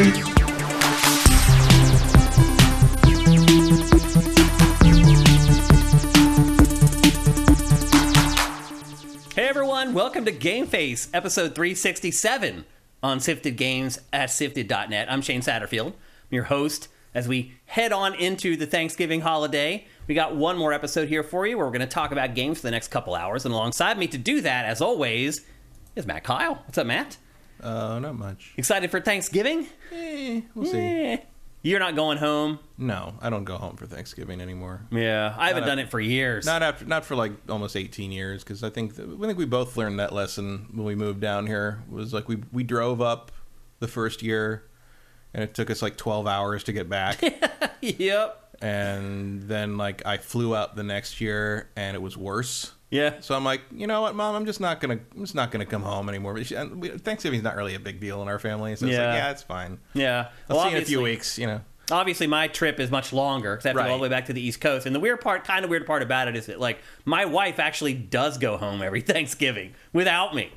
Hey everyone, welcome to GameFace, episode 367 on Sifted Games at Sifted.net. I'm Shane Satterfield, I'm your host as we head on into the Thanksgiving holiday. We got one more episode here for you where we're going to talk about games for the next couple hours. And alongside me to do that, as always, is Matt Kyle. What's up, Matt? Not much. Excited for Thanksgiving? We'll see. You're not going home? No, I don't go home for Thanksgiving anymore. Yeah, I haven't done it for years. Not for like almost 18 years, because I think we both learned that lesson when we moved down here. It was like we drove up the first year, and it took us like 12 hours to get back. Yep. And then like I flew out the next year, and it was worse. Yeah. So I'm like, you know what, Mom? I'm just not gonna come home anymore. Thanksgiving's not really a big deal in our family, so it's like, yeah, it's fine. Yeah. I'll see you in a few weeks. You know. Obviously, my trip is much longer because I have to go all the way back to the East Coast. And the weird part about it is that, like, my wife actually does go home every Thanksgiving without me.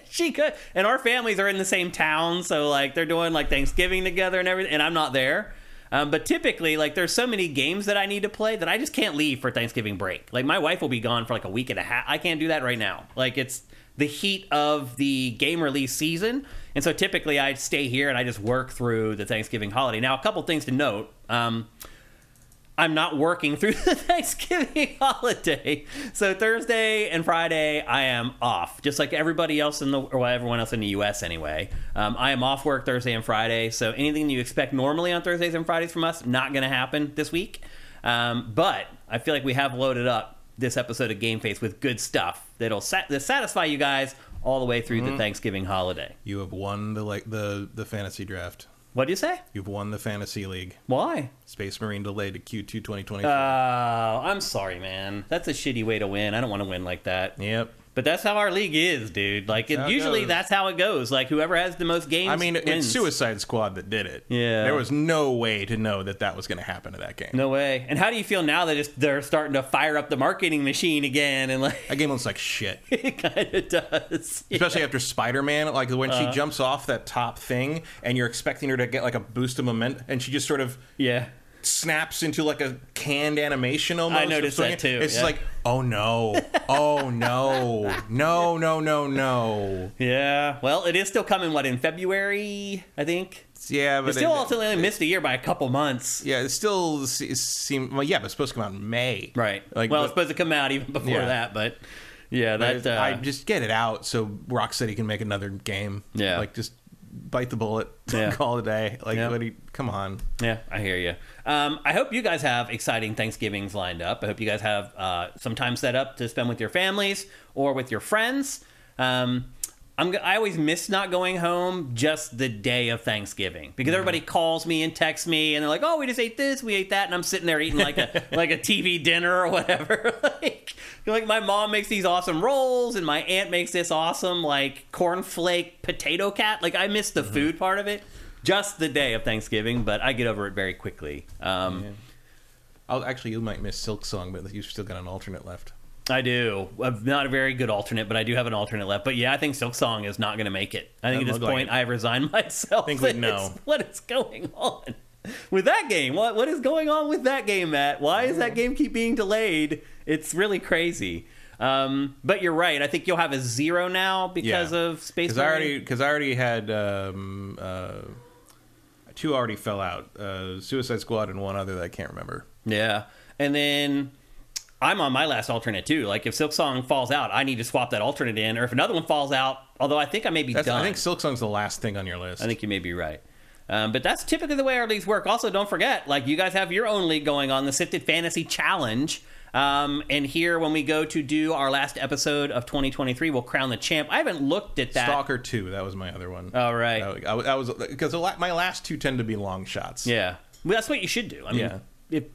She could, and our families are in the same town, so like they're doing like Thanksgiving together and everything, and I'm not there. But typically, like, there's so many games that I need to play that I just can't leave for Thanksgiving break. Like, my wife will be gone for like a week and a half. I can't do that right now. Like, it's the heat of the game release season. And so typically I stay here and I just work through the Thanksgiving holiday. Now, a couple things to note. I'm not working through the Thanksgiving holiday. So Thursday and Friday, I am off. Just like everybody else everyone else in the U.S. anyway. I am off work Thursday and Friday. So anything you expect normally on Thursdays and Fridays from us, not going to happen this week. But I feel like we have loaded up this episode of GameFace with good stuff that'll satisfy you guys all the way through the Thanksgiving holiday. You have won the fantasy draft. What do you say? You've won the fantasy league. Why? Space Marine delayed to Q2 2024. Oh, I'm sorry, man. That's a shitty way to win. I don't want to win like that. Yep. But that's how our league is, dude. Like, usually that's how it goes. Like, whoever has the most games wins. It's Suicide Squad that did it. Yeah. There was no way to know that was going to happen to that game. No way. And how do you feel now that they're starting to fire up the marketing machine again? And like, that game looks like shit. It kind of does. Especially after Spider-Man. Like, when she jumps off that top thing, and you're expecting her to get like a boost of momentum, and she just sort of... Yeah. Snaps into like a canned animation almost. I noticed that too. It's like, oh no, oh no, no. Yeah, well, it is still coming, in February, I think? Yeah, but... It's still ultimately missed a year by a couple months. Yeah, it still seems... Well, yeah, but it's supposed to come out in May. Right. Like, well, it's supposed to come out even before that, but... Yeah, that... I just get it out so Rocksteady can make another game. Yeah. Like, just... bite the bullet, call it a day. Like, come on. Yeah, I hear you. I hope you guys have exciting Thanksgivings lined up. I hope you guys have some time set up to spend with your families or with your friends. I always miss not going home just the day of Thanksgiving because everybody calls me and texts me and they're like, "Oh, we just ate this, we ate that," and I'm sitting there eating like a like a TV dinner or whatever. like my mom makes these awesome rolls and my aunt makes this awesome like cornflake potato cat. Like I miss the food part of it just the day of Thanksgiving, but I get over it very quickly. You might miss Silk Song, but you've still got an alternate left. I do. Not a very good alternate, but I do have an alternate left. But yeah, I think Silk Song is not going to make it. I think at this point I've resigned myself. I think we know. What is going on with that game? What is going on with that game, Matt? Why does that game keep being delayed? It's really crazy. But you're right. I think you'll have a 0 now because of Space Marine. Because I already had 2 already fell out. Suicide Squad and one other that I can't remember. Yeah. And then... I'm on my last alternate, too. Like, if Silk Song falls out, I need to swap that alternate in. Or if another one falls out, although I think I may be done. I think Silk Song's the last thing on your list. I think you may be right. But that's typically the way our leagues work. Also, don't forget, like, you guys have your own league going on, the Sifted Fantasy Challenge. And here, when we go to do our last episode of 2023, we'll crown the champ. I haven't looked at that. Stalker 2, that was my other one. Oh, right. I was because my last 2 tend to be long shots. Yeah. Well, that's what you should do. I mean,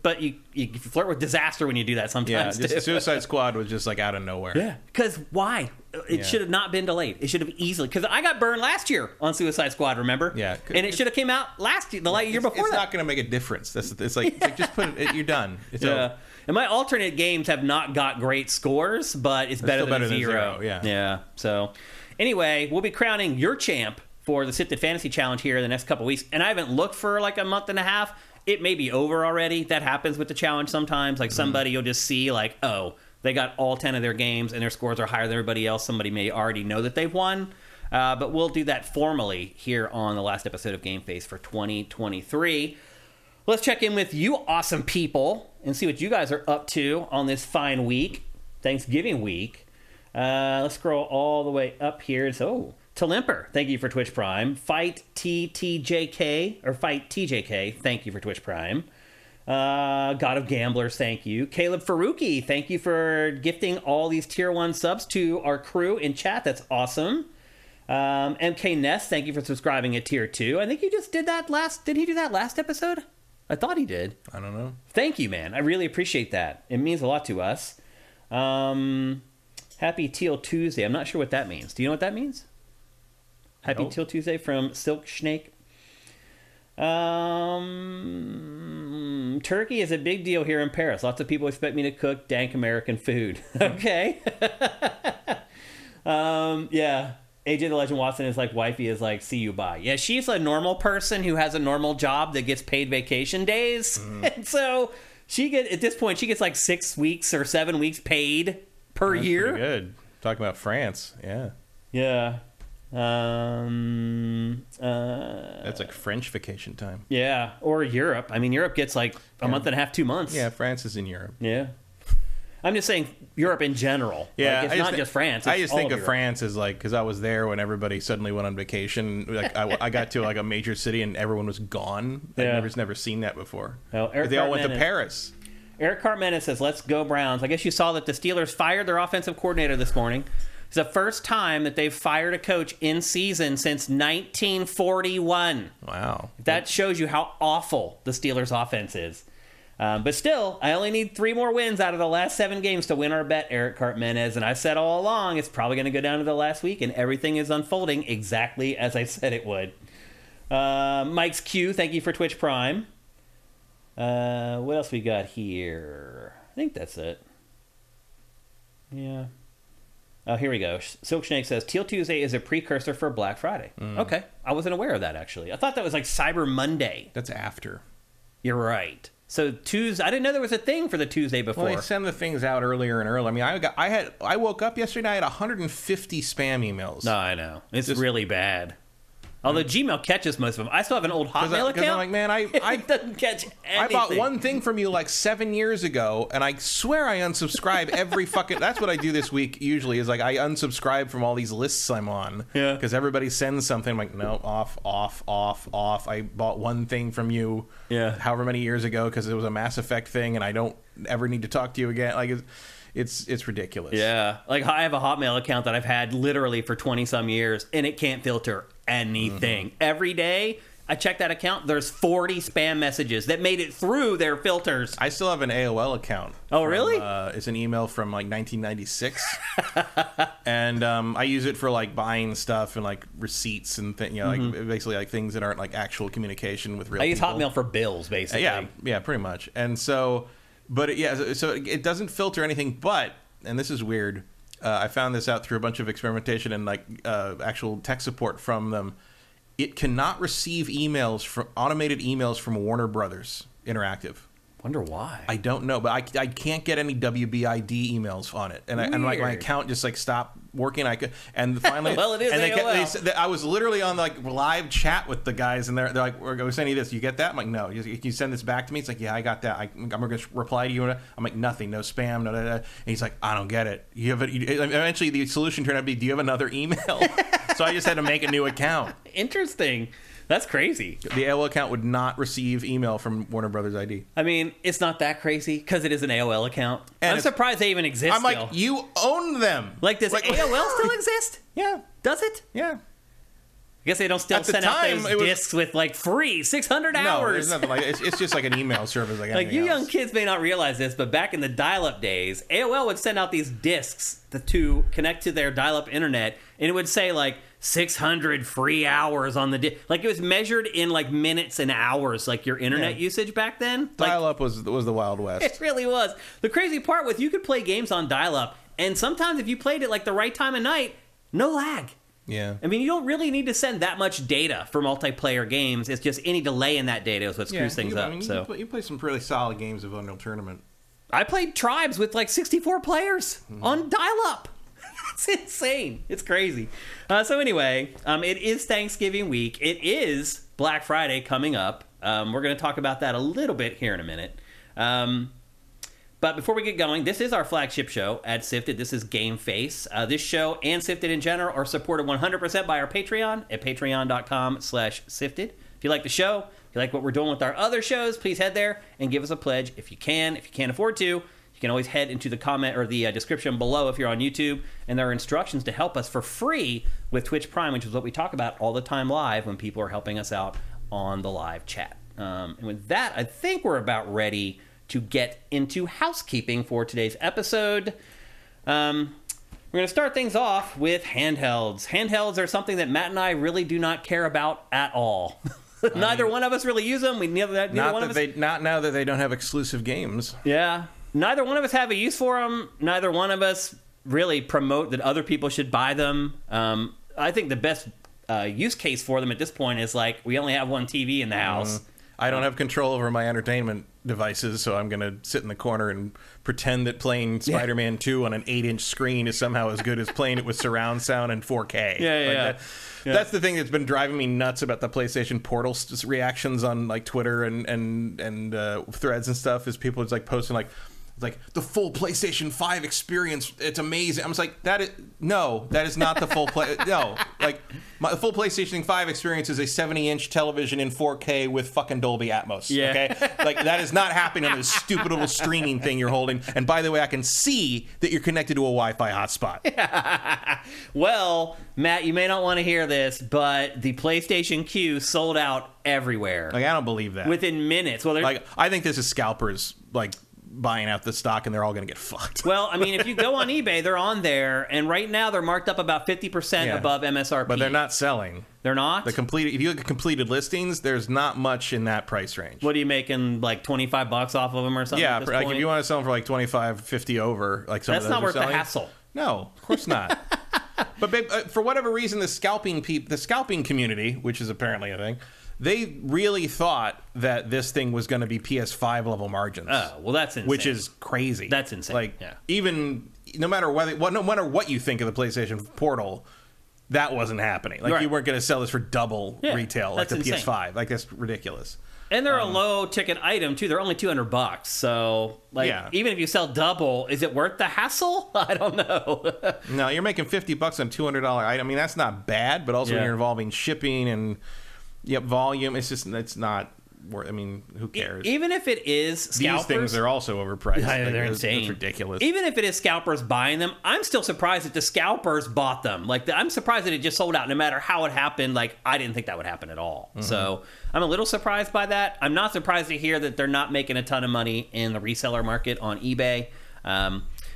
but you flirt with disaster when you do that sometimes. Yeah, Suicide Squad was just like out of nowhere. Yeah, because why? It should have not been delayed. It should have easily, because I got burned last year on Suicide Squad. Remember? Yeah, and it should have came out last year, the year before. It's that. not going to make a difference. It's like just put it. You're done. It's over. And my alternate games have not got great scores, but it's better than 0. Yeah. Yeah. So, anyway, we'll be crowning your champ for the Sifted Fantasy Challenge here in the next couple weeks, and I haven't looked for like a month and a half. It may be over already. That happens with the challenge sometimes. Like somebody you'll just see like, oh, they got all 10 of their games and their scores are higher than everybody else. Somebody may already know that they've won. But we'll do that formally here on the last episode of GameFace for 2023. Let's check in with you awesome people and see what you guys are up to on this fine week, Thanksgiving week. Let's scroll all the way up here. So, Talimper, thank you for Twitch Prime. Fight TJK, thank you for Twitch Prime. God of Gamblers, thank you. Caleb Faruqi, thank you for gifting all these tier 1 subs to our crew in chat. That's awesome. MK Ness, thank you for subscribing at tier 2. I think you just did that did he do that last episode? I thought he did. I don't know. Thank you, man. I really appreciate that. It means a lot to us. Happy Teal Tuesday. I'm not sure what that means. Do you know what that means? Happy Teal Tuesday from Silk Snake. Turkey is a big deal here in Paris. Lots of people expect me to cook dank American food. Okay. Yeah. AJ the Legend Watson is like, wifey is like, see you bye. Yeah, she's a normal person who has a normal job that gets paid vacation days. And so at this point, she gets like 6 weeks or 7 weeks paid per year. Pretty good. Talking about France. Yeah. Yeah. That's like French vacation time. Yeah, or Europe. I mean, Europe gets like a month and a half, 2 months. Yeah, France is in Europe. Yeah. I'm just saying Europe in general. Yeah, like, it's not just France. I just think of Europe. France as like, because I was there when everybody suddenly went on vacation. Like I got to like a major city and everyone was gone. Yeah. I've never seen that before. Well, they all went to Paris. Eric Cartman says, let's go Browns. I guess you saw that the Steelers fired their offensive coordinator this morning. It's the first time that they've fired a coach in season since 1941. Wow. That shows you how awful the Steelers offense is. But still, I only need 3 more wins out of the last 7 games to win our bet, Eric Cartmenez. And I said all along, it's probably going to go down to the last week, and everything is unfolding exactly as I said it would. Mike's Q, thank you for Twitch Prime. What else we got here? I think that's it. Yeah. Oh, here we go. Silk Snake says, Teal Tuesday is a precursor for Black Friday. Okay. I wasn't aware of that, actually. I thought that was like Cyber Monday. That's after. You're right. So Tuesday, I didn't know there was a thing for the Tuesday before. Well, they send the things out earlier and earlier. I mean, I woke up yesterday, I had 150 spam emails. No, I know. It's really bad. Although Gmail catches most of them. I still have an old Hotmail account. I'm like, man, it doesn't catch anything. I bought one thing from you like 7 years ago, and I swear I unsubscribe every fucking... That's what I do this week usually, is like I unsubscribe from all these lists I'm on. Yeah. Because everybody sends something. I'm like, no, off. I bought one thing from you however many years ago because it was a Mass Effect thing, and I don't ever need to talk to you again. Like, it's ridiculous. Yeah. Like, I have a Hotmail account that I've had literally for 20-some years, and it can't filter anything. Every day I check that account, there's 40 spam messages that made it through their filters. I still have an AOL account. Oh, really? It's an email from like 1996. And I use it for like buying stuff and like receipts and like basically like things that aren't like actual communication with real people. I use Hotmail for bills, basically. Yeah, pretty much. And so, but so it doesn't filter anything, but, and this is weird, I found this out through a bunch of experimentation and like actual tech support from them. It cannot receive automated emails from Warner Brothers Interactive. Wonder why. I don't know, but I can't get any WBID emails on it, and like my account just like stopped working. And finally, well, it is AOL. I was literally on like live chat with the guys, and they're like, "We're sending you this. You get that?" I'm like, "No." Can you send this back to me? It's like, "Yeah, I got that. I'm going to reply to you." I'm like, "Nothing, no spam, no." And he's like, "I don't get it. You have it." Eventually, the solution turned out to be, "Do you have another email?" So I just had to make a new account. Interesting. That's crazy. The AOL account would not receive email from Warner Brothers ID. I mean, it's not that crazy because it is an AOL account. And I'm surprised they even exist. I'm like, you own them. Like, does AOL still exist? Yeah. Does it? Yeah. I guess they don't still send out those discs with like free 600 hours. No, there's nothing like it's just like an email service. Like you young kids may not realize this, but back in the dial-up days, AOL would send out these discs to connect to their dial-up internet, and it would say like 600 free hours on the disc. Like, it was measured in like minutes and hours, like your internet usage back then. Dial-up was the Wild West. It really was. The crazy part was you could play games on dial-up, and sometimes if you played it like the right time of night, no lag. Yeah. I mean, you don't really need to send that much data for multiplayer games. It's just any delay in that data is what screws things up. You play some really solid games of Unreal Tournament. I played Tribes with like 64 players on dial-up. It's insane. It's crazy. So anyway, it is Thanksgiving week. It is Black Friday coming up. We're going to talk about that a little bit here in a minute. But before we get going, this is our flagship show at Sifted. This is GameFace. This show and Sifted in general are supported 100% by our Patreon at patreon.com/Sifted. If you like the show, if you like what we're doing with our other shows, please head there and give us a pledge if you can. If you can't afford to, you can always head into the comment or the description below if you're on YouTube, and there are instructions to help us for free with Twitch Prime, which is what we talk about all the time live when people are helping us out on the live chat. And with that, I think we're about ready to get into housekeeping for today's episode. We're going to start things off with handhelds. Handhelds are something that Matt and I really do not care about at all. Neither one of us really use them. Not now that they don't have exclusive games. Yeah. Neither one of us have a use for them. Neither one of us really promote that other people should buy them. I think the best use case for them at this point is like, we only have one TV in the house. I don't have control over my entertainment devices, so I'm going to sit in the corner and pretend that playing Spider-Man 2 on an 8-inch screen is somehow as good as playing it with surround sound and 4K. That's the thing that's been driving me nuts about the PlayStation Portal reactions on like Twitter and threads and stuff, is people just like posting like the full PlayStation 5 experience. It's amazing. I'm just like, that is not the full play. No, like the full PlayStation 5 experience is a 70-inch television in 4K with fucking Dolby Atmos. Yeah. Okay, like that is not happening on this stupid little streaming thing you're holding. And by the way, I can see that you're connected to a Wi-Fi hotspot. Well, Matt, you may not want to hear this, but the PlayStation Q sold out everywhere. Like, I don't believe that. Within minutes. Well, like, I think this is scalpers like buying out the stock, and they're all going to get fucked. Well, I mean, if you go on eBay, they're on there, and right now they're marked up about 50% above MSRP. But they're not selling. They're not? If you look at completed listings, there's not much in that price range. What are you making, like $25 off of them or something? Yeah, at this like point? if you want to sell them for like 25, 50 over, like some that's of those not worth selling, the hassle. No, of course not. But babe, for whatever reason, the scalping community, which is apparently a thing, they really thought that this thing was going to be PS5 level margins. Oh, well, that's insane. Which is crazy. That's insane. Like, even no matter what you think of the PlayStation Portal, that wasn't happening. Like, you weren't going to sell this for double retail like the insane. PS5. Like, that's ridiculous. And they're a low ticket item too. They're only $200. So, like, even if you sell double, is it worth the hassle? I don't know. No, you're making $50 on a $200 item. I mean, that's not bad, but also when you're involving shipping and volume, it's not worth. I mean, who cares? Even if it is scalpers, these things are also overpriced. They're insane. It's ridiculous. Even if it is scalpers buying them, I'm still surprised that the scalpers bought them. Like, I'm surprised that it just sold out. No matter how it happened, like, I didn't think that would happen at all. Mm-hmm. So I'm a little surprised by that. I'm not surprised to hear that they're not making a ton of money in the reseller market on eBay.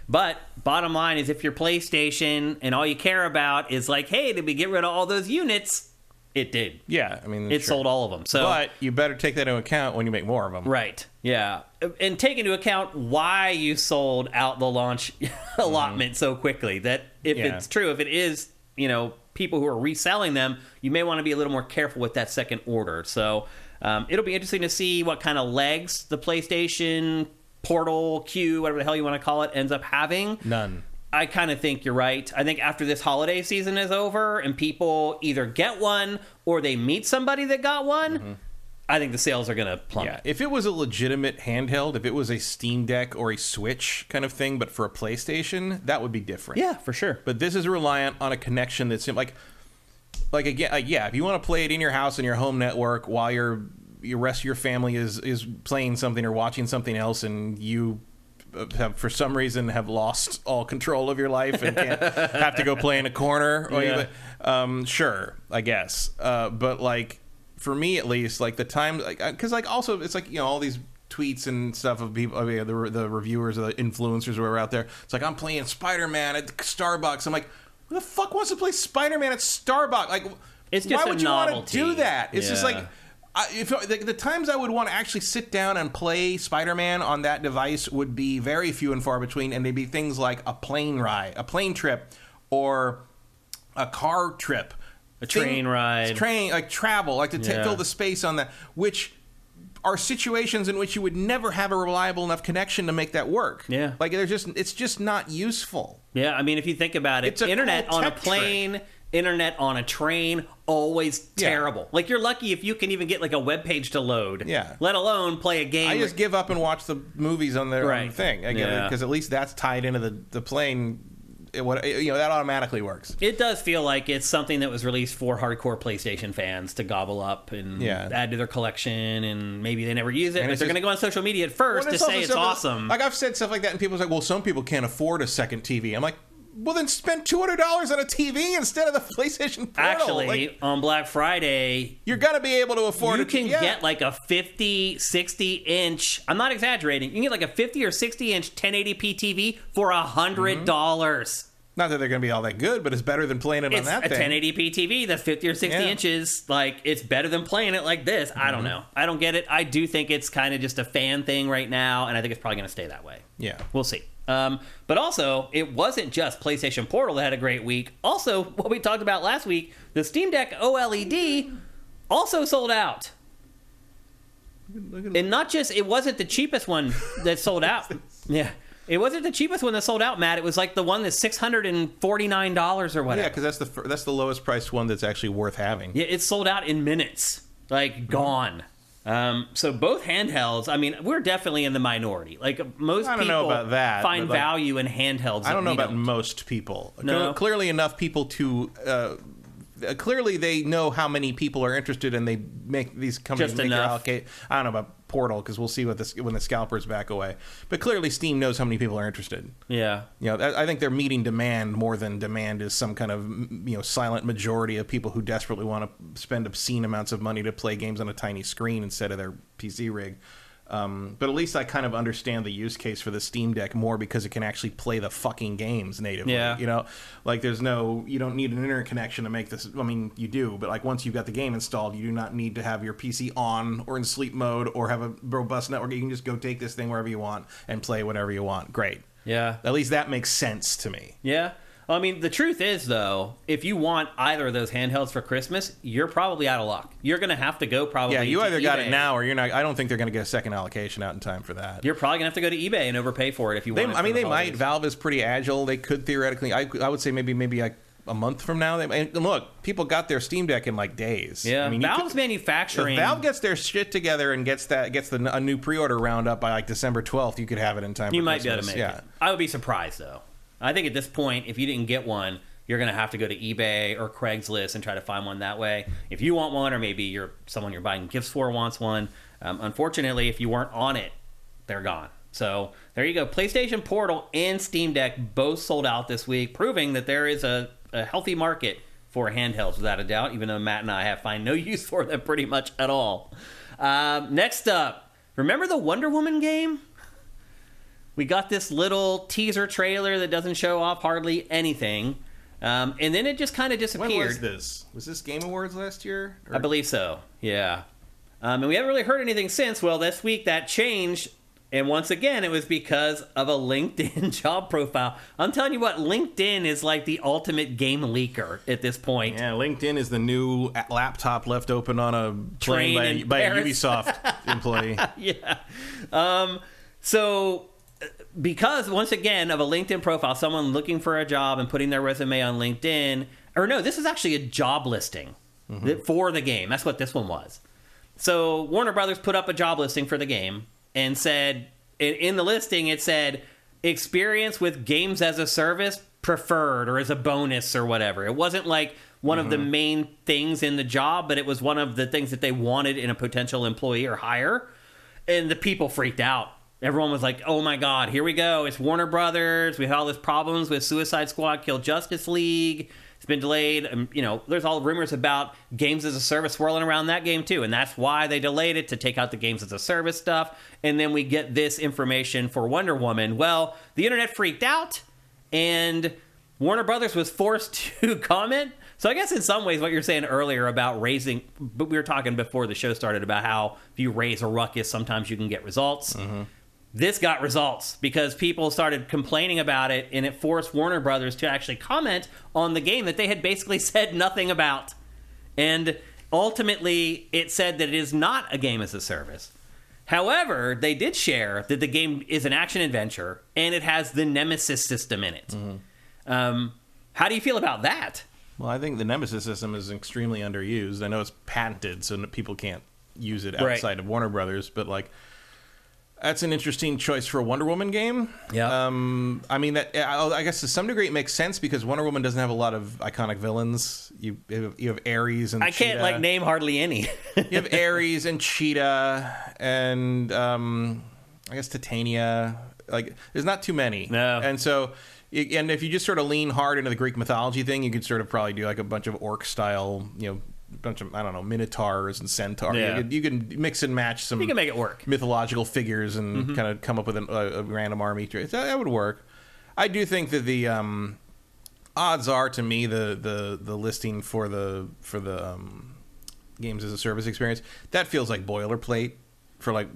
But bottom line is, if you're PlayStation and all you care about is like, hey, did we get rid of all those units? It did. Yeah, I mean, it sold all of them. So, but you better take that into account when you make more of them. Right. Yeah, and take into account why you sold out the launch allotment so quickly. That if it's true, if it is, people who are reselling them, you may want to be a little more careful with that second order. So it'll be interesting to see what kind of legs the PlayStation Portal Q, whatever the hell you want to call it, ends up having. None. I kind of think you're right. I think after this holiday season is over and people either get one or they meet somebody that got one, I think the sales are going to plummet. Yeah, if it was a legitimate handheld, if it was a Steam Deck or a Switch kind of thing, but for a PlayStation, that would be different. Yeah, for sure. But this is reliant on a connection that's like again, if you want to play it in your house and your home network while your rest of your family is playing something or watching something else, and you have for some reason have lost all control of your life and can't have to go play in a corner, or sure, I guess. But like, for me at least, like the time, like, because like also it's like, all these tweets and stuff of people, the reviewers or the influencers who are out there. It's like, I'm playing Spider-Man at Starbucks. I'm like, who the fuck wants to play Spider-Man at Starbucks? Like, it's just why would you want to do that? It's just like, if the times I would want to actually sit down and play Spider-Man on that device would be very few and far between, and they'd be things like a plane ride, a plane trip, or a car trip, a train ride, like travel, like to fill the space on that, which are situations in which you would never have a reliable enough connection to make that work. Yeah. Like it's just not useful. Yeah, I mean, if you think about it, internet on a plane, internet on a train, always terrible. Like, you're lucky if you can even get like a web page to load. Yeah. Let alone play a game. I just give up and watch the movies on their own thing. Because at least that's tied into the plane. That automatically works. It does feel like it's something that was released for hardcore PlayStation fans to gobble up and add to their collection, and maybe they never use it, but they're going to go on social media at first to say it's awesome. Like, I've said stuff like that, and people's like, well, some people can't afford a second TV. I'm like, well, then spend $200 on a TV instead of the PlayStation Portal. Actually, on Black Friday, you're going to be able to afford it. You can get like a 50, 60-inch, I'm not exaggerating, you can get like a 50 or 60-inch 1080p TV for $100. Not that they're going to be all that good, but it's better than playing it on that thing. It's a 1080p TV that's 50 or 60 inches. Like, it's better than playing it like this. I don't know. I don't get it. I do think it's kind of just a fan thing right now, and I think it's probably going to stay that way. Yeah. We'll see. But also, it wasn't just PlayStation Portal that had a great week. Also, what we talked about last week, the Steam Deck OLED also sold out. And not just, it wasn't the cheapest one that sold out. Yeah. It wasn't the cheapest one that sold out, Matt. It was like the one that's $649 or whatever. Yeah, because that's the lowest priced one that's actually worth having. Yeah, it sold out in minutes. Like, gone. So both handhelds, I mean, we're definitely in the minority. Like, most people find value in handhelds. I don't know about most people. No. Clearly enough people to... clearly they know how many people are interested, and they make these companies make their allocate. I don't know about Portal, because we'll see when the scalpers back away. But clearly Steam knows how many people are interested. Yeah. I think they're meeting demand more than demand is some kind of silent majority of people who desperately want to spend obscene amounts of money to play games on a tiny screen instead of their PC rig. But at least I kind of understand the use case for the Steam Deck more, because it can actually play the fucking games natively. Yeah. Like, you don't need an internet connection to make this. I mean, you do, but like, once you've got the game installed, you do not need to have your PC on or in sleep mode or have a robust network. You can just go take this thing wherever you want and play whatever you want. Great. Yeah. At least that makes sense to me. Yeah. Well, I mean, the truth is, though, if you want either of those handhelds for Christmas, you're probably out of luck. You're going to have to go probably to you either eBay. got it now or you're not. I don't think they're going to get a second allocation out in time for that. You're probably going to have to go to eBay and overpay for it if you want it. I mean, they might. Valve is pretty agile. They could theoretically. I would say maybe like a month from now. And look, people got their Steam Deck in like days. Yeah, I mean, Valve's manufacturing. If Valve gets their shit together and gets a new pre-order round up by like December 12th, you could have it in time. You for might Christmas. be able to make it. I would be surprised, though. I think at this point, if you didn't get one, you're going to have to go to eBay or Craigslist and try to find one that way. If you want one, or maybe someone you're buying gifts for wants one. Unfortunately, if you weren't on it, they're gone. So there you go. PlayStation Portal and Steam Deck both sold out this week, proving that there is a healthy market for handhelds, without a doubt, even though Matt and I find no use for them pretty much at all. Next up, remember the Wonder Woman game? We got this little teaser trailer that doesn't show off hardly anything. And then it just kind of disappeared. When was this? Was this Game Awards last year? I believe so, yeah. And we haven't really heard anything since. Well, this week that changed, and once again, it was because of a LinkedIn job profile. I'm telling you what, LinkedIn is like the ultimate game leaker at this point. Yeah, LinkedIn is the new laptop left open on a plane by a Ubisoft employee. Yeah. So... because, once again, of a LinkedIn profile, someone looking for a job and putting their resume on LinkedIn, or no, this is actually a job listing for the game. That's what this one was. So Warner Brothers put up a job listing for the game and said, in the listing, it said, experience with games as a service preferred, or as a bonus, or whatever. It wasn't like one of the main things in the job, but it was one of the things that they wanted in a potential employee or hire. And the people freaked out. Everyone was like, oh my God, here we go. It's Warner Brothers. We had all these problems with Suicide Squad, Kill Justice League. It's been delayed. There's all rumors about games as a service swirling around that game too. And that's why they delayed it, to take out the games as a service stuff. And then we get this information for Wonder Woman. Well, the internet freaked out, and Warner Brothers was forced to comment. So I guess in some ways what you're saying earlier about raising, but we were talking before the show started about how if you raise a ruckus, sometimes you can get results. this got results because people started complaining about it, and it forced Warner Brothers to actually comment on the game that they had basically said nothing about. And ultimately, it said that it is not a game as a service. However, they did share that the game is an action-adventure, and it has the Nemesis system in it. How do you feel about that? Well, I think the Nemesis system is extremely underused. I know it's patented, so people can't use it outside of Warner Brothers, but like, that's an interesting choice for a Wonder Woman game. Yeah. I mean, that I guess to some degree it makes sense because Wonder Woman doesn't have a lot of iconic villains. You have Ares and I Cheetah. can't name hardly any. You have Ares and Cheetah and I guess Titania. Like, there's not too many. No. And so, and if you just sort of lean hard into the Greek mythology thing, you could sort of probably do like a bunch of orc style, bunch of, I don't know, minotaurs and centaurs. Yeah. You can mix and match some. You can make it work. Mythological figures and kind of come up with a random army. That would work. I do think that the odds are, to me, the listing for the games as a service experience, that feels like boilerplate. For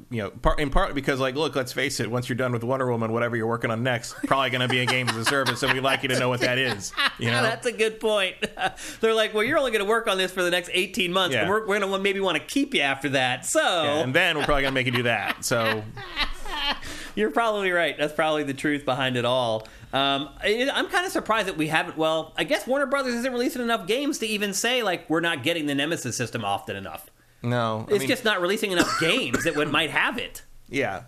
in part because look, let's face it, once you're done with Wonder Woman, whatever you're working on next, probably going to be a game as a service, and we'd like you to know what that is. That's a good point. They're like, well, you're only going to work on this for the next 18 months, and we're going to maybe want to keep you after that. So, and then we're probably going to make you do that. So, you're probably right. That's probably the truth behind it all. I'm kind of surprised that we haven't. Well, I guess Warner Brothers isn't releasing enough games to even say we're not getting the Nemesis system often enough. No, it's just not releasing enough games that might have it. Yeah,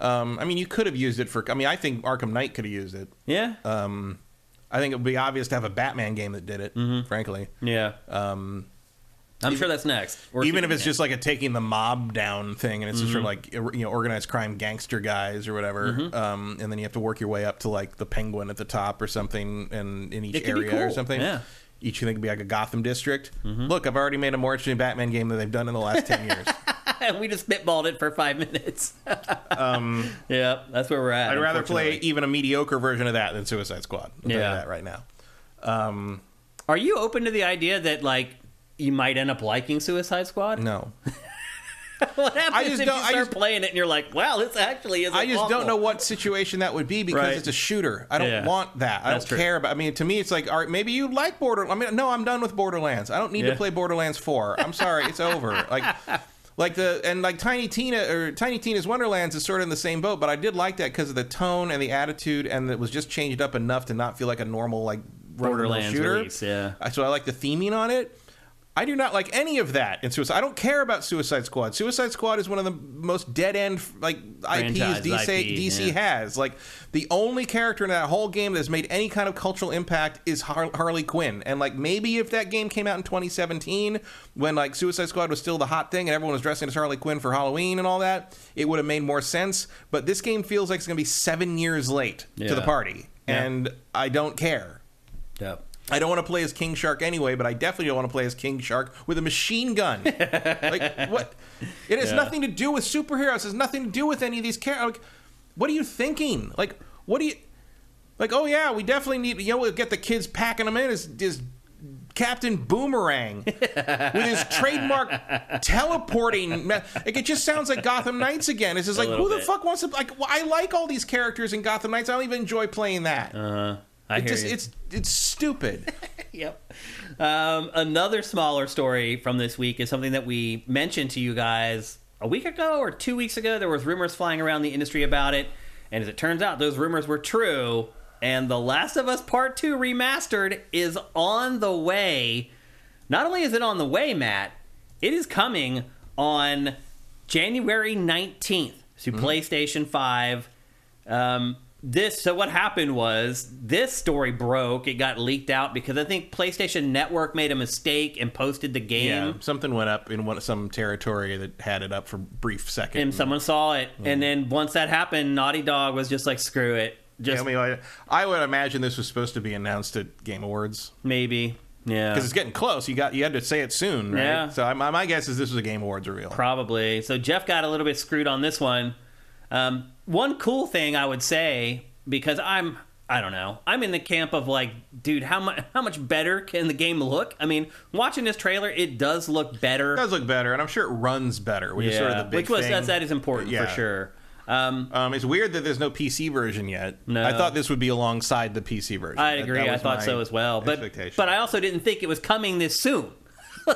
you could have used it for. I think Arkham Knight could have used it. Yeah. I think it would be obvious to have a Batman game that did it. Frankly. Yeah. I'm sure that's next. Even if it's just like a taking the mob down thing, and it's just sort of like organized crime gangster guys or whatever, and then you have to work your way up to like the Penguin at the top or something, and in each area or something. Yeah. Each thing could be like a Gotham district. Look, I've already made a more interesting Batman game than they've done in the last 10 years. And we just spitballed it for 5 minutes. Yeah, that's where we're at. I'd rather play even a mediocre version of that than Suicide Squad. I'll tell you that right now. Are you open to the idea that you might end up liking Suicide Squad? No. What happens if you start playing it and you're like, wow, this actually isn't I just awful. don't know what situation that would be because it's a shooter. I don't want that. I don't care about. To me, it's like, all right, maybe you like Borderlands. No, I'm done with Borderlands. I don't need to play Borderlands 4. I'm sorry, it's over. Tiny Tina's Wonderlands is sort of in the same boat, but I did like that because of the tone and the attitude, and it was just changed up enough to not feel like a normal Borderlands shooter. Release, yeah. So I like the theming on it. I do not like any of that in Suicide. I don't care about Suicide Squad. Suicide Squad is one of the most dead-end IPs DC has. The only character in that whole game that's made any kind of cultural impact is Harley Quinn. And maybe if that game came out in 2017 when Suicide Squad was still the hot thing and everyone was dressing as Harley Quinn for Halloween and all that, it would have made more sense. But this game feels like it's going to be 7 years late to the party. Yeah. And I don't care. Yep. I don't want to play as King Shark anyway, but I definitely don't want to play as King Shark with a machine gun. What? It has nothing to do with superheroes. It has nothing to do with any of these characters. What are you thinking? What do you... oh yeah, we definitely need... we'll get the kids packing them in as Captain Boomerang with his trademark teleporting... it just sounds like Gotham Knights again. It's just who the fuck wants to... I like all these characters in Gotham Knights. I don't even enjoy playing that. It's stupid. Yep. Another smaller story from this week is something that we mentioned to you guys a week ago or 2 weeks ago. There was rumors flying around the industry about it, and as it turns out, those rumors were true. And The Last of Us Part 2 Remastered is on the way. Not only is it on the way, Matt, it is coming on January 19th to PlayStation 5. So what happened was this story broke. It got leaked out because I think PlayStation Network made a mistake and posted the game. Yeah, something went up in some territory that had it up for a brief second. And someone saw it. Yeah. And then once that happened, Naughty Dog was just like, screw it. I would imagine this was supposed to be announced at Game Awards. Maybe. Yeah. Because it's getting close. You had to say it soon, right? Yeah. So my guess is this was a Game Awards reveal. Probably. So Jeff got a little bit screwed on this one. One cool thing I would say, because I don't know, I'm in the camp of dude, how much better can the game look? Watching this trailer, it does look better. It does look better, and I'm sure it runs better, which is sort of the big thing. That is important for sure. It's weird that there's no PC version yet. No. I thought this would be alongside the PC version. I agree. I thought so as well. But I also didn't think it was coming this soon.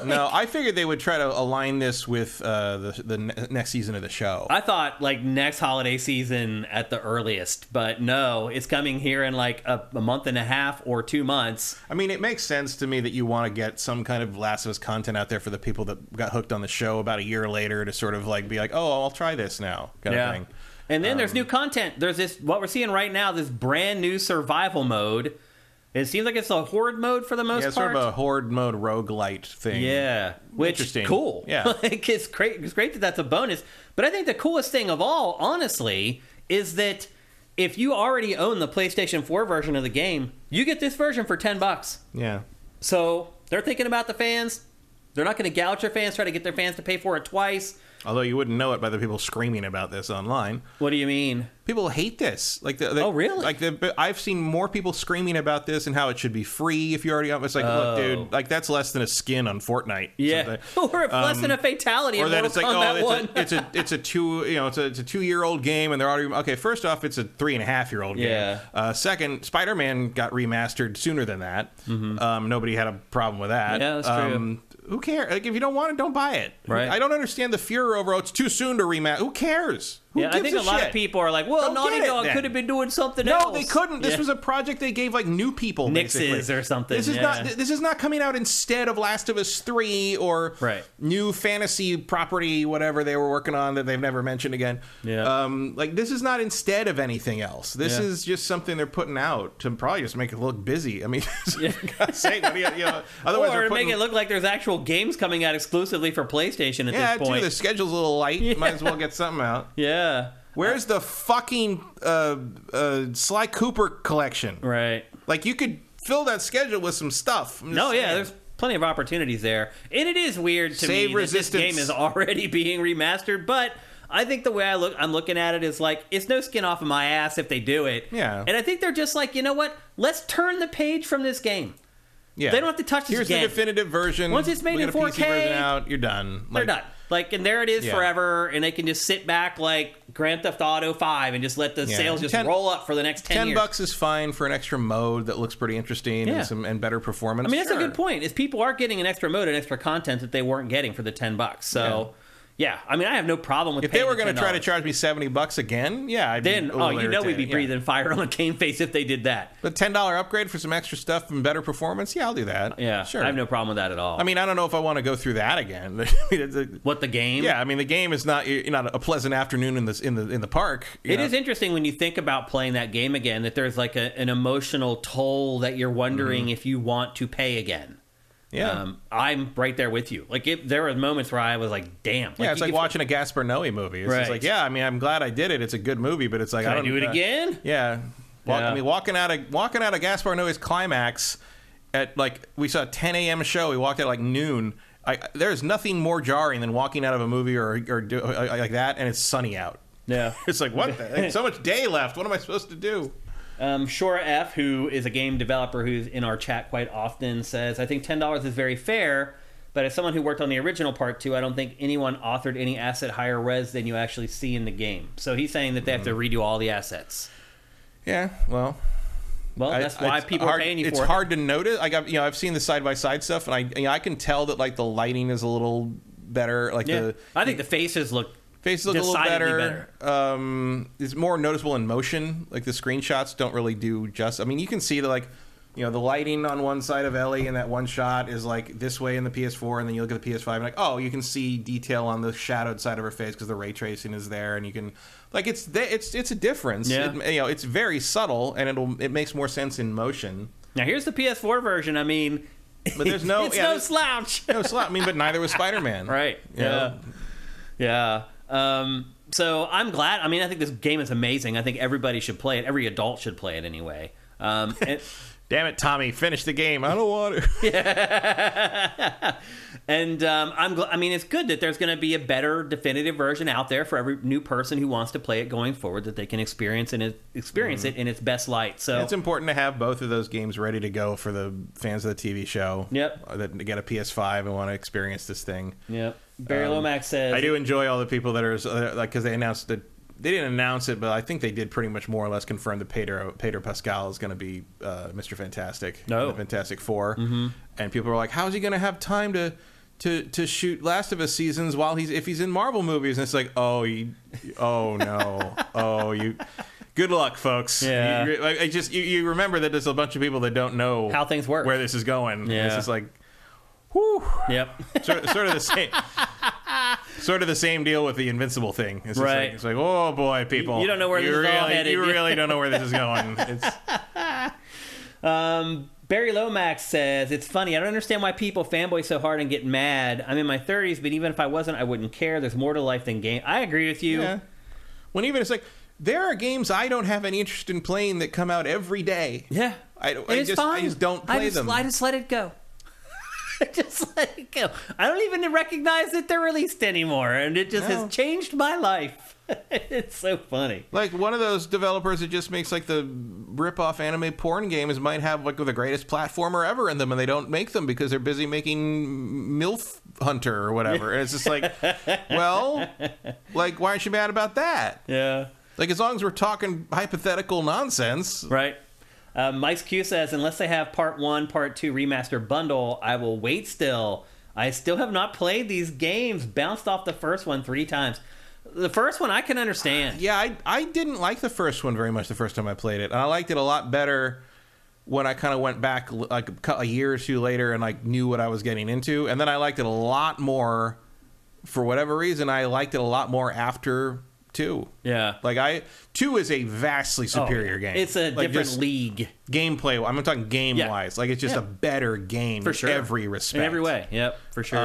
No, I figured they would try to align this with the next season of the show. I thought like next holiday season at the earliest, but no, it's coming here in like a month and a half or 2 months. I mean, it makes sense to me that you want to get some kind of Last of Us content out there for the people that got hooked on the show about a year later to sort of like be like, oh, I'll try this now, kind of thing. And then there's new content. There's this, what we're seeing right now, this brand new survival mode. It seems like it's a horde mode for the most part. Yeah, sort of a horde mode roguelite thing. Yeah, which is cool. Yeah. Like, it's great that that's a bonus. But I think the coolest thing of all, honestly, is that if you already own the PlayStation 4 version of the game, you get this version for $10. Yeah. So they're thinking about the fans. They're not going to gouge their fans, try to get their fans to pay for it twice. Although you wouldn't know it by the people screaming about this online. What do you mean? People hate this. Oh, really? I've seen more people screaming about this and how it should be free if you already own it. It's like, look, dude, like that's less than a skin on Fortnite. Yeah, or less than a fatality. Or that it's like, it's a 2-year-old game, and they're already okay. First off, it's a 3.5-year-old game. Yeah. Second, Spider-Man got remastered sooner than that. Mm-hmm. Nobody had a problem with that. Yeah, that's true. Who cares? Like, if you don't want it, don't buy it. Right. I don't understand the furor over, it's too soon to remaster. Who cares? Who gives I think a lot shit? of people are like, well, Naughty Dog could have been doing something else. No, they couldn't. This was a project they gave like new people, Nixes or something. This is not coming out instead of Last of Us 3 or new fantasy property, whatever they were working on that they've never mentioned again. Yeah. Like, this is not instead of anything else. This is just something they're putting out to probably just make it look busy. I mean, for God's sake, otherwise or make it look like there's actual games coming out exclusively for PlayStation at this point. The schedule's a little light. Might as well get something out. Yeah. Where's the fucking Sly Cooper collection? Right. Like, you could fill that schedule with some stuff. There's plenty of opportunities there. And it is weird to me that this game is already being remastered, but I think the way I'm looking at it is like, it's no skin off of my ass if they do it. Yeah. And I think they're just like, you know what? Let's turn the page from this game. Yeah. They don't have to touch this again. Here's the definitive version. Once it's made in 4K, PC version out, you're done. They're done. Like, and there it is forever, and they can just sit back like Grand Theft Auto 5 and just let the sales just roll up for the next 10 years. $10 is fine for an extra mode that looks pretty interesting and better performance. I mean, that's a good point, is people are getting an extra mode and extra content that they weren't getting for the $10. So... Yeah, I mean, I have no problem with. If they were going to try to charge me $70 again, we'd be breathing fire on the GameFace if they did that. But $10 upgrade for some extra stuff and better performance, I'll do that. Yeah, sure. I have no problem with that at all. I mean, I don't know if I want to go through that again. What, the game? Yeah, I mean, the game is not a pleasant afternoon in the park. It is interesting when you think about playing that game again that there's like an emotional toll that you're wondering if you want to pay again. Yeah, I'm right there with you. Like, there were moments where I was like, "Damn!" Like, it's like watching a Gaspar Noé movie. It's just like, I mean, I'm glad I did it. It's a good movie, but it's like, I don't do it again. Yeah, I mean, walking out of Gaspar Noé's climax at like we saw a 10 a.m. show. We walked out at like noon. There's nothing more jarring than walking out of a movie or like that, and it's sunny out. Yeah, it's like, what? So much day left. What am I supposed to do? Shora F, who is a game developer who's in our chat quite often, says, I think $10 is very fair, but as someone who worked on the original Part 2, I don't think anyone authored any asset higher res than you actually see in the game. So he's saying that they have to redo all the assets. Yeah, well, that's why people are paying you for it. It's hard to notice. I've seen the side-by-side stuff, and I can tell that like the lighting is a little better. Like I think the faces look a little better. It's more noticeable in motion. Like the screenshots don't really do justice. I mean, you can see the the lighting on one side of Ellie in that one shot is like this way in the PS4, and then you look at the PS5 and like, oh, you can see detail on the shadowed side of her face because the ray tracing is there, and you can like it's a difference. Yeah. It's very subtle, and it makes more sense in motion. Now here's the PS4 version. I mean, but there's no no slouch. No slouch. I mean, but neither was Spider-Man. Right. Yeah. So I'm glad. I mean, I think this game is amazing. I think everybody should play it. Every adult should play it anyway. Damn it, Tommy! Finish the game. I don't want to. Yeah. And I mean, it's good that there's going to be a better definitive version out there for every new person who wants to play it going forward, that they can experience it in its best light. So it's important to have both of those games ready to go for the fans of the TV show. Yep. That get a PS5 and want to experience this thing. Yep. Barry Lomax says, I do enjoy all the people that are like, because they announced that they didn't announce it, but I think they did pretty much more or less confirm that Pedro Pascal is going to be Mr. Fantastic in the Fantastic Four. And people are like, how's he going to have time to shoot Last of Us seasons while if he's in Marvel movies? And it's like, oh no, good luck, folks. Yeah. You remember that there's a bunch of people that don't know how things work, where this is going. Yeah. It's just like, whew. Yep. sort of the same. Sort of the same deal with the Invincible thing. It's right. It's like, oh boy, people. You don't know where this is all headed. You really don't know where this is going. Barry Lomax says, it's funny. I don't understand why people fanboy so hard and get mad. I'm in my 30s, but even if I wasn't, I wouldn't care. There's more to life than game. I agree with you. Yeah. When even it's like, there are games I don't have any interest in playing that come out every day. Yeah. I just don't play them. I just let it go. Just let it go. I don't even recognize that they're released anymore, and it just has changed my life. It's so funny. Like one of those developers that just makes like the rip-off anime porn games might have like the greatest platformer ever in them, and they don't make them because they're busy making MILF Hunter or whatever. And it's just like, well, like why aren't you mad about that? Yeah. Like as long as we're talking hypothetical nonsense, right? Mike's Q says, unless they have Part 1, Part 2 remaster bundle, I will wait still. I still have not played these games. Bounced off the first one 3 times. The first one I can understand. Yeah, I didn't like the first one very much the first time I played it. And I liked it a lot better when I kind of went back like a year or two later and like knew what I was getting into. And then I liked it a lot more, for whatever reason, I liked it a lot more after 2. Yeah. Like 2 is a vastly superior game. It's a different league. Gameplay, I'm talking game-wise. Like it's just a better game for sure. In every respect. In every way, yep, for sure.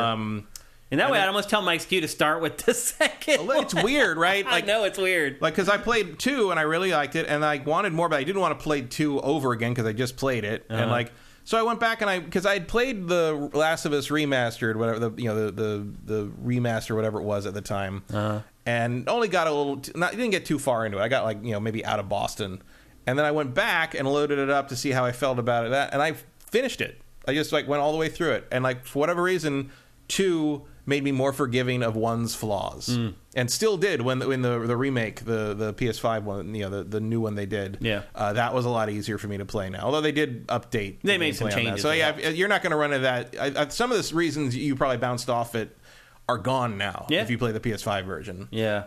In that way, I'd almost tell Mike's Q to start with the second one. It's weird, right? Like, I know, it's weird. Like, because I played 2 and I really liked it, and I wanted more, but I didn't want to play 2 over again because I just played it. And like, so I went back and because I had played the Last of Us Remastered, whatever the remaster, whatever it was at the time, and only got a little. Didn't get too far into it. I got like maybe out of Boston, and then I went back and loaded it up to see how I felt about it, and I finished it. I just like went all the way through it, and like for whatever reason, 2 made me more forgiving of 1's flaws, and still did when the remake, the PS5 one, the new one they did. Yeah, that was a lot easier for me to play now. Although they did update, they made some changes. So yeah, you're not going to run into that. Some of the reasons you probably bounced off it are gone now. Yeah. If you play the PS5 version. Yeah,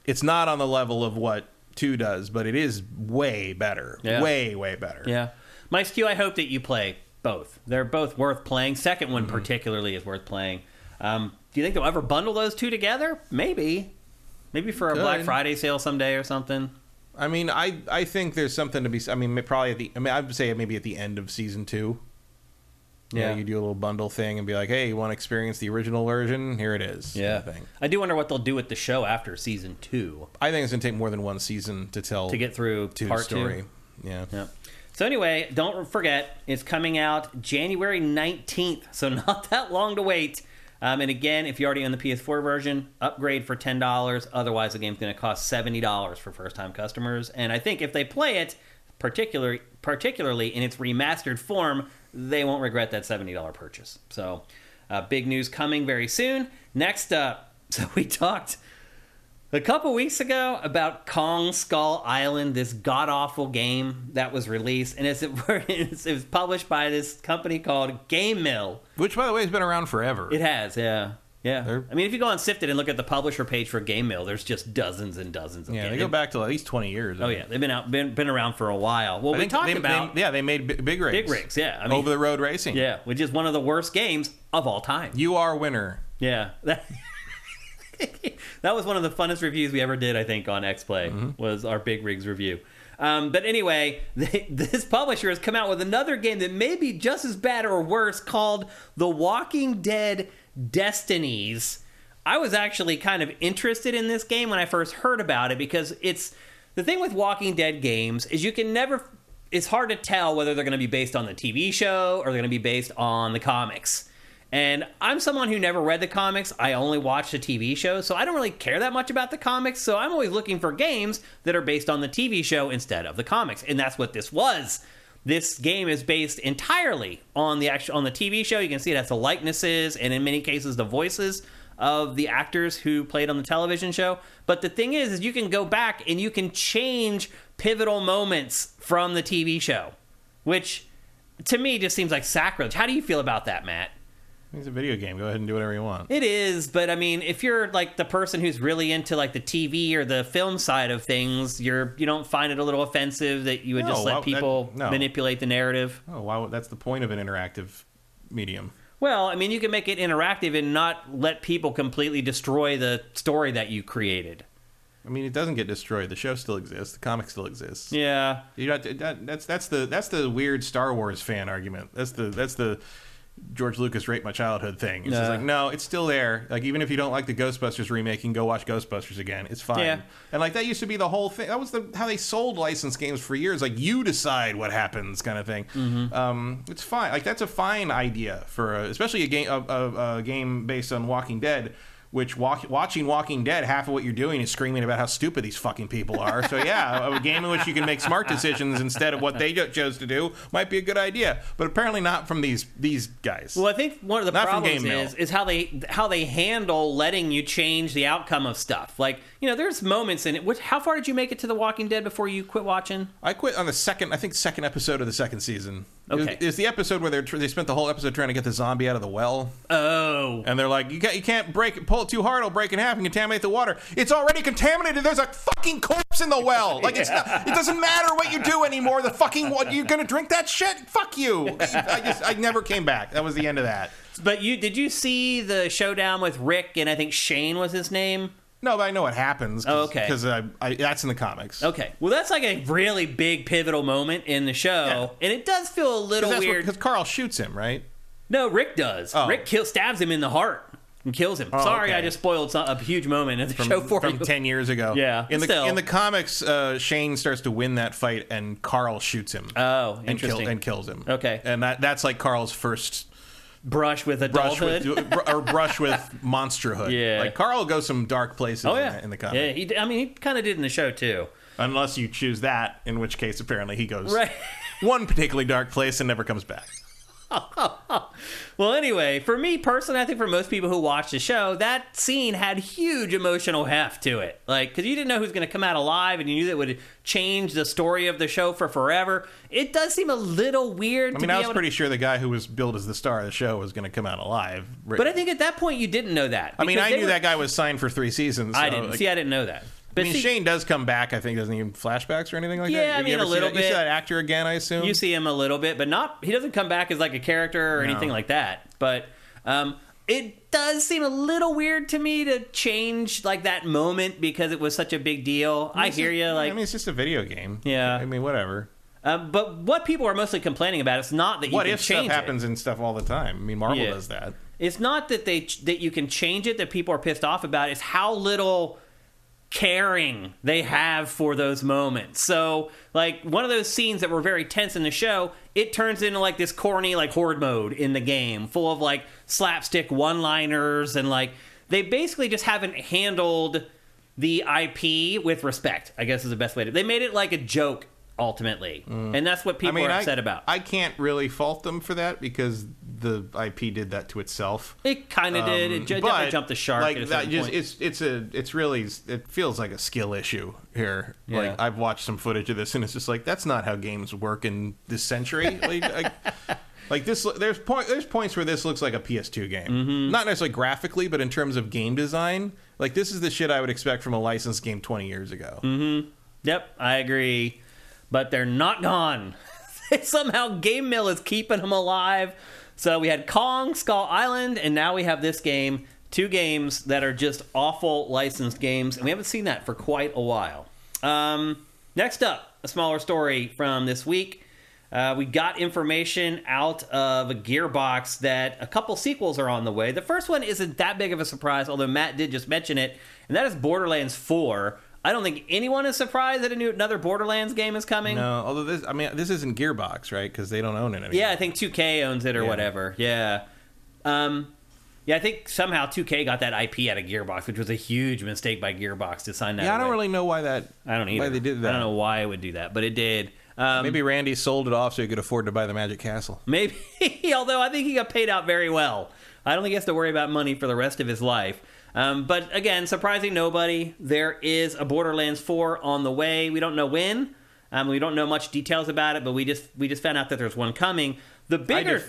it's not on the level of what 2 does, but it is way better. Yeah. Way better. Yeah, Mike's Q, I hope that you play both. They're both worth playing. Second one particularly is worth playing. Do you think they'll ever bundle those 2 together? Maybe for a Black Friday sale someday or something. I mean, I think there's something to be. I mean, probably I would say maybe at the end of season 2. Yeah, you do a little bundle thing and be like, hey, you want to experience the original version? Here it is. Yeah, I do wonder what they'll do with the show after season 2. I think it's gonna take more than one season to get through part story. 2. Yeah. So anyway, don't forget, it's coming out January 19th, so not that long to wait. And again, if you already own the PS4 version, upgrade for $10. Otherwise, the game's going to cost $70 for first-time customers. And I think if they play it, particularly in its remastered form, they won't regret that $70 purchase. So, big news coming very soon. Next up, so we talked a couple weeks ago about Kong Skull Island, this god-awful game that was released. And it was published by this company called Game Mill. Which, by the way, has been around forever. It has, yeah. Yeah. I mean, if you go on Sifted and look at the publisher page for Game Mill, there's just dozens and dozens of games. Yeah, they go back to at least 20 years. Oh, yeah. They've been around for a while. Well, we talked about... They made big rigs. Big rigs, yeah. I mean, over-the-road racing. Yeah, which is one of the worst games of all time. You are winner. Yeah. That was one of the funnest reviews we ever did, I think, on X-Play, was our Big Rigs review. But anyway, this publisher has come out with another game that may be just as bad or worse called The Walking Dead Destinies. I was actually kind of interested in this game when I first heard about it because it's... The thing with Walking Dead games is you can never... It's hard to tell whether they're going to be based on the TV show or they're going to be based on the comics. And I'm someone who never read the comics. I only watched the TV show, so I don't really care that much about the comics. So I'm always looking for games that are based on the TV show instead of the comics. And that's what this was. This game is based entirely on the TV show. You can see it has the likenesses and in many cases the voices of the actors who played on the television show. But the thing is you can go back and you can change pivotal moments from the TV show, which to me just seems like sacrilege. How do you feel about that, Matt? It's a video game. Go ahead and do whatever you want. It is, but I mean, if you're like the person who's really into like the TV or the film side of things, you don't find it a little offensive that you would just let people manipulate the narrative? Oh, why? That's the point of an interactive medium. Well, I mean, you can make it interactive and not let people completely destroy the story that you created. I mean, it doesn't get destroyed. The show still exists. The comic still exists. Yeah, that's the weird Star Wars fan argument. That's the George Lucas raped my childhood thing. It's just like, no, it's still there. Like, even if you don't like the Ghostbusters remake, you can go watch Ghostbusters again. It's fine. Yeah. And like, that used to be the whole thing. That was how they sold licensed games for years. Like, you decide what happens, kind of thing. Mm-hmm. It's fine. Like, that's a fine idea for especially a game based on Walking Dead. Which watching Walking Dead, half of what you're doing is screaming about how stupid these fucking people are. So yeah, a game in which you can make smart decisions instead of what they chose to do might be a good idea. But apparently not from these guys. Well, I think one of the problems is how they handle letting you change the outcome of stuff. Like, there's moments in it. How far did you make it to The Walking Dead before you quit watching? I quit on the second episode of the second season. Okay. It's the episode where they spent the whole episode trying to get the zombie out of the well. Oh. And they're like, you can't pull it too hard, it'll break in half and contaminate the water. It's already contaminated. There's a fucking corpse in the well. Like, it doesn't matter what you do anymore. You're going to drink that shit? Fuck you. I never came back. That was the end of that. But did you see the showdown with Rick and I think Shane was his name? No, but I know what happens. Okay. Because that's in the comics. Okay. Well, that's like a really big pivotal moment in the show. Yeah. And it does feel a little weird. Because Carl shoots him, right? No, Rick does. Oh. Rick stabs him in the heart and kills him. Oh, sorry, okay. I just spoiled a huge moment in the show for you. From 10 years ago. Yeah. In the comics, Shane starts to win that fight and Carl shoots him. Oh, interesting. And kills him. Okay. And that's like Carl's first... brush with adulthood brush with monsterhood. Yeah, like Carl goes some dark places. In the comic. Yeah, he kind of did in the show too. Unless you choose that, in which case apparently he goes one particularly dark place and never comes back. Well, anyway, for me personally, I think for most people who watch the show, that scene had huge emotional heft to it. Like, because you didn't know who's going to come out alive, and you knew that would change the story of the show for forever. It does seem a little weird. I was pretty sure the guy who was billed as the star of the show was going to come out alive. But I think at that point you didn't know that. I knew that guy was signed for 3 seasons. So I didn't. I didn't know that. But Shane does come back, I think, doesn't he, in flashbacks or anything like that? Yeah, a little bit. You see that actor again, I assume? You see him a little bit, but he doesn't come back as like a character or anything like that. But it does seem a little weird to me to change like that moment because it was such a big deal. I hear you. It's just a video game. Yeah. Whatever. But what people are mostly complaining about is not that you can change it. What if stuff happens in stuff all the time? Marvel does that. It's not that that you can change it that people are pissed off about. It's how little caring they have for those moments. So, like, one of those scenes that were very tense in the show, it turns into, like, this corny, like, horde mode in the game, full of, like, slapstick one-liners, and, like, they basically just haven't handled the IP with respect, I guess is the best way to... They made it like a joke, ultimately. And that's what people are upset about. I can't really fault them for that, because the IP did that to itself. It kind of did. It definitely jumped the shark at a certain point. It feels like a skill issue here. Yeah. Like, I've watched some footage of this, and it's just like, that's not how games work in this century. Like this, there's points where this looks like a PS2 game. Mm-hmm. Not necessarily graphically, but in terms of game design. Like, this is the shit I would expect from a licensed game 20 years ago. Mm-hmm. Yep, I agree. But they're not gone. Somehow Game Mill is keeping them alive. So we had Kong, Skull Island, and now we have this game. 2 games that are just awful licensed games, and we haven't seen that for quite a while. Next up, a smaller story from this week. We got information out of a Gearbox that a couple sequels are on the way. The first one isn't that big of a surprise, although Matt did just mention it, and that is Borderlands 4. I don't think anyone is surprised that another Borderlands game is coming. No, although this isn't Gearbox, right? Because they don't own it anymore. Yeah, I think 2K owns it or whatever. Yeah. I think somehow 2K got that IP out of Gearbox, which was a huge mistake by Gearbox to sign that. Yeah, I don't really know why that. I don't either. Why they did that. I don't know why it would do that, but it did. Maybe Randy sold it off so he could afford to buy the Magic Castle. Maybe, although I think he got paid out very well I don't think he has to worry about money for the rest of his life. But again, surprising nobody, there is a Borderlands 4 on the way. We don't know when. We don't know much details about it, but we just found out that there's one coming. The bigger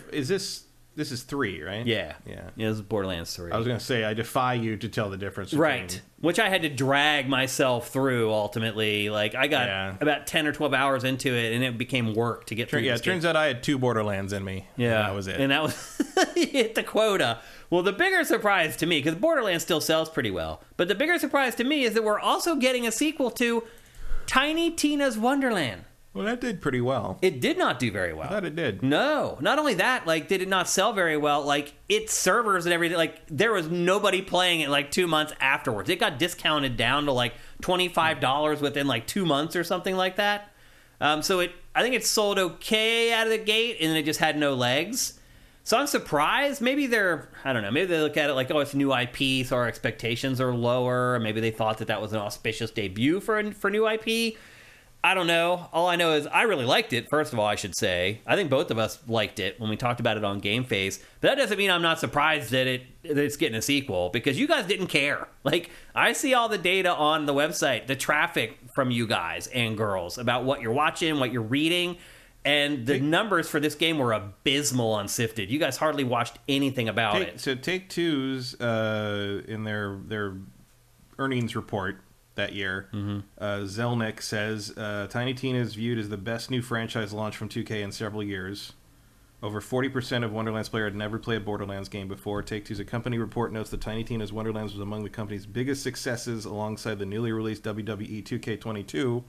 This is 3, right? Yeah. Yeah. This is Borderlands 3. I was going to say, I defy you to tell the difference. Right. Which I had to drag myself through, ultimately. Like, I got about 10 or 12 hours into it, and it became work to get through it turns out I had 2 Borderlands in me. Yeah. And that was it. And that was... you hit the quota. Well, the bigger surprise to me, because Borderlands still sells pretty well, but the bigger surprise to me is that we're also getting a sequel to Tiny Tina's Wonderland. Well, that did pretty well. It did not do very well. I thought it did. No. Not only that, like, did it not sell very well, like, its servers and everything, like, there was nobody playing it, like, 2 months afterwards. It got discounted down to, like, $25 within, like, 2 months or something like that. I think it sold okay out of the gate, and then it just had no legs. So I'm surprised. Maybe I don't know, maybe they look at it like, oh, it's new IP, so our expectations are lower. Or maybe they thought that was an auspicious debut for new IP. I don't know. All I know is I really liked it, first of all, I should say. I think both of us liked it when we talked about it on GameFace. But that doesn't mean I'm not surprised that it's getting a sequel, because you guys didn't care. Like, I see all the data on the website, the traffic from you guys and girls about what you're watching, what you're reading, and the numbers for this game were abysmal on Sifted. You guys hardly watched anything about it. So Take-Two's, in their earnings report that year, Zelnick says Tiny Tina is viewed as the best new franchise launch from 2K in several years. Over 40% of Wonderlands players had never played a Borderlands game before. Take-Two's a company report notes that Tiny Tina's Wonderlands was among the company's biggest successes, alongside the newly released WWE 2K22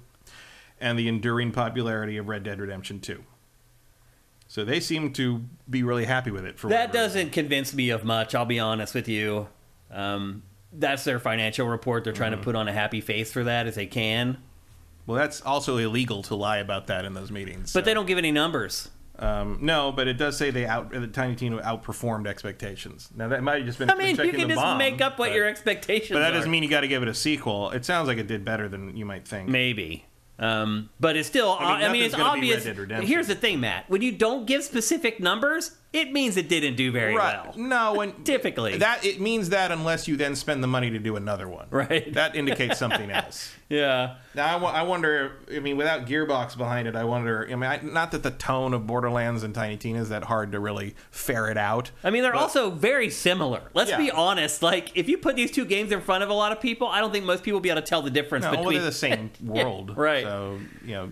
and the enduring popularity of Red Dead Redemption 2. So they seem to be really happy with it. That doesn't convince me of much, I'll be honest with you. That's their financial report. They're trying to put on a happy face for that as they can. Well, that's also illegal to lie about that in those meetings. But they don't give any numbers. No, but it does say Tiny Tina outperformed expectations. Now, that might have just been you can just make up what your expectations are. But that doesn't mean you got to give it a sequel. It sounds like it did better than you might think. Maybe. But it's still... it's obvious. Here's the thing, Matt. When you don't give specific numbers, it means it didn't do very well. No, typically it means that unless you then spend the money to do another one. Right. That indicates something else. Yeah. Now I wonder. I mean, without Gearbox behind it, I wonder. I mean, not that the tone of Borderlands and Tiny Tina is that hard to really ferret out. I mean, they're also very similar. Let's be honest. Like, if you put these two games in front of a lot of people, I don't think most people will be able to tell the difference between. Well, they're the same world, right? So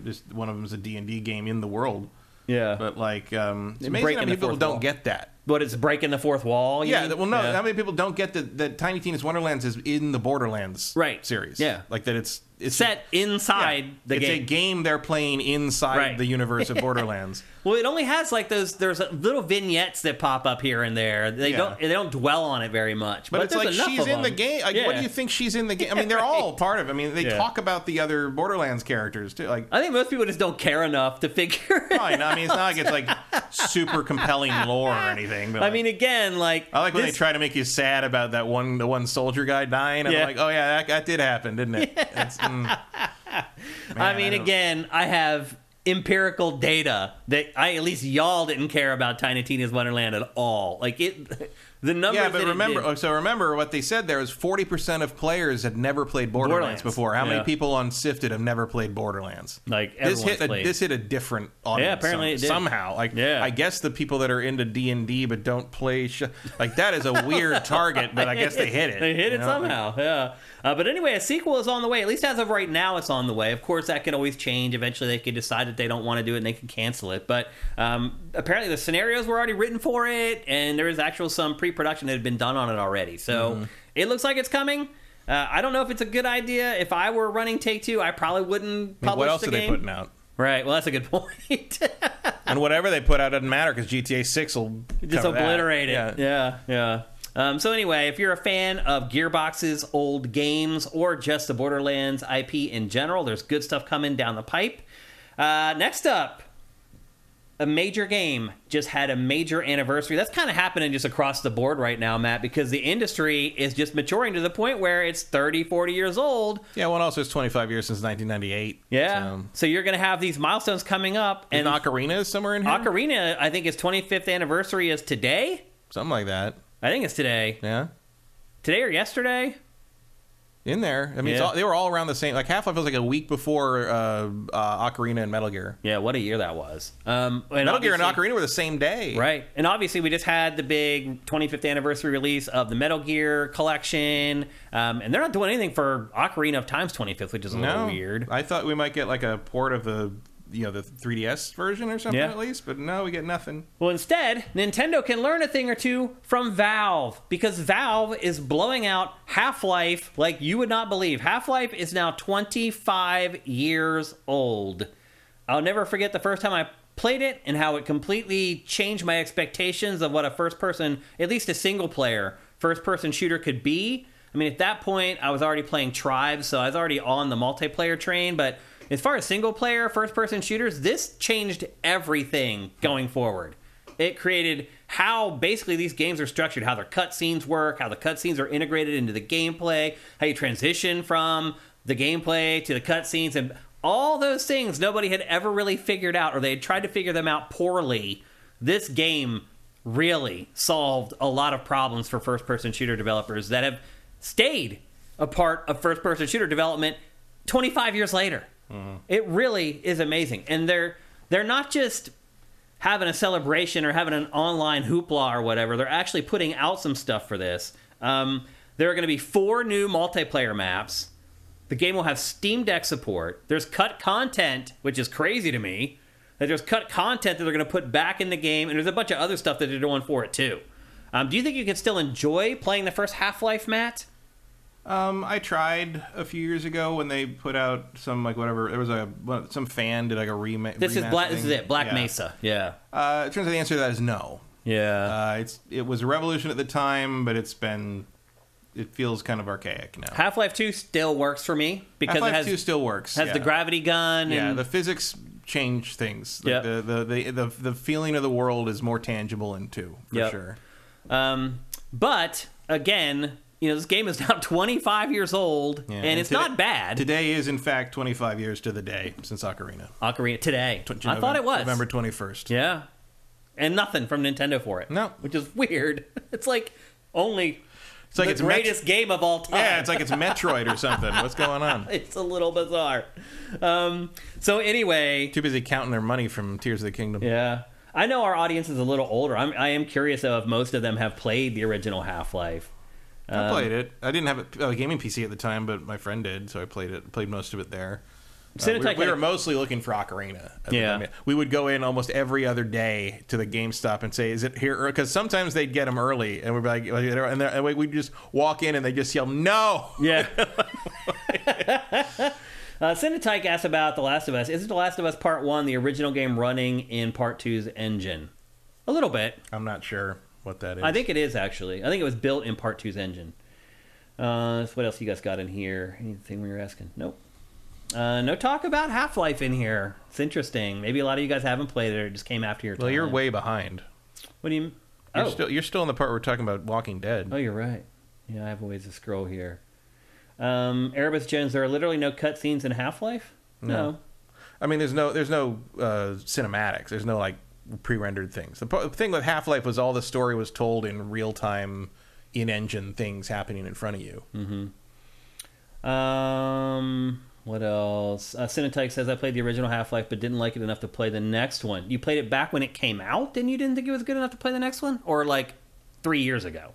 just one of them is a D&D game in the world. Yeah, but like, it's amazing how many people don't get that. But it's breaking the fourth wall. Yeah, well, no. Yeah. How many people don't get that Tiny Tina's Wonderlands is in the Borderlands series? Yeah, like that it's set inside the game. It's a game they're playing inside the universe of Borderlands. Well, it only has like there's little vignettes that pop up here and there. They don't dwell on it very much. But it's like she's in the game. Like, what do you think she's in the game? I mean, they're all part of it. I mean, they talk about the other Borderlands characters too. Like, I think most people just don't care enough to figure it out. I mean, it's not like it's like super compelling lore or anything. But I mean, again, like I like when they try to make you sad about the one soldier guy dying. I'm like, oh yeah, that did happen, didn't it? Man, I mean, again, I have empirical data that at least y'all didn't care about Tiny Tina's Wonderland at all. Like the numbers. Yeah, but remember what they said there is 40% of players had never played Borderlands before. How many people on Sifted have never played Borderlands? Like this hit a different audience. Yeah, apparently it did. Somehow. Like I guess the people that are into D&D but don't play like that is a weird target, but I guess they hit it. They hit it somehow. Yeah. But anyway, a sequel is on the way. At least as of right now, it's on the way. Of course, that can always change. Eventually, they could decide that they don't want to do it and they can cancel it. But apparently, the scenarios were already written for it, and there is actual some pre-production that had been done on it already. So it looks like it's coming. I don't know if it's a good idea. If I were running Take-Two, I probably wouldn't publish the game. What else are they putting out? Right. Well, that's a good point. And whatever they put out doesn't matter because GTA 6 will just obliterate it. Yeah. So anyway, if you're a fan of Gearbox's old games or just the Borderlands IP in general, there's good stuff coming down the pipe. Next up, a major game just had a major anniversary. That's kind of happening just across the board right now, Matt, because the industry is just maturing to the point where it's 30, 40 years old. Yeah, well, also it's 25 years since 1998. Yeah. So you're going to have these milestones coming up. And Ocarina is somewhere in here? Ocarina, I think its 25th anniversary is today. Something like that. I think it's today. Yeah. Today or yesterday? In there. I mean, they were all around the same. Like, Half-Life was like a week before Ocarina and Metal Gear. Yeah, what a year that was. Metal Gear and Ocarina were the same day. Right. And obviously, we just had the big 25th anniversary release of the Metal Gear collection. And they're not doing anything for Ocarina of Time's 25th, which is a little weird. I thought we might get like a port of the 3DS version or something at least, but no, we get nothing. Well, instead, Nintendo can learn a thing or two from Valve, because Valve is blowing out Half-Life like you would not believe. Half-Life is now 25 years old. I'll never forget the first time I played it and how it completely changed my expectations of what a first-person, at least a single-player first-person shooter could be. I mean, at that point, I was already playing Tribes, so I was already on the multiplayer train, but as far as single-player, first-person shooters, this changed everything going forward. It created how basically these games are structured, how their cutscenes work, how the cutscenes are integrated into the gameplay, how you transition from the gameplay to the cutscenes, and all those things nobody had ever really figured out, or they had tried to figure them out poorly. This game really solved a lot of problems for first-person shooter developers that have stayed a part of first-person shooter development 25 years later. It really is amazing. And they're not just having a celebration or having an online hoopla or whatever. They're actually putting out some stuff for this. There are going to be 4 new multiplayer maps. The game will have Steam Deck support. There's cut content, which is crazy to me. That there's cut content that they're going to put back in the game. And there's a bunch of other stuff that they're doing for it, too. Do you think you can still enjoy playing the first Half-Life, Matt? I tried a few years ago when they put out some, like, whatever. There was some fan did like a remake. This is it. Black Mesa. Yeah. It turns out the answer to that is no. Yeah. It was a revolution at the time, but it feels kind of archaic now. Half-Life 2 still works for me because Half-Life 2 still works. Has the gravity gun. Yeah, and the physics change things. Like the feeling of the world is more tangible in 2 for sure. But again, this game is now 25 years old, and it's not bad. Today is, in fact, 25 years to the day since Ocarina. Today. I thought it was. November 21st. Yeah. And nothing from Nintendo for it. No. Which is weird. It's like only the greatest game of all time. Yeah, it's like it's Metroid or something. What's going on? It's a little bizarre. So anyway. Too busy counting their money from Tears of the Kingdom. Yeah. I know our audience is a little older. I am curious, though, if most of them have played the original Half-Life. I played it. I didn't have a gaming PC at the time, but my friend did, so I played most of it there. We were mostly looking for Ocarina. Yeah. We would go in almost every other day to the GameStop and say, "Is it here?" Because sometimes they'd get them early, and we'd be like, and we'd just walk in and they just yell, "No!" Yeah. Cinetike asked about The Last of Us. Is The Last of Us Part 1 the original game running in Part 2's engine? A little bit. I'm not sure what that is. I think it is, actually. I think it was built in Part 2's engine. So what else you guys got in here? Anything we were asking? Nope. No talk about Half-Life in here. It's interesting. Maybe a lot of you guys haven't played it or it just came after your time. Well, you're way behind. What do you mean? You're still in the part where we're talking about Walking Dead. Oh, you're right. Yeah, I have a ways to scroll here. Erebus Jones, there are literally no cutscenes in Half-Life? No. I mean, there's no cinematics. There's no, like, pre-rendered things. The thing with Half-Life was all the story was told in real-time, in-engine things happening in front of you. Mm-hmm. What else? Cinetike says, I played the original Half-Life, but didn't like it enough to play the next one. You played it back when it came out, and you didn't think it was good enough to play the next one? Or, like, 3 years ago?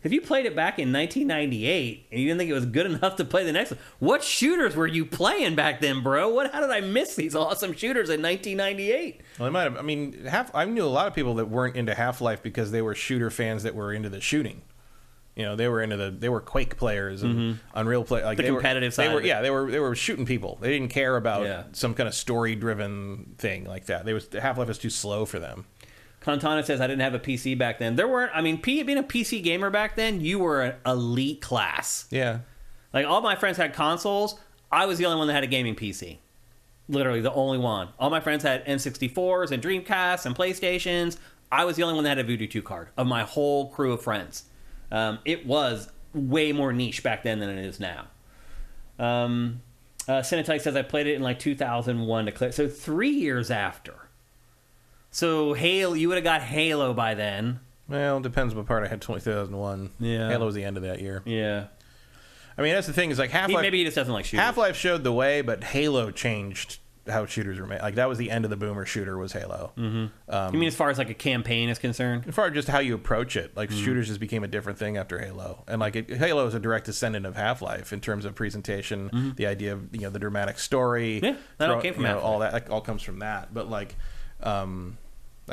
If you played it back in 1998 and you didn't think it was good enough to play the next one, what shooters were you playing back then, bro? How did I miss these awesome shooters in 1998? Well, I might have. I mean, I knew a lot of people that weren't into Half-Life because they were shooter fans that were into the shooting. They were Quake players and Unreal play, like the competitive side. They were shooting people. They didn't care about some kind of story-driven thing like that. Half-Life was too slow for them. Contana says, I didn't have a PC back then. Being a PC gamer back then, you were an elite class. Yeah. Like, all my friends had consoles. I was the only one that had a gaming PC. Literally, the only one. All my friends had N64s and Dreamcasts and PlayStations. I was the only one that had a Voodoo 2 card of my whole crew of friends. It was way more niche back then than it is now. Cinetike says, I played it in, like, 2001 to clear. So 3 years after. So Halo, you would have got Halo by then. Well, it depends what part I had 2001. Yeah. Halo was the end of that year. Yeah. I mean, that's the thing, is like Half-Life... Maybe he just doesn't like shooters. Half-Life showed the way, but Halo changed how shooters were made. Like, that was the end of the boomer shooter, was Halo. Mm-hmm. You mean as far as like a campaign is concerned? As far as just how you approach it. Like, shooters just became a different thing after Halo. And like, Halo is a direct descendant of Half-Life in terms of presentation, the idea of, you know, the dramatic story. Yeah, that all came from Half-Life. All that like, all comes from that. But like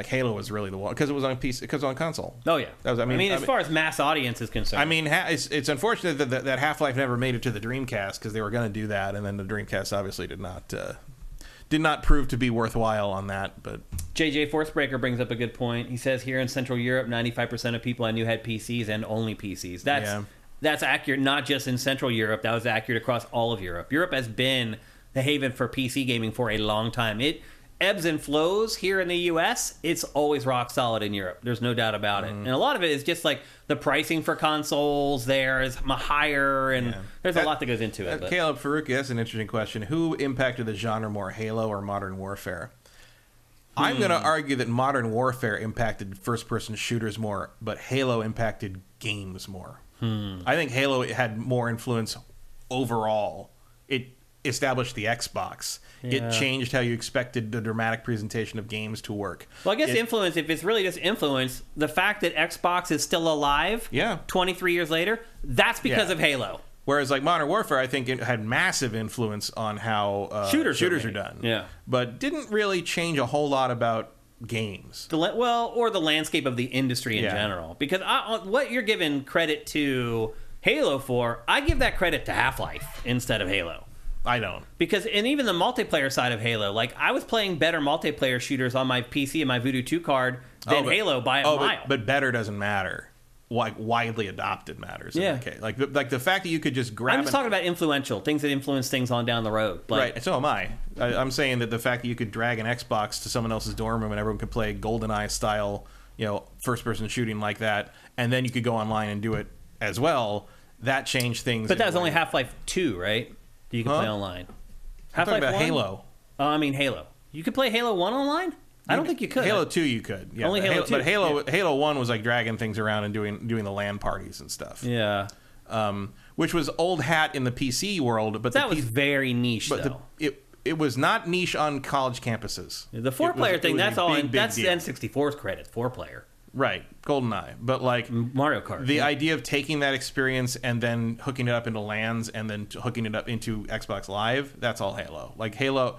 Halo was really the one, because it was on PC, because it was on console. Oh yeah, that was, I mean, as far as mass audience is concerned. I mean, it's unfortunate that Half-Life never made it to the Dreamcast, because they were going to do that, and then the Dreamcast obviously did not prove to be worthwhile on that. But JJ Forcebreaker brings up a good point. He says here in Central Europe, 95% of people I knew had PCs and only PCs. That's accurate, not just in Central Europe. That was accurate across all of Europe. Europe has been the haven for PC gaming for a long time. It ebbs and flows here in the US. It's always rock solid in Europe. There's no doubt about it. And a lot of it is just like the pricing for consoles there is higher, and there's a lot that goes into it. Caleb Faruqi, that's an interesting question. Who impacted the genre more, Halo or Modern Warfare? I'm going to argue that Modern Warfare impacted first-person shooters more, but Halo impacted games more. I think Halo had more influence overall. It established the Xbox. It changed how you expected the dramatic presentation of games to work. Well, I guess influence, if it's really just influence, the fact that Xbox is still alive 23 years later, that's because of Halo. Whereas like Modern Warfare, I think it had massive influence on how shooters are done. Yeah. But didn't really change a whole lot about games. Or the landscape of the industry in general. Because what you're giving credit to Halo for, I give that credit to Half-Life instead of Halo. I don't. Because, and even the multiplayer side of Halo, like, I was playing better multiplayer shooters on my PC and my Voodoo 2 card than Halo by a mile. But better doesn't matter. Like, widely adopted matters in that case. Like the fact that you could just grab... I'm just talking about influential, things that influence things on down the road. Right, so am I. I'm saying that the fact that you could drag an Xbox to someone else's dorm room and everyone could play GoldenEye style, you know, first-person shooting like that, and then you could go online and do it as well, that changed things. But that was only Half-Life 2, right? You can play online. Half-Life about 1? Halo. Oh, I mean Halo. You could play Halo 1 online? I don't think you could. Halo 2 you could. Yeah. Only Halo 2. But Halo 1 was like dragging things around and doing the LAN parties and stuff. Yeah. Which was old hat in the PC world, but that was very niche, though. It was not niche on college campuses. The 4-player thing, that's all. That's N64's credit, 4-player. Right, GoldenEye. But like Mario Kart. The idea of taking that experience and then hooking it up into LANs and then hooking it up into Xbox Live, that's all Halo. Like Halo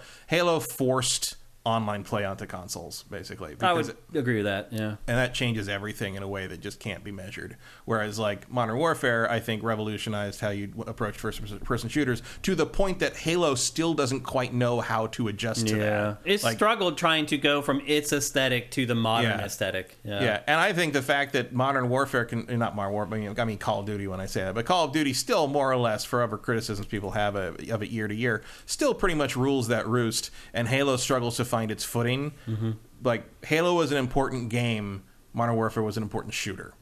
forced online play onto consoles, basically. I would agree with that, yeah. And that changes everything in a way that just can't be measured. Whereas, like, Modern Warfare, I think, revolutionized how you approach first-person shooters to the point that Halo still doesn't quite know how to adjust to that. It struggled trying to go from its aesthetic to the modern aesthetic. Yeah, and I think the fact that Modern Warfare not Modern Warfare, I mean Call of Duty when I say that, but Call of Duty still, more or less, forever criticisms people have of it year to year, still pretty much rules that roost, and Halo struggles to find its footing. Like Halo was an important game, Modern Warfare was an important shooter.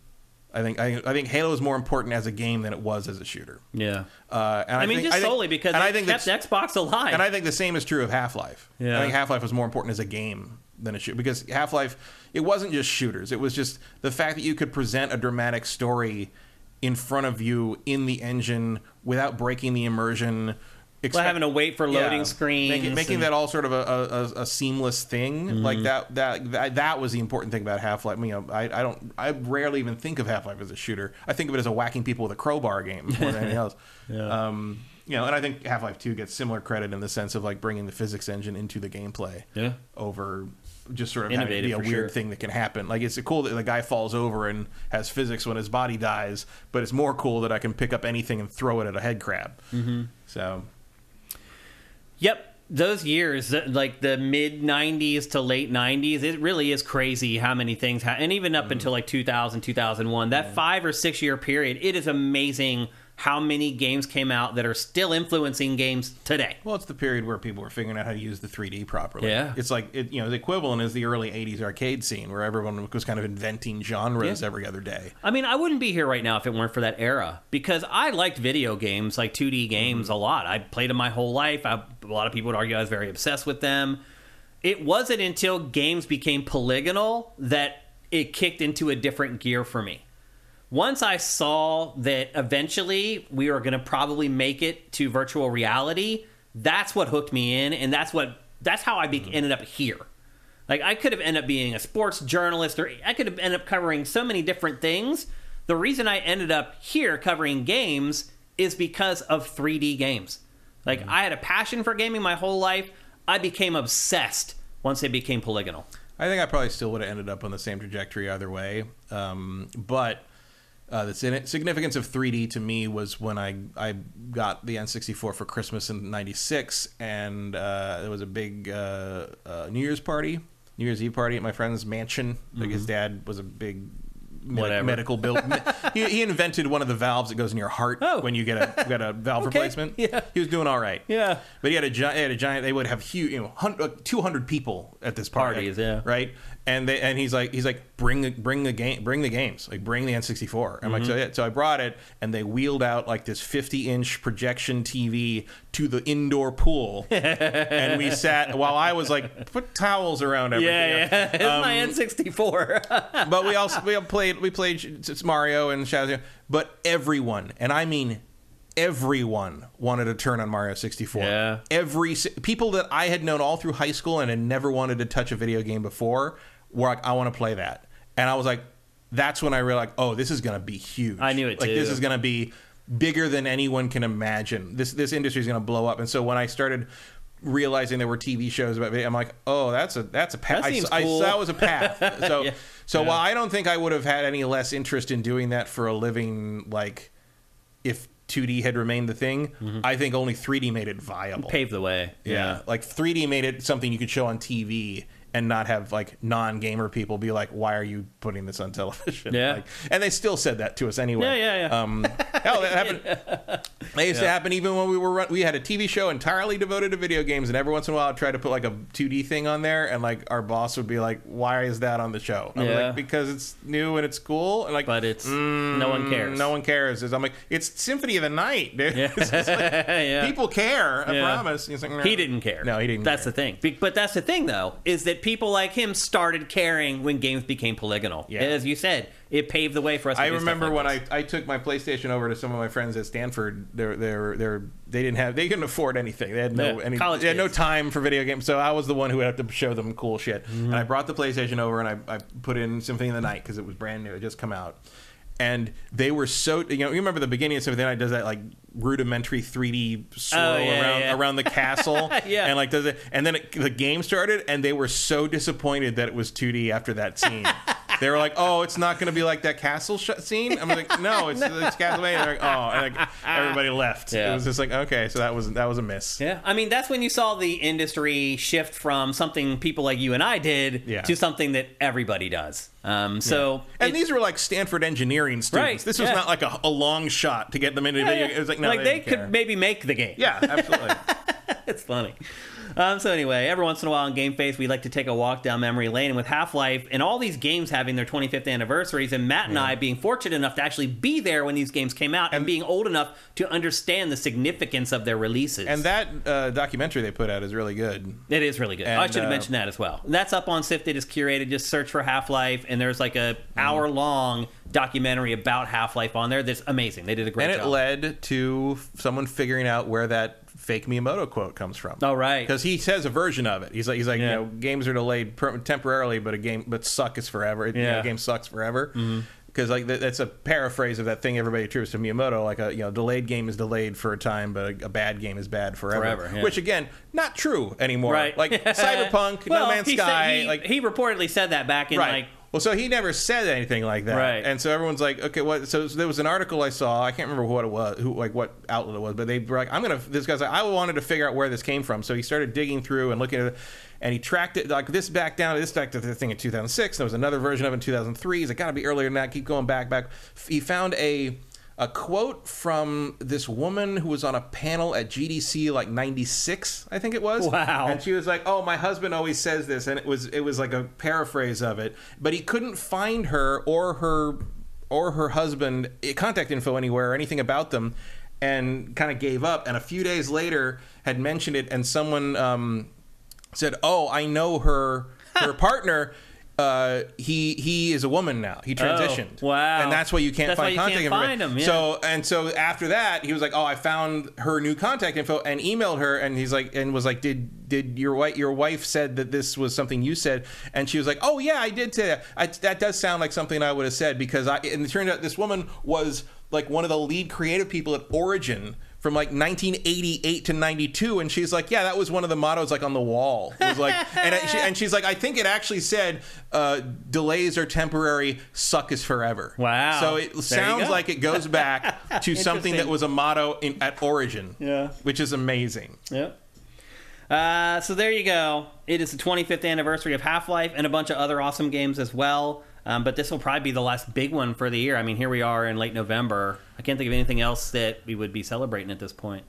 I think Halo is more important as a game than it was as a shooter. Yeah, and I mean solely because it kept Xbox alive. And I think the same is true of Half-Life. Yeah. I think Half-Life was more important as a game than a shooter, because Half-Life, it wasn't just shooters. It was just the fact that you could present a dramatic story in front of you in the engine without breaking the immersion. Without having to wait for loading screens, making that all sort of a seamless thing like that was the important thing about Half-Life. You know, I rarely even think of Half-Life as a shooter. I think of it as a whacking people with a crowbar game more than anything else. You know, and I think Half-Life 2 gets similar credit in the sense of like bringing the physics engine into the gameplay over just sort of having to be a weird thing that can happen. Like, it's cool that the guy falls over and has physics when his body dies, but it's more cool that I can pick up anything and throw it at a head crab. So. Yep, those years, like the mid 90s to late 90s, it really is crazy how many things and even up until like 2000, 2001, that 5 or 6 year period, it is amazing how many games came out that are still influencing games today. Well, it's the period where people were figuring out how to use the 3D properly. Yeah. It's like, the equivalent is the early 80s arcade scene where everyone was kind of inventing genres every other day. I mean, I wouldn't be here right now if it weren't for that era, because I liked video games, like 2D games, a lot. I played them my whole life. A lot of people would argue I was very obsessed with them. It wasn't until games became polygonal that it kicked into a different gear for me. Once I saw that eventually we were going to probably make it to virtual reality, that's what hooked me in, and that's how I ended up here. Like, I could have ended up being a sports journalist, or I could have ended up covering so many different things. The reason I ended up here covering games is because of 3D games. Like, I had a passion for gaming my whole life. I became obsessed once they became polygonal. I think I probably still would have ended up on the same trajectory either way. But the significance of 3D to me was when I got the N64 for Christmas in '96, and there was a big New Year's Eve party at my friend's mansion. Like, his dad was a big medical build. He invented one of the valves that goes in your heart when you get a valve replacement. Yeah, he was doing all right. Yeah, but he had a giant. They would have huge, 200 people at this parties. Yeah, right. And he's like bring the games, like bring the N64. I'm like, so I brought it, and they wheeled out like this 50-inch projection TV to the indoor pool, and we sat while I was like, put towels around everything. Yeah. It's my N64. But we played Mario and Shazam, but everyone, and I mean everyone, wanted to turn on Mario 64. Yeah. People that I had known all through high school and had never wanted to touch a video game before were like, I want to play that. And I was like, that's when I realized, oh, this is going to be huge. I knew it too. Like, this is going to be bigger than anyone can imagine. This industry is going to blow up. And so when I started realizing there were TV shows about video, I'm like, oh, that's a path. That was a path. So while I don't think I would have had any less interest in doing that for a living, like, if 2D had remained the thing, I think only 3D made it viable. Paved the way. Yeah. Like, 3D made it something you could show on TV and not have, like, non-gamer people be like, why are you putting this on television? Yeah. Like, and they still said that to us anyway. Yeah. Hell, that happened. That used to happen even when we had a TV show entirely devoted to video games, and every once in a while I'd try to put, like, a 2D thing on there, and, like, our boss would be like, why is that on the show? I'm like, because it's new and it's cool. And, like, but it's no one cares. No one cares. I'm like, it's Symphony of the Night, dude. Yeah. It's just like, people care, I promise. Like, no. He didn't care. No, he didn't That's care. the thing. But that's the thing, though, is that people like him started caring when games became polygonal. Yeah. As you said, it paved the way for us. I remember when I took my PlayStation over to some of my friends at Stanford. They couldn't afford anything. They had no time for video games. So I was the one who would have to show them cool shit. And I brought the PlayStation over, and I put in Symphony of the Night because it was brand new. It just come out. And they were so, you remember the beginning of Symphony of the Night does that, like, rudimentary 3D swirl around the castle. Yeah. And, like, does it, and then the game started, and they were so disappointed that it was 2D after that scene. They were like, oh, it's not going to be like that castle scene? I'm like, no, it's Castlevania. And they're like, oh, and, like, everybody left. Yeah. It was just like, okay, so that was a miss. Yeah, I mean, that's when you saw the industry shift from something people like you and I did to something that everybody does. And these were like Stanford engineering students. Right, This was not like a long shot to get them into video. It was like, no, like they could maybe make the game. Yeah, absolutely. It's funny. So anyway, every once in a while on GameFace, we like to take a walk down memory lane. And with Half-Life and all these games having their 25th anniversaries, and Matt and I being fortunate enough to actually be there when these games came out and being old enough to understand the significance of their releases. And that documentary they put out is really good. It is really good. And, I should have mentioned that as well. That's up on Sifted. It's curated. Just search for Half-Life, and there's like a hour-long documentary about Half-Life on there that's amazing. They did a great job. And it led to someone figuring out where that fake Miyamoto quote comes from. Oh, right. Because he says a version of it. He's like, games are delayed temporarily, but suck is forever. A game sucks forever. Because like that's a paraphrase of that thing everybody attributes to Miyamoto. Like a delayed game is delayed for a time, but a bad game is bad forever. Which again, not true anymore. Right. Like Cyberpunk, No Man's Sky. He reportedly said that back in like. Well, so he never said anything like that, right? And so everyone's like, okay, what? So there was an article I saw. I can't remember what it was, what outlet it was, but they were like, This guy's like, I wanted to figure out where this came from, so he started digging through and looking at it, and he tracked it like this back to the thing in 2006. There was another version of it in 2003. He's like, gotta be earlier than that. Keep going back. He found a quote from this woman who was on a panel at GDC like 96, I think it was. Wow. And she was like, oh, my husband always says this, and it was like a paraphrase of it, but he couldn't find her or her husband contact info anywhere or anything about them, and kind of gave up. And a few days later had mentioned it, and someone said, oh, I know her partner he is a woman now. He transitioned. Oh, wow. And that's why you can't find contact info. Him, yeah. So after that, he was like, "Oh, I found her new contact info," and emailed her, and he's like, and was like, "Did your wife said that this was something you said?" And she was like, "Oh yeah, I did say that. That does sound like something I would have said because and it turned out this woman was like one of the lead creative people at Origin from like 1988 to 92, and she's like, yeah, that was one of the mottos like on the wall. It was like, and she's like, I think it actually said, delays are temporary, suck is forever. Wow. So it sounds like it goes back to something that was a motto at Origin. Yeah. Which is amazing. Yep. So there you go. It is the 25th anniversary of Half-Life and a bunch of other awesome games as well. But this will probably be the last big one for the year. I mean, here we are in late November. I can't think of anything else that we would be celebrating at this point.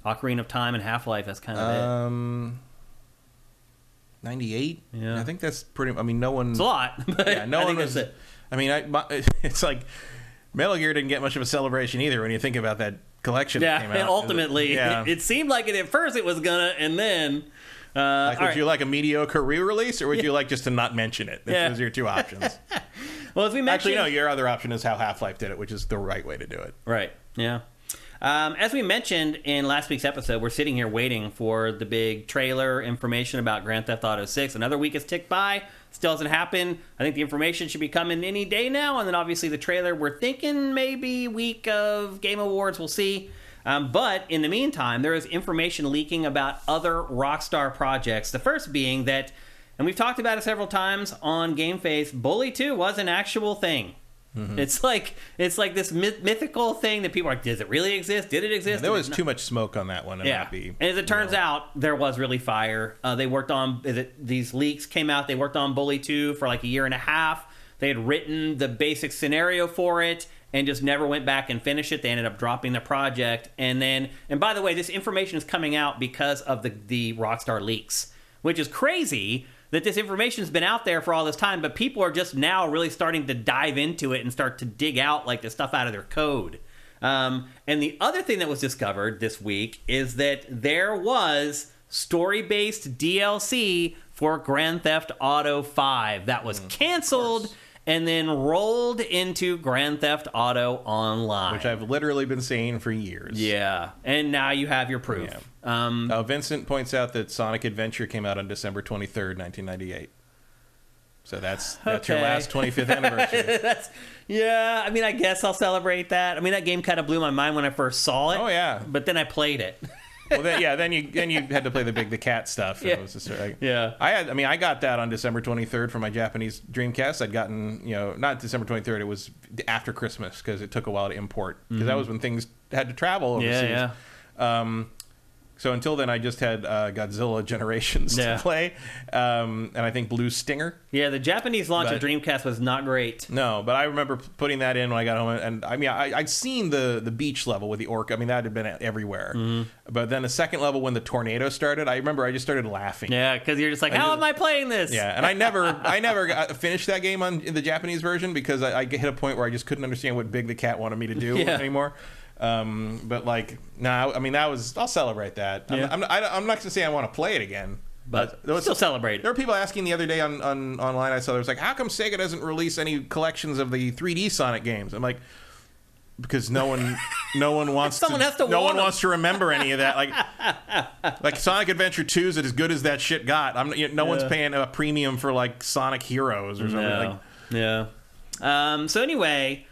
Ocarina of Time and Half-Life, that's kind of it. 98? Yeah. I think that's pretty... I mean, no one... It's a lot. But yeah, no one was... It. I mean, it's like... Metal Gear didn't get much of a celebration either when you think about that collection that came out. And ultimately, it seemed like it at first it was gonna, and then... would you like a mediocre re-release, or would you like just to not mention it? Those are your two options. Well, as we mentioned... Actually, no, your other option is how Half-Life did it, which is the right way to do it. Right, yeah. As we mentioned in last week's episode, we're sitting here waiting for the big trailer information about Grand Theft Auto 6. Another week has ticked by. Still hasn't happened. I think the information should be coming any day now. And then obviously the trailer, we're thinking maybe week of Game Awards. We'll see. But in the meantime, there is information leaking about other Rockstar projects. The first being that, and we've talked about it several times on GameFace, Bully 2 was an actual thing. Mm-hmm. It's like this mythical thing that people are like, does it really exist? Did it exist? Yeah, there was too much smoke on that one. And as it turns out, there was really fire. They worked on these leaks came out. They worked on Bully 2 for like a year and a half. They had written the basic scenario for it and just never went back and finished it. They ended up dropping the project. And by the way, this information is coming out because of the Rockstar leaks, which is crazy that this information's been out there for all this time, but people are just now really starting to dive into it and start to dig out like the stuff out of their code. And the other thing that was discovered this week is that there was story-based DLC for Grand Theft Auto 5 that was canceled and then rolled into Grand Theft Auto Online. Which I've literally been saying for years. Yeah, and now you have your proof. Yeah. Vincent points out that Sonic Adventure came out on December 23rd, 1998. So that's your last 25th anniversary. I mean, I guess I'll celebrate that. I mean, that game kind of blew my mind when I first saw it. Oh, yeah. But then I played it. Well, then you had to play the cat stuff. Yeah. It was just like, yeah. I got that on December 23rd for my Japanese Dreamcast. I'd gotten, not December 23rd. It was after Christmas because it took a while to import because that was when things had to travel overseas. Yeah. So until then, I just had Godzilla Generations to play, and I think Blue Stinger. Yeah, the Japanese launch of Dreamcast was not great. No, but I remember putting that in when I got home, and I mean, I'd seen the beach level with the orca. I mean, that had been everywhere. Mm-hmm. But then the second level, when the tornado started, I remember I just started laughing. Yeah, because you're just like, how am I playing this? Yeah, and I never finished that game in the Japanese version because I hit a point where I just couldn't understand what Big the Cat wanted me to do anymore. But like, I mean, I'll celebrate that. Yeah. I'm not going to say I want to play it again, but still celebrate it. There were people asking the other day on online. I saw there was like, how come Sega doesn't release any collections of the 3D Sonic games? I'm like, because no one wants no one wants to remember any of that. Like Sonic Adventure 2 is as good as that shit got. No one's paying a premium for like Sonic Heroes or something. So anyway.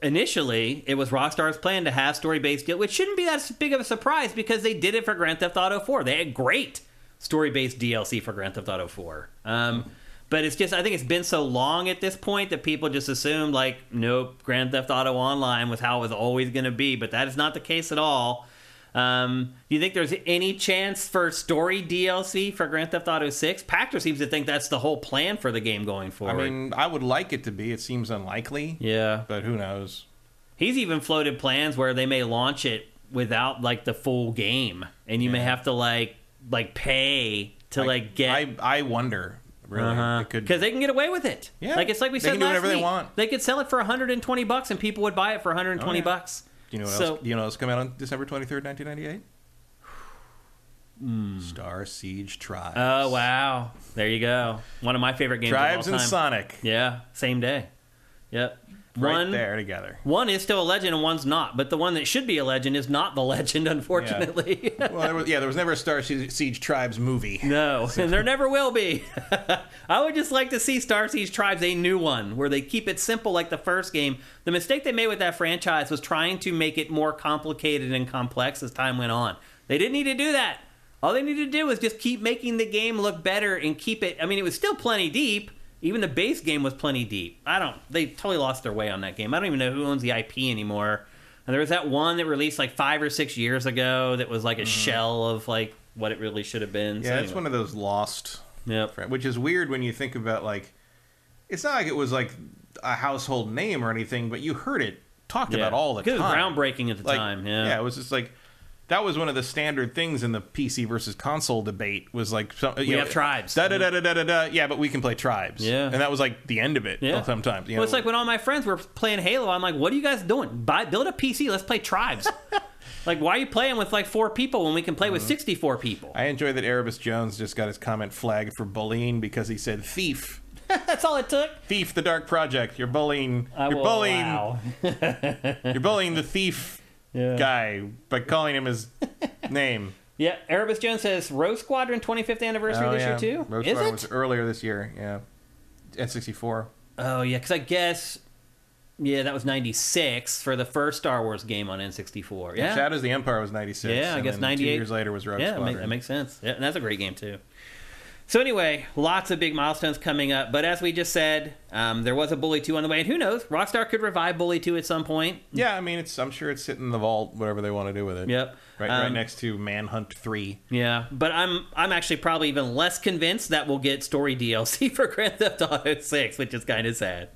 Initially, it was Rockstar's plan to have story-based deal, which shouldn't be that big of a surprise because they did it for Grand Theft Auto 4. They had great story-based DLC for Grand Theft Auto 4. But it's just, I think it's been so long at this point that people just assumed, like, nope, Grand Theft Auto Online was how it was always going to be. But that is not the case at all. Do you think there's any chance for story DLC for Grand Theft Auto 6? Pachter seems to think that's the whole plan for the game going forward. I mean, I would like it to be. It seems unlikely. Yeah. But who knows? He's even floated plans where they may launch it without, like, the full game. And you may have to, like pay to, get... I wonder, really. Because they can get away with it. Yeah. Like, it's like we said last week. They can do whatever they want. They could sell it for $120 and people would buy it for $120. Do you know what else? Do you know what else came out on December 23rd, 1998? Star Siege Tribes. Oh, wow. There you go. One of my favorite games Tribes of all time. and Sonic. Yeah, same day. Yep. Right there together. One is still a legend and one's not, but the one that should be a legend is not the legend, unfortunately. Yeah. Well, there was never a Star Siege Tribes movie. No, and there never will be. I would just like to see Star Siege Tribes, a new one, where they keep it simple like the first game. The mistake they made with that franchise was trying to make it more complicated and complex as time went on. They didn't need to do that. All they needed to do was just keep making the game look better and keep it... I mean, it was still plenty deep. Even the base game was plenty deep. They totally lost their way on that game. I don't even know who owns the IP anymore. And there was that one that released like 5 or 6 years ago that was like a shell of like what it really should have been. Yeah, it's one of those lost. Yep. Which is weird when you think about like, it's not like it was like a household name or anything, but you heard it talked about all the time. It was groundbreaking at the time. Yeah, it was just like. That was one of the standard things in the PC versus console debate. Was like we have tribes. Yeah, but we can play tribes. Yeah, and that was like the end of it. Yeah. Sometimes. Well, it's like when all my friends were playing Halo. I'm like, "What are you guys doing? Build a PC. Let's play tribes." Like, why are you playing with like 4 people when we can play with 64 people? I enjoy that Erebus Jones just got his comment flagged for bullying because he said thief. That's all it took. Thief, the Dark Project. You're bullying. Wow. You're bullying the thief. Guy by calling him his name. Yeah, Erebus Jones says Rogue Squadron 25th anniversary this year too. Rogue Squadron was earlier this year. Yeah, N64. Oh yeah, because I guess that was 96 for the first Star Wars game on N64. Yeah, Shadows of the Empire was 96. Yeah, I guess 98. 2 years later was Rogue Squadron. Yeah, that makes sense. Yeah, and that's a great game too. So anyway, lots of big milestones coming up. But as we just said, there was a Bully 2 on the way. And who knows? Rockstar could revive Bully 2 at some point. Yeah, I mean, I'm sure it's sitting in the vault, whatever they want to do with it. Yep. Right next to Manhunt 3. Yeah, but I'm actually probably even less convinced that we'll get story DLC for Grand Theft Auto 6, which is kind of sad.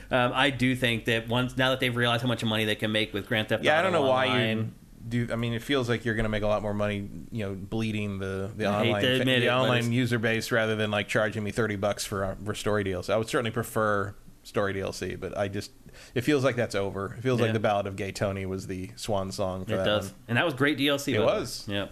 I do think that now that they've realized how much money they can make with Grand Theft Auto I don't know Online, why you... I mean, it feels like you're going to make a lot more money, bleeding the online user base rather than like charging me $30 for story deals. I would certainly prefer story DLC, but it feels like that's over. It feels like the Ballad of Gay Tony was the swan song for that one. And that was great DLC. It was. Yeah.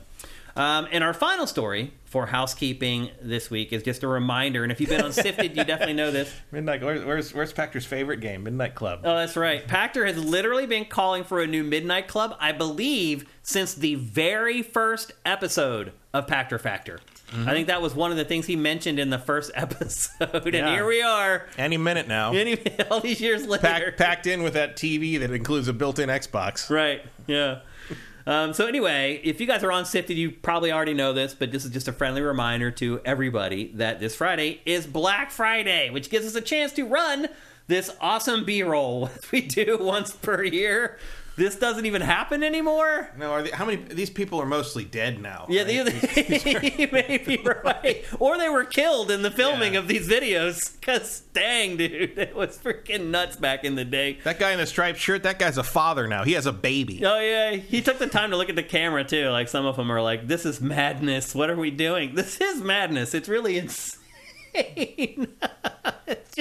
And our final story for housekeeping this week is just a reminder, and if you've been on Sifted, you definitely know this. Midnight. Where's Pactor's favorite game? Midnight Club. Oh, that's right. Pactor has literally been calling for a new Midnight Club, I believe, since the very first episode of Pactor Factor. Mm-hmm. I think that was one of the things he mentioned in the first episode, and here we are. Any minute now. All these years later. Packed in with that TV that includes a built-in Xbox. Right, yeah. So anyway, if you guys are on Sifted, you probably already know this, but this is just a friendly reminder to everybody that this Friday is Black Friday, which gives us a chance to run this awesome B-roll we do once per year. This doesn't even happen anymore. No, how many? These people are mostly dead now. Yeah, right? You may be right. Or they were killed in the filming of these videos. Because, dang, dude, it was freaking nuts back in the day. That guy in the striped shirt, that guy's a father now. He has a baby. Oh, yeah. He took the time to look at the camera, too. Like, some of them are like, this is madness. What are we doing? This is madness. It's really insane.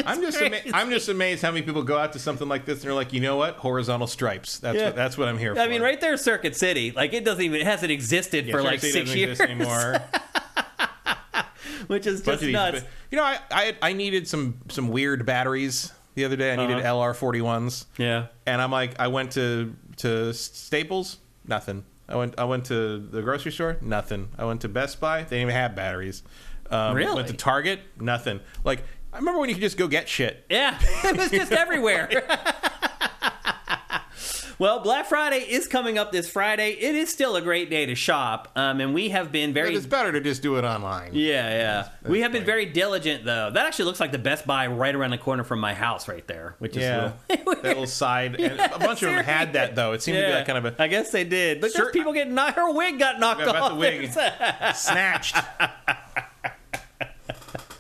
I'm just amazed how many people go out to something like this and they're like, you know what, horizontal stripes. That's what I'm here for. I mean, right there, Circuit City. Like, it hasn't existed for like 6 years anymore. Which is just nuts. You know, I needed some weird batteries the other day. I needed LR41s. Yeah, and I'm like, I went to Staples, nothing. I went to the grocery store, nothing. I went to Best Buy, they didn't even have batteries. Really? Went to Target, nothing. Like, I remember when you could just go get shit. Yeah, it was just everywhere. Well, Black Friday is coming up this Friday. It is still a great day to shop, and we have been very... But it's better to just do it online. Yeah. We have been very diligent, though. That actually looks like the Best Buy right around the corner from my house right there, which is that little side. And a bunch of them had that, though. It seemed to be like kind of a... I guess they did. Look, there's people getting knocked... Her wig got knocked off. About the wig. Snatched.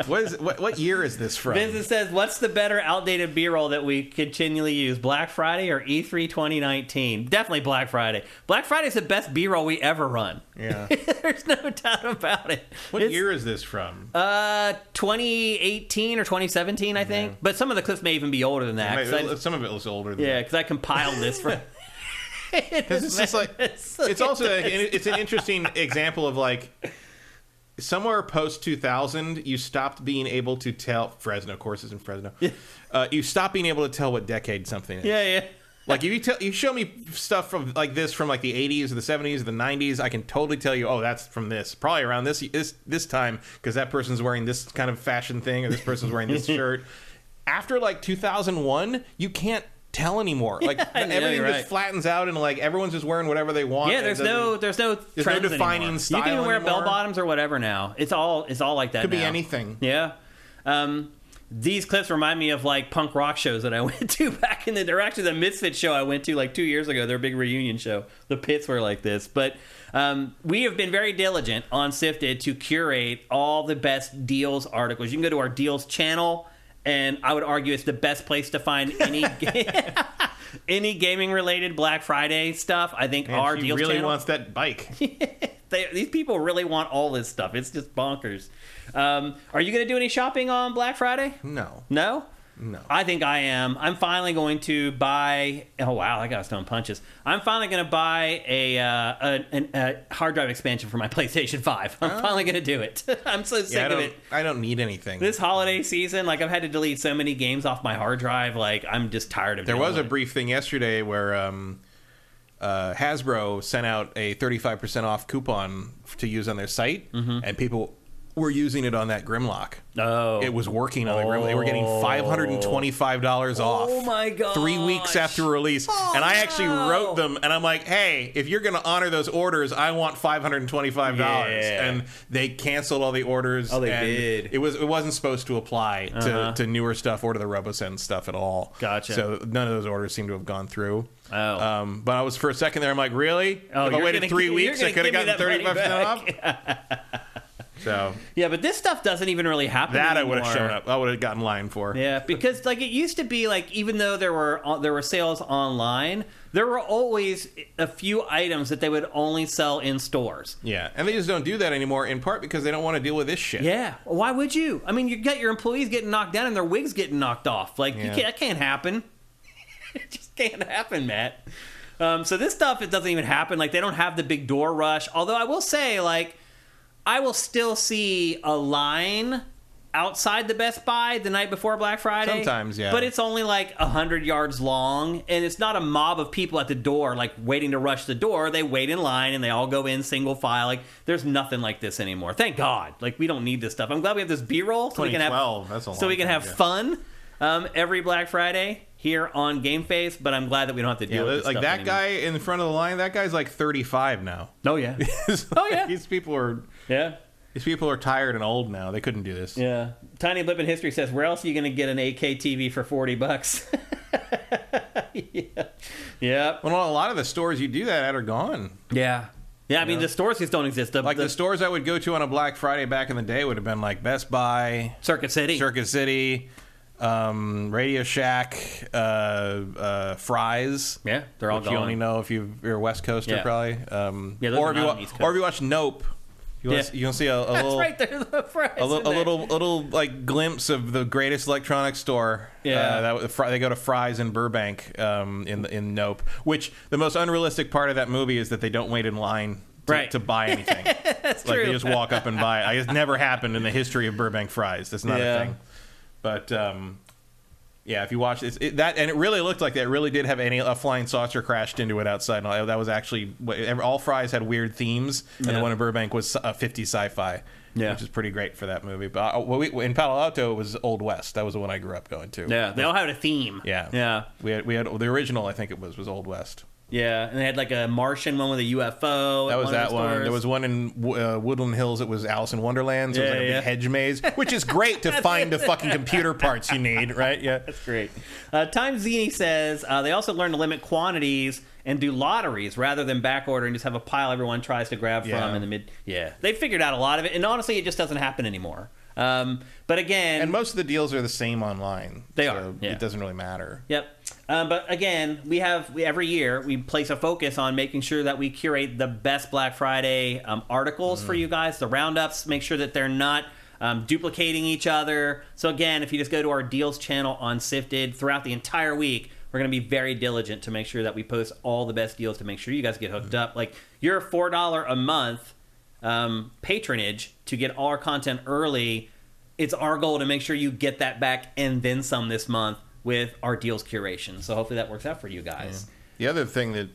What year is this from? Vincent says, what's the better outdated B-roll that we continually use, Black Friday or E3 2019? Definitely Black Friday. Black Friday is the best B-roll we ever run. Yeah. There's no doubt about it. What year is this from? 2018 or 2017, I think. Yeah. But some of the clips may even be older than that. Some of it was older than that. Yeah, because I compiled this from... Because it's just like... It's also... It's an interesting example of like... somewhere post 2000, you stopped being able to tell. Fresno, of course, is in Fresno. You stopped being able to tell what decade something is. Yeah. Like if you show me stuff from like this from like the 80s or the 70s or the 90s, I can totally tell you, oh, that's from this, probably around this time, because that person's wearing this kind of fashion thing, or this person's wearing this shirt. After like 2001, you can't tell anymore. Like everything just flattens out, and like everyone's just wearing whatever they want. Yeah, there's no trends defining anymore. style. You can even wear anymore. bell bottoms or whatever now. It's all like that. Could now. be anything. Yeah. These clips remind me of like punk rock shows that I went to back in or actually the Misfits show I went to like 2 years ago. Their big reunion show. The pits were like this. But we have been very diligent on Sifted to curate all the best deals articles. You can go to our deals channel, and I would argue it's the best place to find any any gaming related Black Friday stuff. I think our deals really channel wants that bike. These people really want all this stuff. It's just bonkers. Are you going to do any shopping on Black Friday? No. I think I am. I'm finally going to buy. Oh wow, I got stone punches. I'm finally going to buy a hard drive expansion for my PlayStation 5. I'm finally going to do it. I'm so sick of it. I don't need anything this holiday season. Like I've had to delete so many games off my hard drive. Like I'm just tired of it. There was a brief thing yesterday where Hasbro sent out a 35% off coupon to use on their site, and people were using it on that Grimlock. Oh. It was working on the Grimlock. They were getting $525 off. Oh my god! 3 weeks after release. And I actually wrote them, and I'm like, hey, if you're going to honor those orders, I want $525. Yeah. And they canceled all the orders. Oh, they did. It wasn't supposed to apply to newer stuff or to the RoboSend stuff at all. Gotcha. So none of those orders seem to have gone through. Oh. But I was, for a second there, I'm like, really? Oh, if I waited 3 weeks, I could have gotten 35% off? So yeah, but this stuff doesn't even really happen that anymore. I would have shown up. I would have gotten in line for. Yeah, because like it used to be like even though there were sales online, there were always a few items that they would only sell in stores. Yeah, and they just don't do that anymore, in part because they don't want to deal with this shit. Yeah, why would you? I mean, you got your employees getting knocked down and their wigs getting knocked off. Like that can't happen. It just can't happen, Matt. So this stuff, it doesn't even happen. Like they don't have the big door rush. Although I will say, like, I will still see a line outside the Best Buy the night before Black Friday. Sometimes, yeah. But it's only like 100 yards long, and it's not a mob of people at the door, like waiting to rush the door. They wait in line, and they all go in single file. Like, there's nothing like this anymore. Thank God. Like, we don't need this stuff. I'm glad we have this B-roll so we can have fun every Black Friday here on GameFace, but I'm glad that we don't have to deal with this like stuff that anymore. guy in front of the line, that guy's like 35 now. Oh, yeah. Oh, yeah. These people are... Yeah. These people are tired and old now. They couldn't do this. Yeah. Tiny Blip in History says, where else are you going to get an 8K TV for $40? Yeah. Well, a lot of the stores you do that at are gone. Yeah. Yeah, I mean, the stores just don't exist. The stores I would go to on a Black Friday back in the day would have been like Best Buy, Circuit City, Radio Shack, Fry's. Yeah, they're all gone. You only know if you're a West Coaster, probably. Or if you watch Nope. You'll see a little, right there, the Fry's a little like glimpse of the greatest electronics store. Yeah, they go to Fry's in Burbank in Nope. Which the most unrealistic part of that movie is that they don't wait in line to buy anything. That's like true. They just walk up and buy it. It's never happened in the history of Burbank Fry's. That's not a thing. But if you watch that, and it really looked like that. It really did have a flying saucer crashed into it outside. And that was actually all Fry's had weird themes, and the one in Burbank was 50s sci-fi, which is pretty great for that movie. But in Palo Alto, it was Old West. That was the one I grew up going to. Yeah, they all had a theme. Yeah. We had the original. I think it was Old West. Yeah, and they had like a Martian one with a UFO. That was that one. There was one in Woodland Hills. It was Alice in Wonderland. So it was like a big hedge maze, which is great to find the fucking computer parts you need, right? Yeah, that's great. Time Zini says they also learned to limit quantities and do lotteries rather than back order and just have a pile everyone tries to grab from in the mid. Yeah, they figured out a lot of it, and honestly, it just doesn't happen anymore. But again, and most of the deals are the same online. They are. Yeah. It doesn't really matter. Yep. But again, every year we place a focus on making sure that we curate the best Black Friday articles for you guys, the roundups, make sure that they're not duplicating each other. So again, if you just go to our deals channel on Sifted throughout the entire week, we're going to be very diligent to make sure that we post all the best deals to make sure you guys get hooked up. Like your $4 a month patronage to get all our content early, it's our goal to make sure you get that back and then some this month with our deals curation. So hopefully that works out for you guys. The other thing that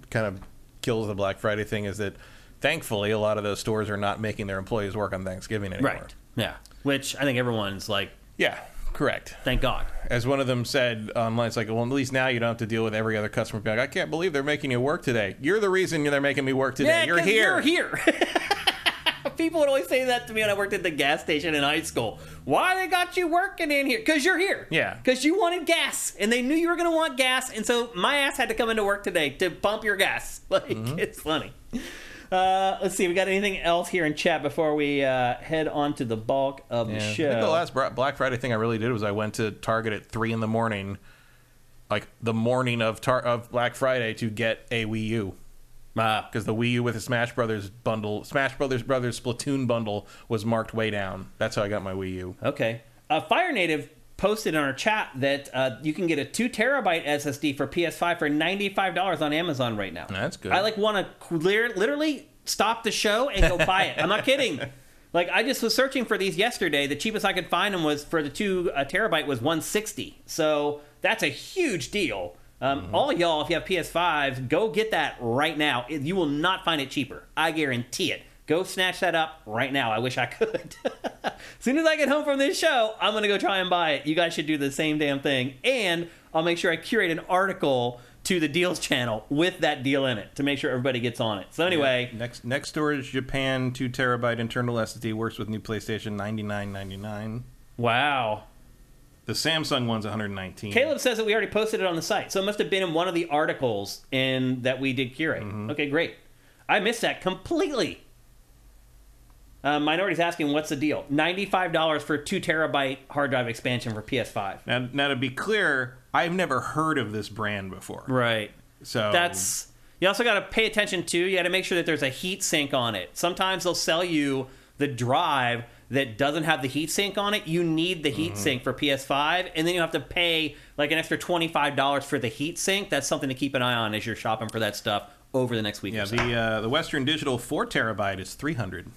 kind of kills the Black Friday thing is that thankfully a lot of those stores are not making their employees work on Thanksgiving anymore. Right. Yeah. Which I think everyone's like, yeah, correct. Thank God. As one of them said online, it's like, well, at least now you don't have to deal with every other customer being like, I can't believe they're making you work today. You're the reason they're making me work today. Yeah, you're here. You're here. People would always say that to me when I worked at the gas station in high school. Why they got you working in here? Because you're here. Yeah. Because you wanted gas, and they knew you were going to want gas, and so my ass had to come into work today to pump your gas. Like, It's funny. Let's see, we got anything else here in chat before we head on to the bulk of the show? I think the last Black Friday thing I really did was I went to Target at 3 in the morning, like the morning of Black Friday, to get a Wii U. Because the Wii U with the Smash Brothers bundle, Smash Brothers Splatoon bundle was marked way down. That's how I got my Wii U. Okay. Fire Native posted in our chat that you can get a 2 terabyte SSD for PS5 for $95 on Amazon right now. That's good. I want to literally stop the show and go buy it. I'm not kidding. Like, I just was searching for these yesterday. The cheapest I could find them was for the 2 terabyte was $160. So that's a huge deal. All y'all, if you have PS5s, go get that right now. You will not find it cheaper. I guarantee it. Go snatch that up right now. I wish I could. As soon as I get home from this show, I'm going to go try and buy it. You guys should do the same damn thing. And I'll make sure I curate an article to the deals channel with that deal in it to make sure everybody gets on it. So anyway. Yeah. Next storage, Japan, 2 terabyte internal SSD, works with new PlayStation, $99.99. Wow. The Samsung one's $119. Caleb says that we already posted it on the site, so it must have been in one of the articles that we did curate. Okay, great. I missed that completely. Minority's asking, what's the deal? $95 for 2 terabyte hard drive expansion for PS5. Now to be clear, I've never heard of this brand before. Right. So that's... You also got to pay attention to, you got to make sure that there's a heat sink on it. Sometimes they'll sell you the drive that doesn't have the heatsink on it. You need the heatsink for PS5, and then you have to pay like an extra $25 for the heatsink. That's something to keep an eye on as you're shopping for that stuff over the next week. Yeah, or so. the Western Digital 4 terabyte is $300.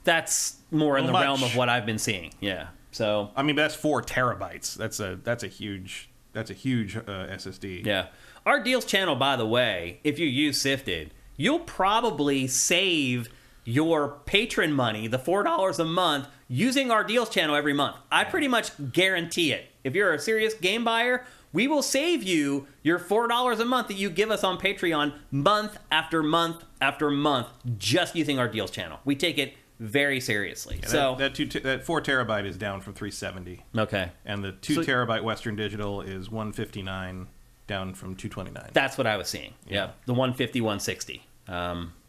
That's more in the realm of what I've been seeing. Yeah. So I mean, that's 4 terabytes. That's a huge SSD. Yeah. Our deals channel, by the way, if you use Sifted, you'll probably save your patron money, the $4 a month, using our deals channel every month. I pretty much guarantee it. If you're a serious game buyer, we will save you your $4 a month that you give us on Patreon month after month after month just using our deals channel. We take it very seriously. Yeah, so that 4 terabyte is down from $370. Okay. And the 2 terabyte Western Digital is $159, down from $229. That's what I was seeing. Yeah. The 150, 160.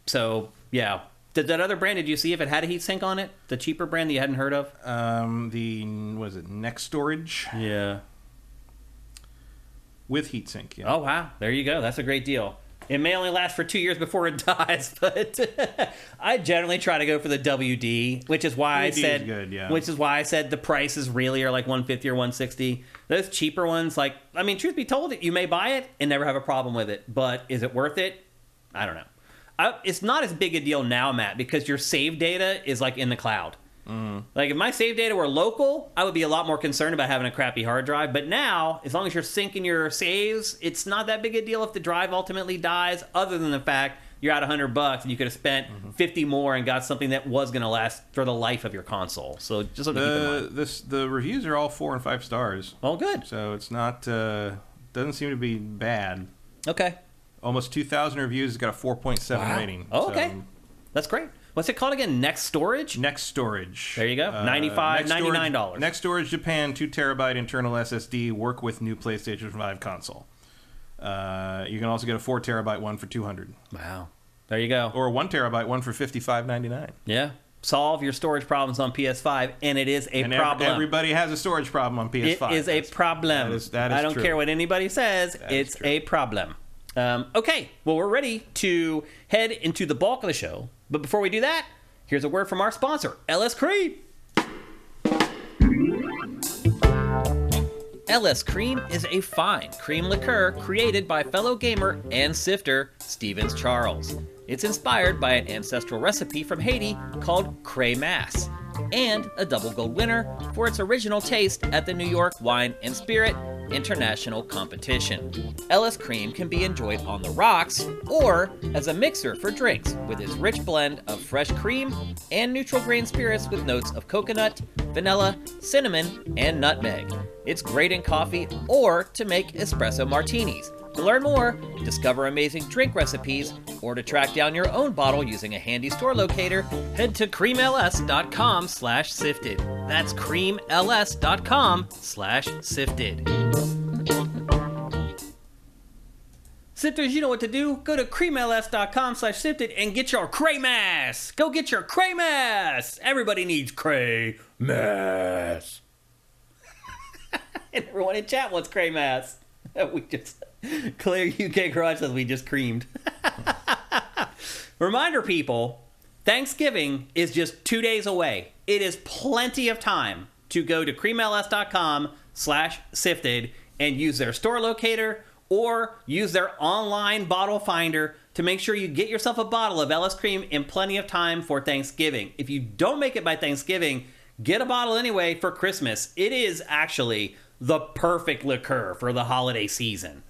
So yeah. That other brand, did you see if it had a heatsink on it? The cheaper brand that you hadn't heard of? Was it Next Storage? Yeah. With heatsink, yeah. Oh, wow. There you go. That's a great deal. It may only last for 2 years before it dies, but I generally try to go for the WD, which is why I said, good, yeah. which is why I said the prices really are like 150 or 160. Those cheaper ones, like, I mean, truth be told, you may buy it and never have a problem with it, but is it worth it? I don't know. It's not as big a deal now, Matt, because your save data is like in the cloud. Like if my save data were local, I would be a lot more concerned about having a crappy hard drive. But now, as long as you're syncing your saves, it's not that big a deal if the drive ultimately dies, other than the fact you're out $100 and you could have spent 50 more and got something that was going to last for the life of your console. So just something to keep in mind. The reviews are all 4 and 5 stars. Well, good. So it's not doesn't seem to be bad. Okay. Almost 2,000 reviews. It's got a 4.7 rating. Oh, okay. That's great. What's it called again? Next Storage? Next Storage. There you go. $99. Next Storage Japan, 2 terabyte internal SSD, work with new PlayStation 5 console. You can also get a 4 terabyte one for $200. Wow. There you go. Or a 1 terabyte one for $55.99. Yeah. Solve your storage problems on PS5, and it is a problem. Everybody has a storage problem on PS5. It is a problem. That is I don't true. care what anybody says. It's a problem. Okay, well, we're ready to head into the bulk of the show. But before we do that, here's a word from our sponsor, LS Cream. LS Cream is a fine cream liqueur created by fellow gamer and sifter Stevens Charles. It's inspired by an ancestral recipe from Haiti called Crémasse, and a double gold winner for its original taste at the New York Wine and Spirit International Competition. Ellis Cream can be enjoyed on the rocks or as a mixer for drinks with its rich blend of fresh cream and neutral grain spirits with notes of coconut, vanilla, cinnamon, and nutmeg. It's great in coffee or to make espresso martinis. To learn more, discover amazing drink recipes, or to track down your own bottle using a handy store locator, head to creamls.com/sifted. That's creamls.com/sifted. Sifters, you know what to do. Go to creamls.com/sifted and get your Crémasse. Go get your Crémasse. Everybody needs Crémasse. And everyone in chat wants Crémasse. We just... Clear UK Garage says we just creamed. Reminder, people, Thanksgiving is just 2 days away. It is plenty of time to go to creamls.com/sifted and use their store locator or use their online bottle finder to make sure you get yourself a bottle of Ellis Cream in plenty of time for Thanksgiving. If you don't make it by Thanksgiving, get a bottle anyway for Christmas. It is actually the perfect liqueur for the holiday season.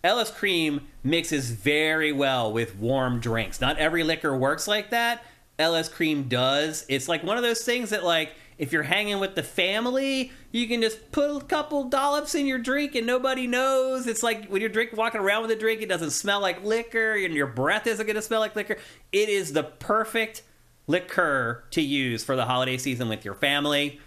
Ellis Cream mixes very well with warm drinks. Not every liquor works like that. Ellis Cream does. It's like one of those things that, like, if you're hanging with the family, you can just put a couple dollops in your drink and nobody knows. It's like when you're walking around with a drink, it doesn't smell like liquor and your breath isn't going to smell like liquor. It is the perfect liqueur to use for the holiday season with your family.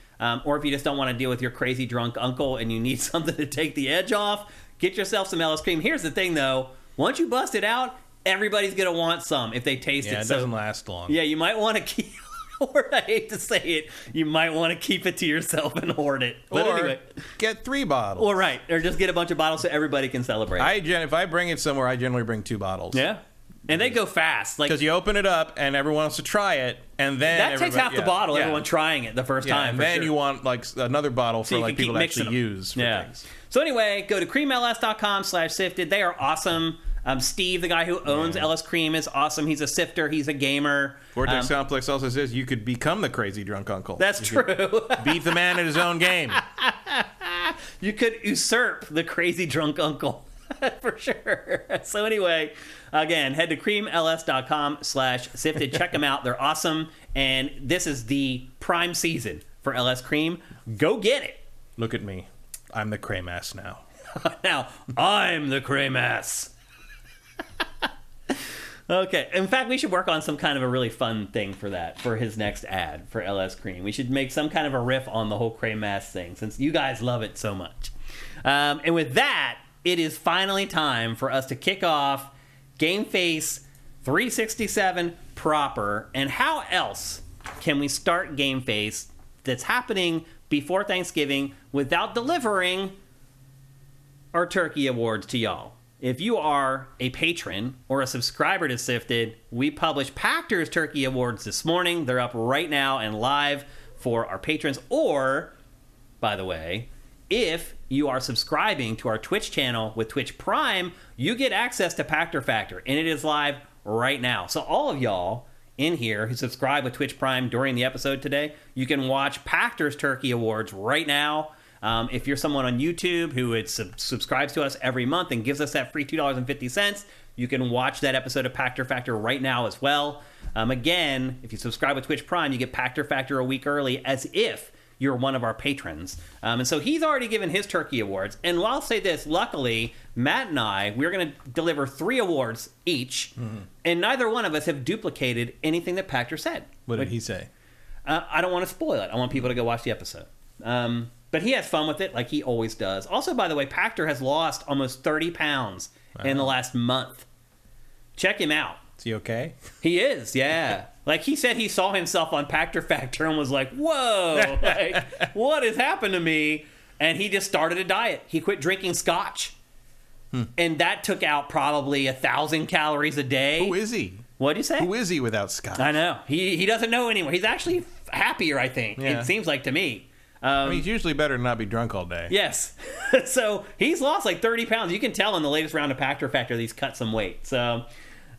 Or if you just don't want to deal with your crazy drunk uncle and you need something to take the edge off, get yourself some Ellis Cream. Here's the thing, though. Once you bust it out, everybody's going to want some if they taste it. Yeah, it doesn't last long. Yeah, you might want to keep... Or, I hate to say it, you might want to keep it to yourself and hoard it. But or anyway, get 3 bottles. Or right. Or just get a bunch of bottles so everybody can celebrate. If I bring it somewhere, I generally bring 2 bottles. Yeah. And they go fast. Because you open it up and everyone wants to try it, and then that takes half the bottle. Yeah. Everyone trying it the first time. And then you want like another bottle so for like people to actually use. For things. So anyway, go to creamls.com/sifted. They are awesome. Steve, the guy who owns Ellis Cream, is awesome. He's a sifter. He's a gamer. Vortex Complex also says you could become the crazy drunk uncle. That's true. Beat the man at his own game. You could usurp the crazy drunk uncle. For sure. So anyway, again, head to creamls.com/sifted. Check them out. They're awesome. And this is the prime season for LS Cream. Go get it. Look at me. I'm the Crémasse now. Now, I'm the Crémasse. Okay. In fact, we should work on some kind of a really fun thing for that, for his next ad for LS Cream. We should make some kind of a riff on the whole Crémasse thing, since you guys love it so much. And with that, it is finally time for us to kick off GameFace 367 proper. And how else can we start GameFace that's happening before Thanksgiving without delivering our turkey awards to y'all? If you are a patron or a subscriber to Sifted, we published Pactor's Turkey Awards this morning. They're up right now and live for our patrons. Or, by the way, if you are subscribing to our Twitch channel with Twitch Prime, you get access to Pactor Factor, and it is live right now. So all of y'all in here who subscribe with Twitch Prime during the episode today, you can watch Pactor's Turkey Awards right now. If you're someone on YouTube who subscribes to us every month and gives us that free $2.50, you can watch that episode of Pactor Factor right now as well. Again, if you subscribe with Twitch Prime, you get Pactor Factor a week early as if you're one of our patrons. And so he's already given his turkey awards. And I'll say this, luckily, Matt and I, we're going to deliver 3 awards each, and neither one of us have duplicated anything that Pactor said. What did he say? I don't want to spoil it. I want people to go watch the episode. But he has fun with it like he always does. Also, by the way, Pactor has lost almost 30 pounds in the last month. Check him out. Is he okay? He is, yeah. Like, he said he saw himself on Pactor Factor and was like, whoa, like, what has happened to me? And he just started a diet. He quit drinking scotch. And that took out probably 1,000 calories a day. Who is he? What'd you say? Who is he without scotch? I know. He doesn't know anymore. He's actually happier, I think. Yeah. It seems like to me. I mean, it's usually better to not be drunk all day. Yes. So he's lost like 30 pounds. You can tell in the latest round of Pactor Factor that he's cut some weight. So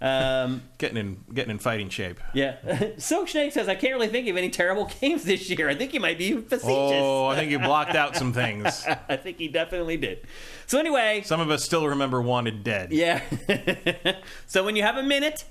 Getting in fighting shape. Yeah. Silk Snake says, I can't really think of any terrible games this year. I think he might be facetious. Oh, I think you blocked out some things. I think he definitely did. So anyway. Some of us still remember Wanted Dead. Yeah. So when you have a minute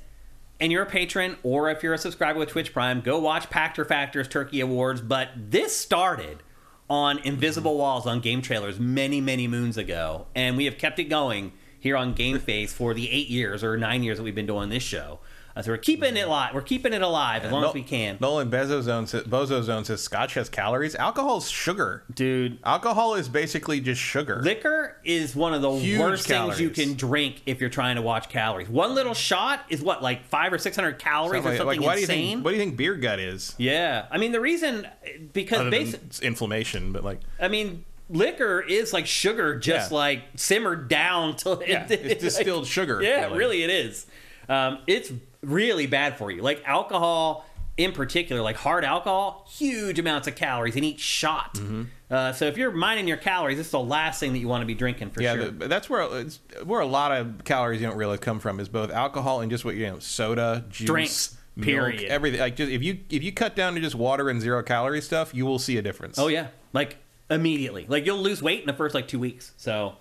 and you're a patron, or if you're a subscriber with Twitch Prime, go watch Pactor Factor's Turkey Awards. But this started on Invisible Walls on Game Trailers many, many moons ago. And we have kept it going here on GameFace for the 8 years or 9 years that we've been doing this show. So we're keeping it alive. We're keeping it alive as long as we can. Nolan Bozozone says Scotch has calories. Alcohol's sugar. Dude. Alcohol is basically just sugar. Liquor is one of the worst things you can drink if you're trying to watch calories. One little shot is what, like 500 or 600 calories or something insane? What do you think beer gut is? Yeah. I mean, the reason, because basically... It's inflammation, but like... I mean... Liquor is like sugar, just like simmered down till it's distilled sugar. Yeah, really, it is. It's really bad for you. Like alcohol, in particular, like hard alcohol, huge amounts of calories in each shot. Mm-hmm. So if you're minding your calories, it's the last thing that you want to be drinking for sure. Yeah, that's where a lot of calories you don't realize come from is both alcohol and just what soda, juice, drinks, milk, period, everything. Like just if you cut down to just water and 0 calorie stuff, you will see a difference. Oh yeah, like. Immediately. Like, you'll lose weight in the first, 2 weeks. So,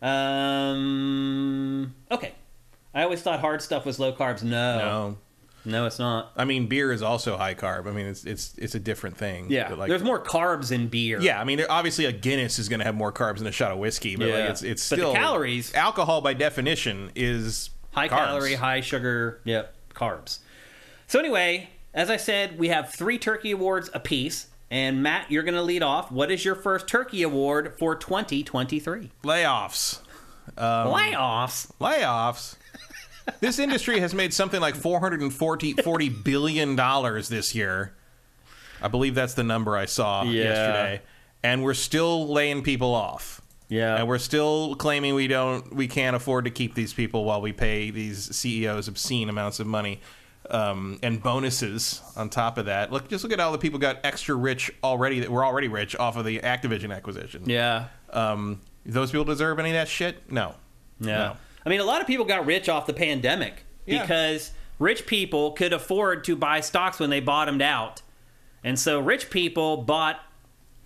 okay. I always thought hard stuff was low carbs. No, it's not. I mean, beer is also high carb. I mean, it's a different thing. Yeah, there's more carbs in beer. Yeah, I mean, obviously a Guinness is going to have more carbs than a shot of whiskey, but it's still... But the calories... Alcohol, by definition, is high calorie, high sugar, carbs. So anyway, as I said, we have 3 Turkey Awards apiece. And Matt, you're going to lead off. What is your first Turkey Award for 2023? Layoffs. Layoffs? This industry has made something like $40 billion this year. I believe that's the number I saw yesterday. And we're still laying people off. Yeah. And we're still claiming we can't afford to keep these people while we pay these CEOs obscene amounts of money. And bonuses on top of that. Look at all the people got extra rich already that were already rich off of the Activision acquisition. Yeah. Those people deserve any of that shit? No. No. I mean, a lot of people got rich off the pandemic because rich people could afford to buy stocks when they bottomed out. And so rich people bought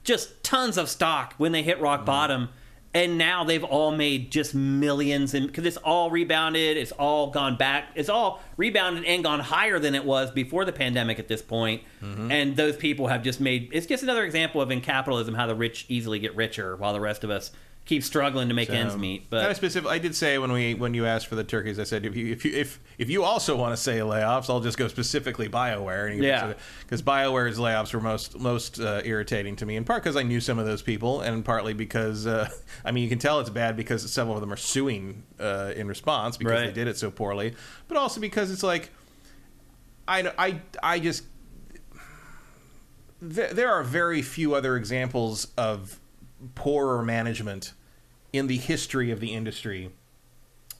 just tons of stock when they hit rock bottom. And now they've all made just millions, because it's all rebounded. It's all gone back. It's all rebounded and gone higher than it was before the pandemic at this point. Mm-hmm. And those people have just made... It's just another example of in capitalism how the rich easily get richer while the rest of us keep struggling to make ends meet. But kind of specific. I did say when you asked for the turkeys, I said if you also want to say layoffs, I'll just go specifically BioWare. Because BioWare's layoffs were most irritating to me, in part because I knew some of those people, and partly because I mean, you can tell it's bad because several of them are suing in response because they did it so poorly, but also because it's like I just there are very few other examples of poorer management in the history of the industry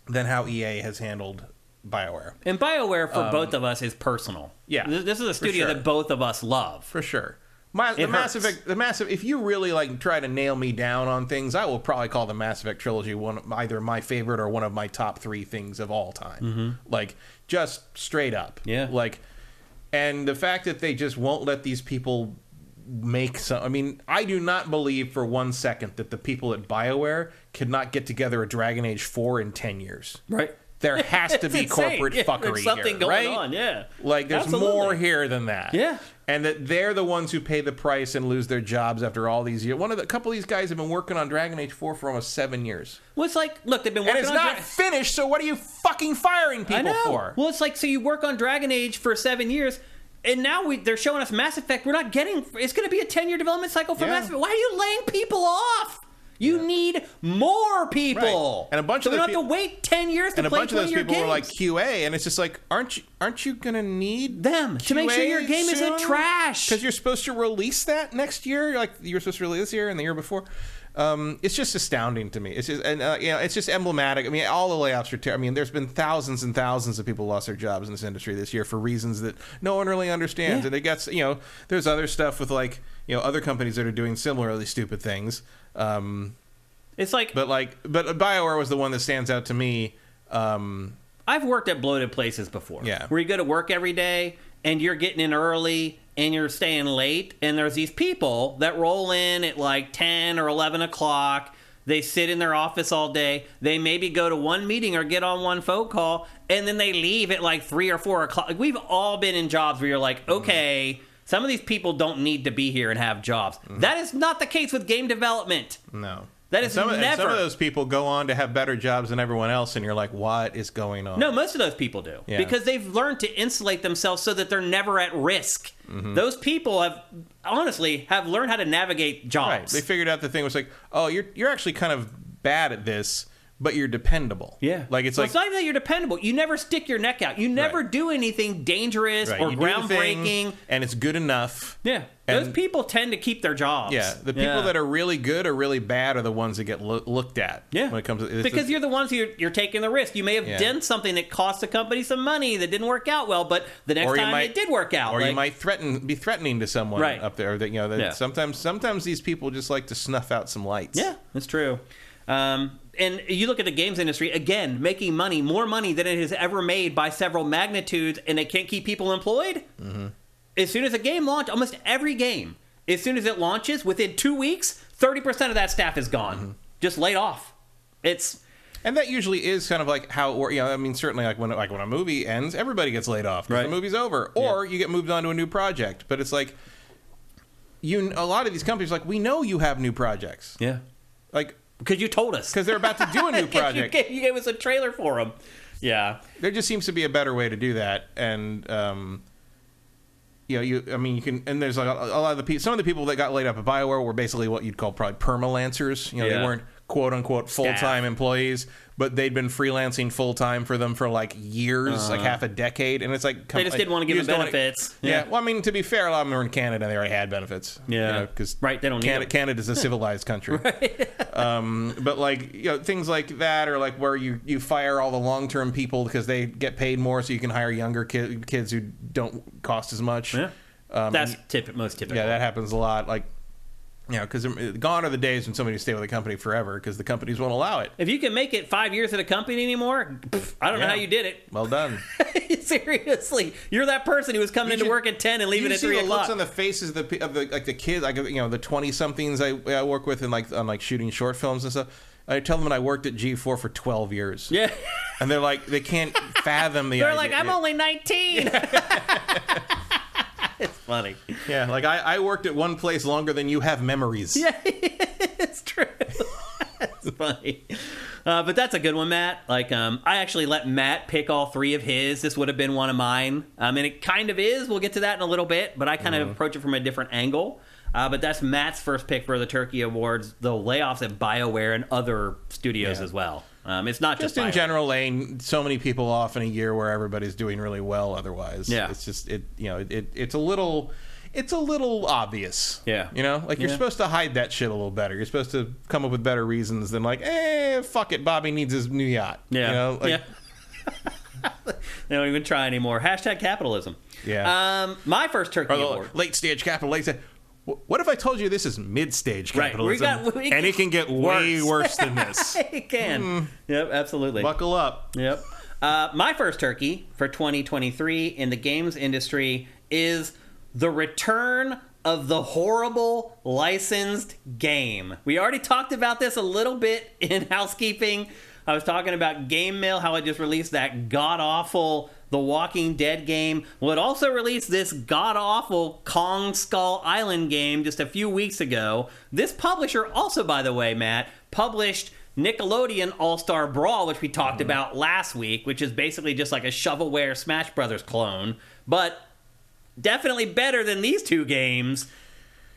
than how EA has handled BioWare. And BioWare for both of us is personal. Yeah, this is a studio that both of us love. For sure. The Mass Effect, if you really try to nail me down on things, I will probably call the Mass Effect trilogy either my favorite or one of my top 3 things of all time. Mm-hmm. Just straight up. Yeah. And the fact that they just won't let these people make some... I mean, I do not believe for 1 second that the people at BioWare could not get together a Dragon Age 4 in 10 years. Right. There has to be corporate fuckery there's something here, going right? on, yeah. There's more here than that. Yeah. And that they're the ones who pay the price and lose their jobs after all these years. A couple of these guys have been working on Dragon Age 4 for almost 7 years. Well, it's look, they've been working on... And it's not finished, so what are you fucking firing people for? Well, it's so you work on Dragon Age for 7 years... And now they're showing us Mass Effect. We're not getting... It's going to be a 10-year development cycle for Mass Effect. Why are you laying people off? You need more people. Right. And a bunch of those people... don't have to wait 10 years to play 20-year games. And a bunch of those people were like QA, and it's just aren't you going to need them to make sure your game isn't trash? Because you're supposed to release that next year. You're supposed to release this year and the year before. It's just astounding to me. It's just, it's just emblematic. I mean, all the layoffs are. I mean, there's been thousands and thousands of people lost their jobs in this industry this year for reasons that no one really understands. And it gets, there's other stuff with other companies that are doing similarly stupid things. It's but BioWare was the one that stands out to me. I've worked at bloated places before. Yeah. Where you go to work every day and you're getting in early and you're staying late, and there's these people that roll in at like 10 or 11 o'clock. They sit in their office all day. They maybe go to one meeting or get on one phone call, and then they leave at like 3 or 4 o'clock. Like, we've all been in jobs where you're like, okay, some of these people don't need to be here and have jobs. That is not the case with game development. No. That is and never. some of those people go on to have better jobs than everyone else, and you're like, what is going on? No, most of those people do. Yeah. Because they've learned to insulate themselves so that they're never at risk. Those people have learned how to navigate jobs. Right. They figured out the thing was like, oh, you're actually kind of bad at this, but you're dependable. Yeah. Like, it's Well, like... it's not even that you're dependable. You never stick your neck out. You never do anything dangerous or you do the thing, groundbreaking. and it's good enough. Yeah. Those people tend to keep their jobs. Yeah, the people that are really good or really bad are the ones that get looked at. Yeah, when it comes to because you're the ones you're taking the risk. You may have done something that cost the company some money that didn't work out well, but the next time it did work out. Or you might be threatening to someone up there. That sometimes these people just like to snuff out some lights. Yeah, that's true. And you look at the games industry, again, making money, more money than it has ever made by several magnitudes, and they can't keep people employed. As soon as a game launches, almost every game, as soon as it launches, within 2 weeks, 30% of that staff is gone. Just laid off. And that usually is kind of like how it works. I mean, certainly like when a movie ends, everybody gets laid off because the movie's over. Or you get moved on to a new project. But it's like, a lot of these companies, like, we know you have new projects. Yeah. Like... Because you told us. Because they're about to do a new project. You gave us a trailer for them. Yeah. There just seems to be a better way to do that. And, you can, and there's like a lot of some of the people that got laid up at BioWare were basically what you'd call probably permalancers. They weren't quote unquote full-time employees, but they'd been freelancing full-time for them for like years, like half a decade. And it's like, they just didn't want to give them benefits. Well, I mean, to be fair, a lot of them were in Canada and they already had benefits. Yeah. Because they don't need them. Canada's a civilized country. But like, things like that, or like where you fire all the long-term people because they get paid more so you can hire younger kids who don't cost as much. Yeah. That's most typical. Yeah, that happens a lot. Like, because gone are the days when somebody stay with a company forever because the companies won't allow it. If you can make it 5 years at a company anymore, I don't know how you did it. Well done. Seriously, you're that person who was coming into work at 10 and leaving at 3 o'clock. You see the looks on the faces of the kids, like the 20-somethings I work with on shooting short films and stuff. I tell them that I worked at G4 for 12 years. Yeah. And they're like, they can't fathom the idea. They're like, I'm only 19. It's funny. Yeah, like I worked at one place longer than you have memories. Yeah, it's true. That's funny. But that's a good one, Matt. Like, I actually let Matt pick all 3 of his. This would have been one of mine. And it kind of is. We'll get to that in a little bit. But I kind of approach it from a different angle. But that's Matt's first pick for the Turkey Awards, the layoffs at BioWare and other studios as well. It's not just in general laying so many people off in a year where everybody's doing really well otherwise. Yeah. It's just it's a little obvious. Yeah. You're supposed to hide that shit a little better. You're supposed to come up with better reasons than like, fuck it, Bobby needs his new yacht. Yeah. They don't even try anymore. Hashtag capitalism. Yeah. My first Turkey Award. Late stage capitalism. What if I told you this is mid-stage capitalism? Right. And it can get way worse than this. It can. Yep, absolutely. Buckle up. Yep. My first turkey for 2023 in the games industry is the return of the horrible licensed game. We already talked about this a little bit in housekeeping. I was talking about Game Mill, how it just released that god-awful The Walking Dead game. Well, it also released this god-awful Kong Skull Island game just a few weeks ago. This publisher also, by the way, Matt, published Nickelodeon All-Star Brawl, which we talked about last week, which is basically just like a shovelware Smash Brothers clone, but definitely better than these 2 games.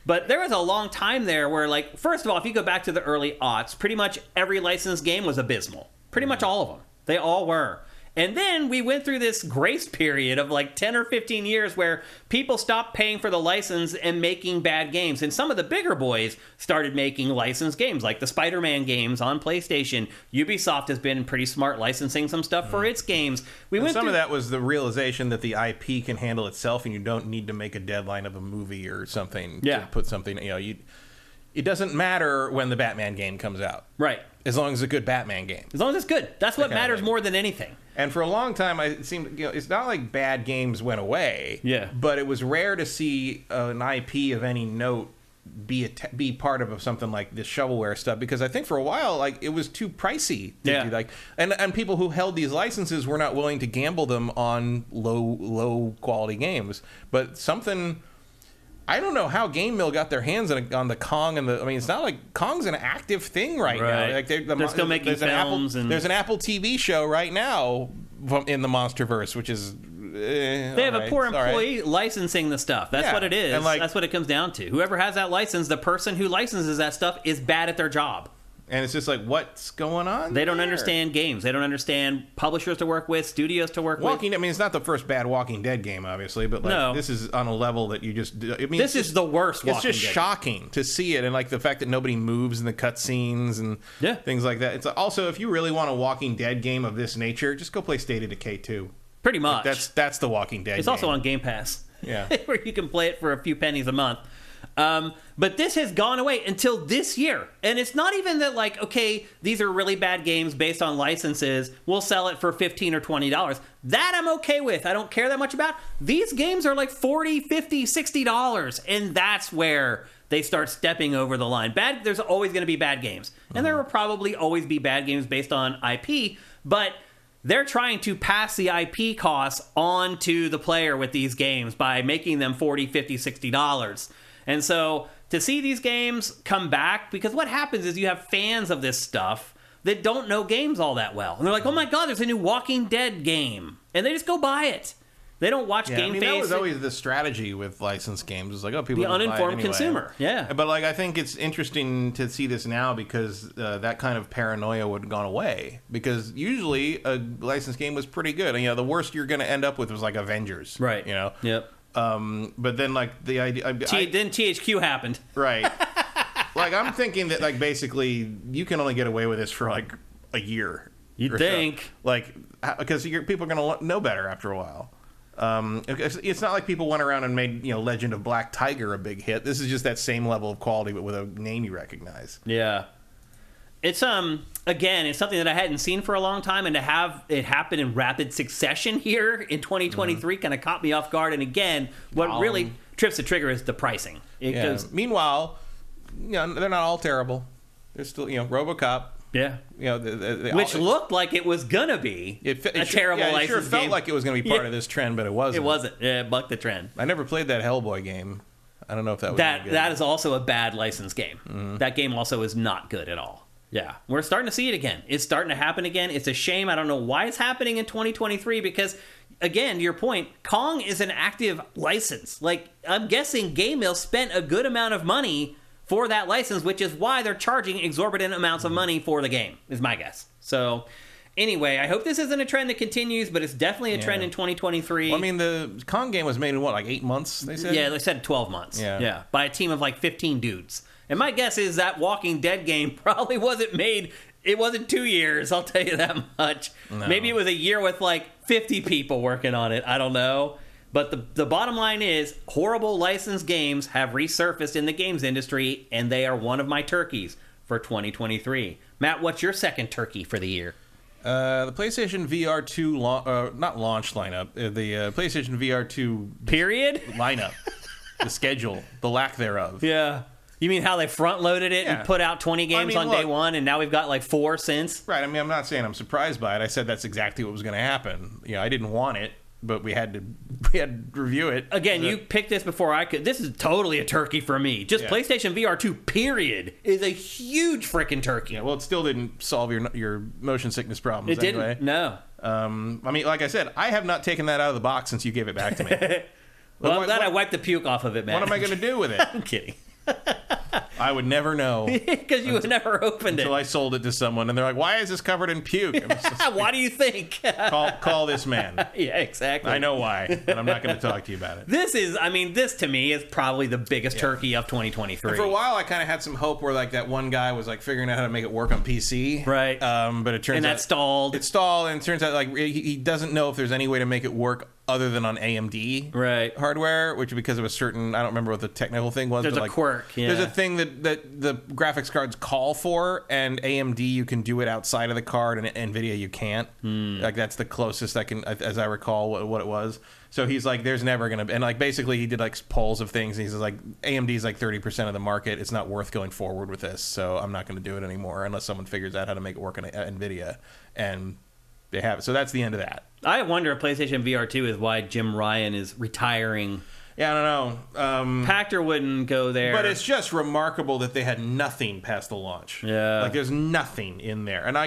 But there was a long time there where, like, first of all, if you go back to the early aughts, pretty much every licensed game was abysmal. Pretty much all of them. They all were. And then we went through this grace period of like 10 or 15 years where people stopped paying for the license and making bad games. And some of the bigger boys started making licensed games, like the Spider-Man games on PlayStation. Ubisoft has been pretty smart licensing some stuff for its games. Some of that was the realization that the IP can handle itself and you don't need to make a deadline of a movie or something to put something, it doesn't matter when the Batman game comes out. Right. as long as it's a good Batman game. As long as it's good. That's what matters more than anything. And for a long time, it seemed, it's not like bad games went away. Yeah. But it was rare to see an IP of any note be part of something like this shovelware stuff, because I think for a while, like, it was too pricey to do, like, and people who held these licenses were not willing to gamble them on low quality games. But something, I don't know how Game Mill got their hands on the Kong and I mean, it's not like Kong's an active thing right now. Like they're still making films, there's an Apple TV show right now in the MonsterVerse, which is they have a poor employee licensing the stuff. That's what it is. And that's what it comes down to. Whoever has that license, the person who licenses that stuff is bad at their job. And it's just like, what's going on? They don't understand games. They don't understand publishers to work with, studios to work with. I mean, it's not the first bad Walking Dead game, obviously, but like, this is on a level that you just. I mean, this is the worst. It's just shocking to see it, and like the fact that nobody moves in the cutscenes and things like that. It's also, if you really want a Walking Dead game of this nature, just go play State of Decay 2. Pretty much. Like that's the Walking Dead. It's also on Game Pass. Yeah, where you can play it for a few pennies a month. But this has gone away until this year. And it's not even that, like, okay, these are really bad games based on licenses. We'll sell it for $15 or $20. That I'm okay with. I don't care that much about. These games are like $40, $50, $60. And that's where they start stepping over the line. There's always going to be bad games. And there will probably always be bad games based on IP. But they're trying to pass the IP costs on to the player with these games by making them $40, $50, $60. And so to see these games come back, because what happens is you have fans of this stuff that don't know games all that well. And they're like, oh my God, there's a new Walking Dead game. And they just go buy it. They don't watch GameFace. I mean, that was always the strategy with licensed games. It's like, oh, people the uninformed anyway. Consumer. Yeah. But like, I think it's interesting to see this now because that kind of paranoia would have gone away. Because usually a licensed game was pretty good. And, the worst you're going to end up with was like Avengers. Right. Yep. But then like the idea. Then THQ happened. Right. Like, I'm thinking that like basically you can only get away with this for like a year. You'd think. So. Like, because people are going to know better after a while. It's not like people went around and made Legend of Black Tiger a big hit. This is just that same level of quality, but with a name you recognize. Yeah, it's again, it's something that I hadn't seen for a long time, and to have it happen in rapid succession here in 2023 kind of caught me off guard. And again, what really trips the trigger is the pricing. Meanwhile, they're not all terrible. There's still RoboCop. Yeah, which looked like it was gonna be a terrible license game. It sure felt like it was gonna be part of this trend, but it wasn't. It wasn't. Yeah, it bucked the trend. I never played that Hellboy game. I don't know if that was good. That is also a bad license game. Mm-hmm. That game also is not good at all. Yeah, we're starting to see it again. It's starting to happen again. It's a shame. I don't know why it's happening in 2023 because, again, to your point, Kong is an active license. Like, I'm guessing Game Mill spent a good amount of money for that license, which is why they're charging exorbitant amounts of money for the game, is my guess. So, anyway, I hope this isn't a trend that continues, but it's definitely a trend in 2023. Well, I mean, the Kong game was made in, like 8 months, they said? Yeah, they said 12 months. Yeah. By a team of like 15 dudes. And my guess is that Walking Dead game probably wasn't made... It wasn't 2 years, I'll tell you that much. No. Maybe it was a year with like 50 people working on it. I don't know. But the bottom line is, horrible licensed games have resurfaced in the games industry, and they are one of my turkeys for 2023. Matt, what's your second turkey for the year? The PlayStation VR 2, not launch lineup, the PlayStation VR 2... Period? Lineup. The schedule. The lack thereof. Yeah. You mean how they front-loaded it and put out 20 games on day one, and now we've got like 4 since? Right. I mean, I'm not saying I'm surprised by it. I said that's exactly what was going to happen. I didn't want it. But we had to review it. Again, you picked this before I could. This is totally a turkey for me. Just PlayStation VR 2, period, is a huge freaking turkey. Yeah, well, it still didn't solve your motion sickness problems anyway. It didn't, no. I mean, like I said, I have not taken that out of the box since you gave it back to me. Well, I'm glad I wiped the puke off of it, man. What am I going to do with it? I'm kidding. I would never know. Because you would never opened it. Until I sold it to someone, and they're like, why is this covered in puke? Why do you think? Call this man. Yeah, exactly. I know why, and I'm not going to talk to you about it. This to me is probably the biggest turkey of 2023. And for a while, I kind of had some hope where like that one guy was like figuring out how to make it work on PC. Right. But it turns out... And that stalled. It stalled, and it turns out like he doesn't know if there's any way to make it work other than on AMD hardware, which because of a certain, I don't remember what the technical thing was. There's but a quirk. Yeah. There's a thing that the graphics cards call for, and AMD you can do it outside of the card, and NVIDIA you can't. Like that's the closest I can, as I recall, what it was. So he's like, there's never going to be, and like basically he did like polls of things. And he's like, AMD's like 30% of the market. It's not worth going forward with this. So I'm not going to do it anymore unless someone figures out how to make it work on NVIDIA. And they have it. So that's the end of that. I wonder if PlayStation VR 2 is why Jim Ryan is retiring. Yeah, I don't know. Pactor wouldn't go there. But it's just remarkable that they had nothing past the launch. Yeah. Like, there's nothing in there. And,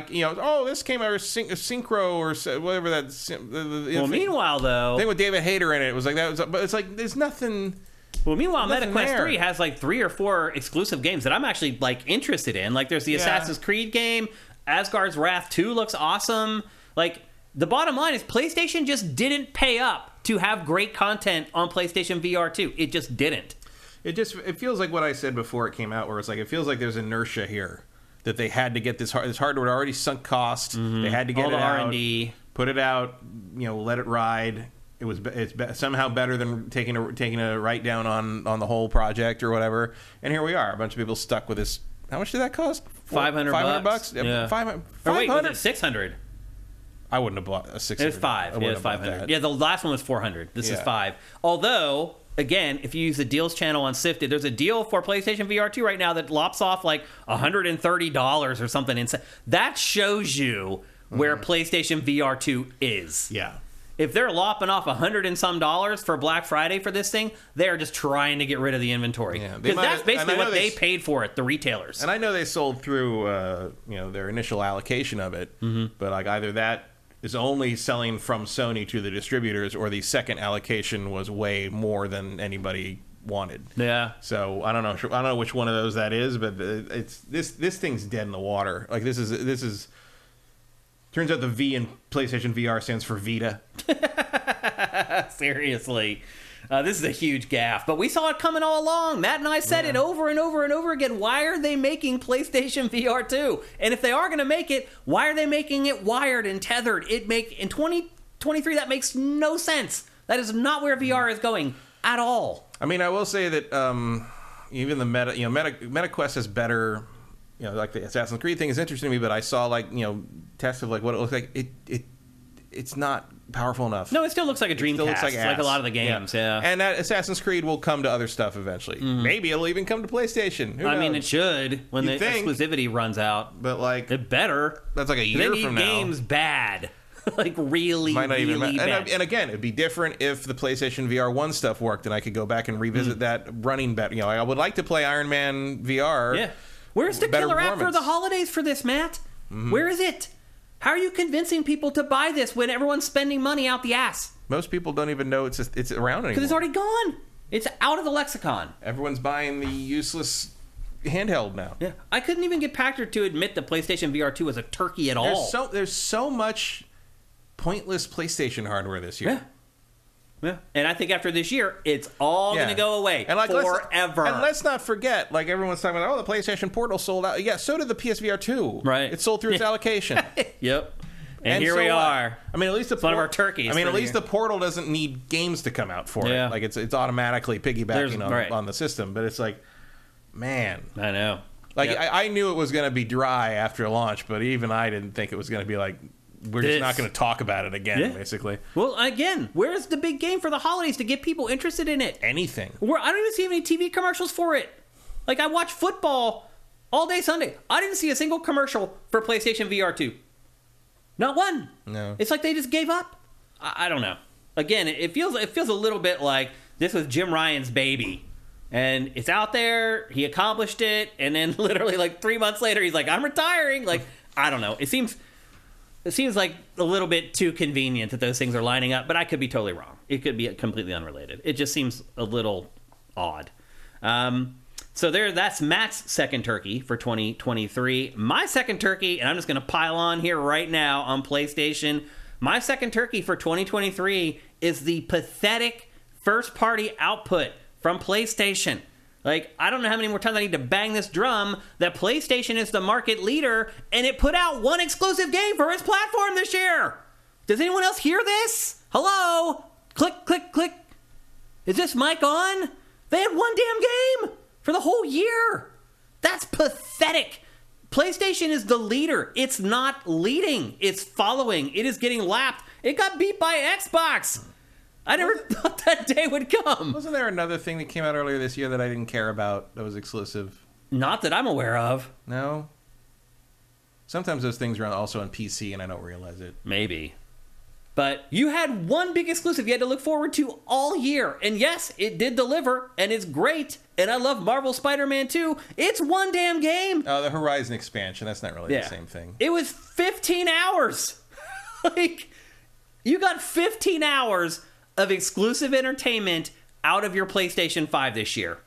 this came out, or Synchro, or whatever that... Well, meanwhile, though... thing with David Hayter in it was like, that was... But it's like, there's nothing... Well, meanwhile, MetaQuest there. 3 has, like, 3 or 4 exclusive games that I'm actually, like, interested in. Like, there's the Assassin's Creed game. Asgard's Wrath 2 looks awesome. Like, the bottom line is PlayStation just didn't pay up to have great content on PlayStation VR 2. It just didn't. It feels like what I said before it came out, where it's like, it feels like there's inertia here, that they had to get this hardware already sunk cost. They had to get all the out, R&D, put it out, let it ride. It's somehow better than taking a write down on the whole project or whatever. And here we are, a bunch of people stuck with this. How much did that cost? $500. Yeah. 500. Or wait, was it 600? I wouldn't have bought a 600. It was 5. It was 500. Yeah, the last one was 400. This is 5. Although, again, if you use the deals channel on Sifted, there's a deal for PlayStation VR 2 right now that lops off like $130 or something insane. That shows you where PlayStation VR 2 is. Yeah. If they're lopping off $100 and some for Black Friday for this thing, they're just trying to get rid of the inventory. Because that's basically what they paid for it, the retailers. And I know they sold through their initial allocation of it, but like either that is only selling from Sony to the distributors, or the second allocation was way more than anybody wanted. Yeah. So I don't know which one of those that is, but it's this thing's dead in the water. Like this is. Turns out the V in PlayStation VR stands for Vita. Seriously. This is a huge gaffe, but we saw it coming all along. Matt and I said it over and over and over again. Why are they making PlayStation VR 2? And if they are going to make it, why are they making it wired and tethered? In 2023, that makes no sense. That is not where VR is going at all. I mean, I will say that even the MetaQuest is better. Like the Assassin's Creed thing is interesting to me, but I saw tests of like what it looks like. It's not powerful enough. No, it still looks like a Dreamcast, like a lot of the games. Yeah. And that Assassin's Creed will come to other stuff eventually. Maybe it'll even come to PlayStation. Who knows? I mean, it should when the exclusivity runs out. But like, it better. That's like a year from now. Games bad. Like really, might not really even bad. And again, it'd be different if the PlayStation VR 1 stuff worked, and I could go back and revisit that running better. I would like to play Iron Man VR. Yeah. Where's the killer app for the holidays for this, Matt? Where is it? How are you convincing people to buy this when everyone's spending money out the ass? Most people don't even know it's around anymore. Because it's already gone. It's out of the lexicon. Everyone's buying the useless handheld now. Yeah. I couldn't even get Pactor to admit that PlayStation VR 2 was a turkey at all. There's so much pointless PlayStation hardware this year. Yeah. And I think after this year, it's all going to go away forever. And let's not forget, like everyone's talking about, the PlayStation Portal sold out. Yeah, so did the PSVR 2. Right. It sold through its allocation. Yep. And here we are. I mean, at least it's one of our turkeys. I mean, at least the Portal doesn't need games to come out for it. Like it's automatically piggybacking on the system. But it's like, man. I know. Like I knew it was going to be dry after launch, but even I didn't think it was going to be like, we're just not going to talk about it again, basically. Well, again, where's the big game for the holidays to get people interested in it? Anything. I don't even see any TV commercials for it. Like, I watch football all day Sunday. I didn't see a single commercial for PlayStation VR 2. Not one. No. It's like they just gave up. I don't know. Again, it feels a little bit like this was Jim Ryan's baby. And it's out there. He accomplished it. And then literally like 3 months later, he's like, I'm retiring. Like, I don't know. It seems like a little bit too convenient that those things are lining up, but I could be totally wrong. It could be completely unrelated. It just seems a little odd. So that's Matt's second turkey for 2023. My second turkey, and I'm just going to pile on here right now on PlayStation. My second turkey for 2023 is the pathetic first-party output from PlayStation. Like, I don't know how many more times I need to bang this drum that PlayStation is the market leader, and it put out one exclusive game for its platform this year. Does anyone else hear this? Hello? Click, click, click. Is this mic on? They had one damn game for the whole year. That's pathetic. PlayStation is the leader. It's not leading. It's following. It is getting lapped. It got beat by Xbox. I never thought that day would come. Wasn't there another thing that came out earlier this year that I didn't care about that was exclusive? Not that I'm aware of. No? Sometimes those things are also on PC and I don't realize it. Maybe. But you had one big exclusive you had to look forward to all year. And yes, it did deliver, and it's great. And I love Marvel Spider-Man 2. It's one damn game. Oh, the Horizon expansion. That's not really the same thing. It was 15 hours. Like, you got 15 hours of exclusive entertainment out of your PlayStation 5 this year.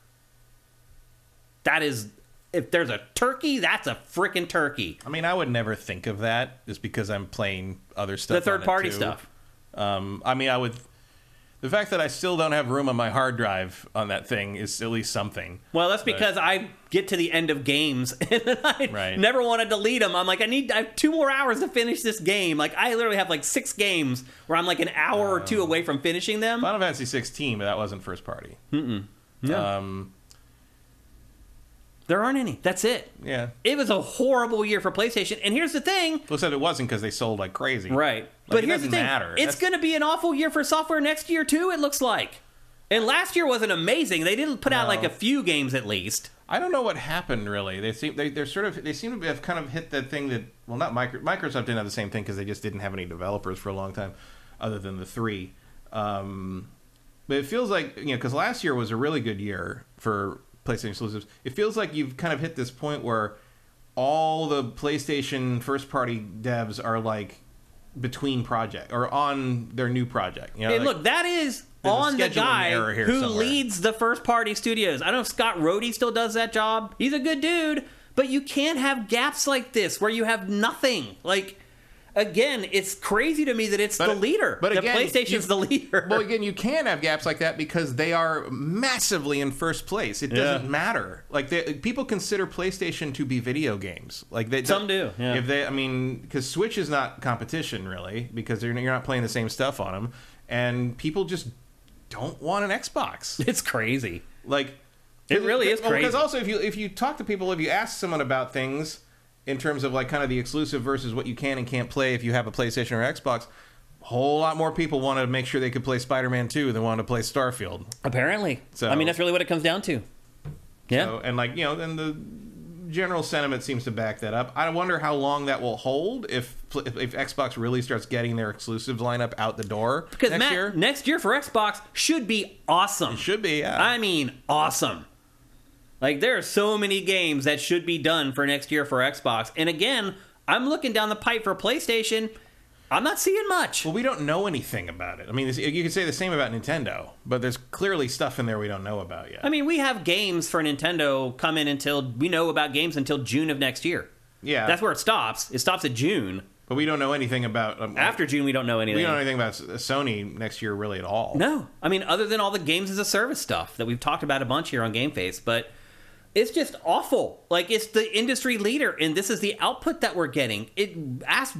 That is... If there's a turkey, that's a frickin' turkey. I mean, I would never think of that just because I'm playing other stuff. The third-party stuff. I mean, I would... The fact that I still don't have room on my hard drive on that thing is at least something. Well, that's because I get to the end of games and I never want to delete them. I'm like, I have 2 more hours to finish this game. Like, I literally have like 6 games where I'm like an hour or 2 away from finishing them. Final Fantasy 16, but that wasn't first party. No. There aren't any. That's it. Yeah. It was a horrible year for PlayStation. And here's the thing. Looks like it wasn't because they sold like crazy. Right. Like, but here's the thing. Matter. It's going to be an awful year for software next year, too, it looks like. And last year wasn't amazing. They didn't put out like a few games at least. I don't know what happened, really. They seem to have kind of hit that thing that, well, not Microsoft didn't have the same thing because they just didn't have any developers for a long time other than the 3. But it feels like, because last year was a really good year for PlayStation exclusives. It feels like you've kind of hit this point where all the PlayStation first-party devs are like between project or on their new project. Hey, look, that is on the guy who leads the first-party studios. I don't know if Scott Rhodey still does that job. He's a good dude, but you can't have gaps like this where you have nothing. Like, again, it's crazy to me that it's the leader. But again, PlayStation's the leader. Well, again, you can have gaps like that because they are massively in first place. It doesn't matter. Like, people consider PlayStation to be video games. Like some do. Yeah. If they, I mean, because Switch is not competition really, because you're not playing the same stuff on them, and people just don't want an Xbox. It's crazy. Like, it really is crazy. Because also, if you talk to people, if you ask someone about things in terms of like kind of the exclusive versus what you can and can't play if you have a PlayStation or Xbox, a whole lot more people want to make sure they could play Spider-Man 2 than want to play Starfield. Apparently. So, I mean, that's really what it comes down to. Yeah. So, and like, and the general sentiment seems to back that up. I wonder how long that will hold if Xbox really starts getting their exclusives lineup out the door because next year. Next year for Xbox should be awesome. It should be, yeah. I mean, awesome. Like, there are so many games that should be done for next year for Xbox. And again, I'm looking down the pipe for PlayStation. I'm not seeing much. Well, we don't know anything about it. I mean, you could say the same about Nintendo, but there's clearly stuff in there we don't know about yet. I mean, we have games for Nintendo coming we know about games until June of next year. Yeah. That's where it stops. It stops at June. But we don't know anything about... After June, we don't know anything. We don't know anything about Sony next year really at all. No. I mean, other than all the games as a service stuff that we've talked about a bunch here on GameFace, but... It's just awful. Like, it's the industry leader, and this is the output that we're getting.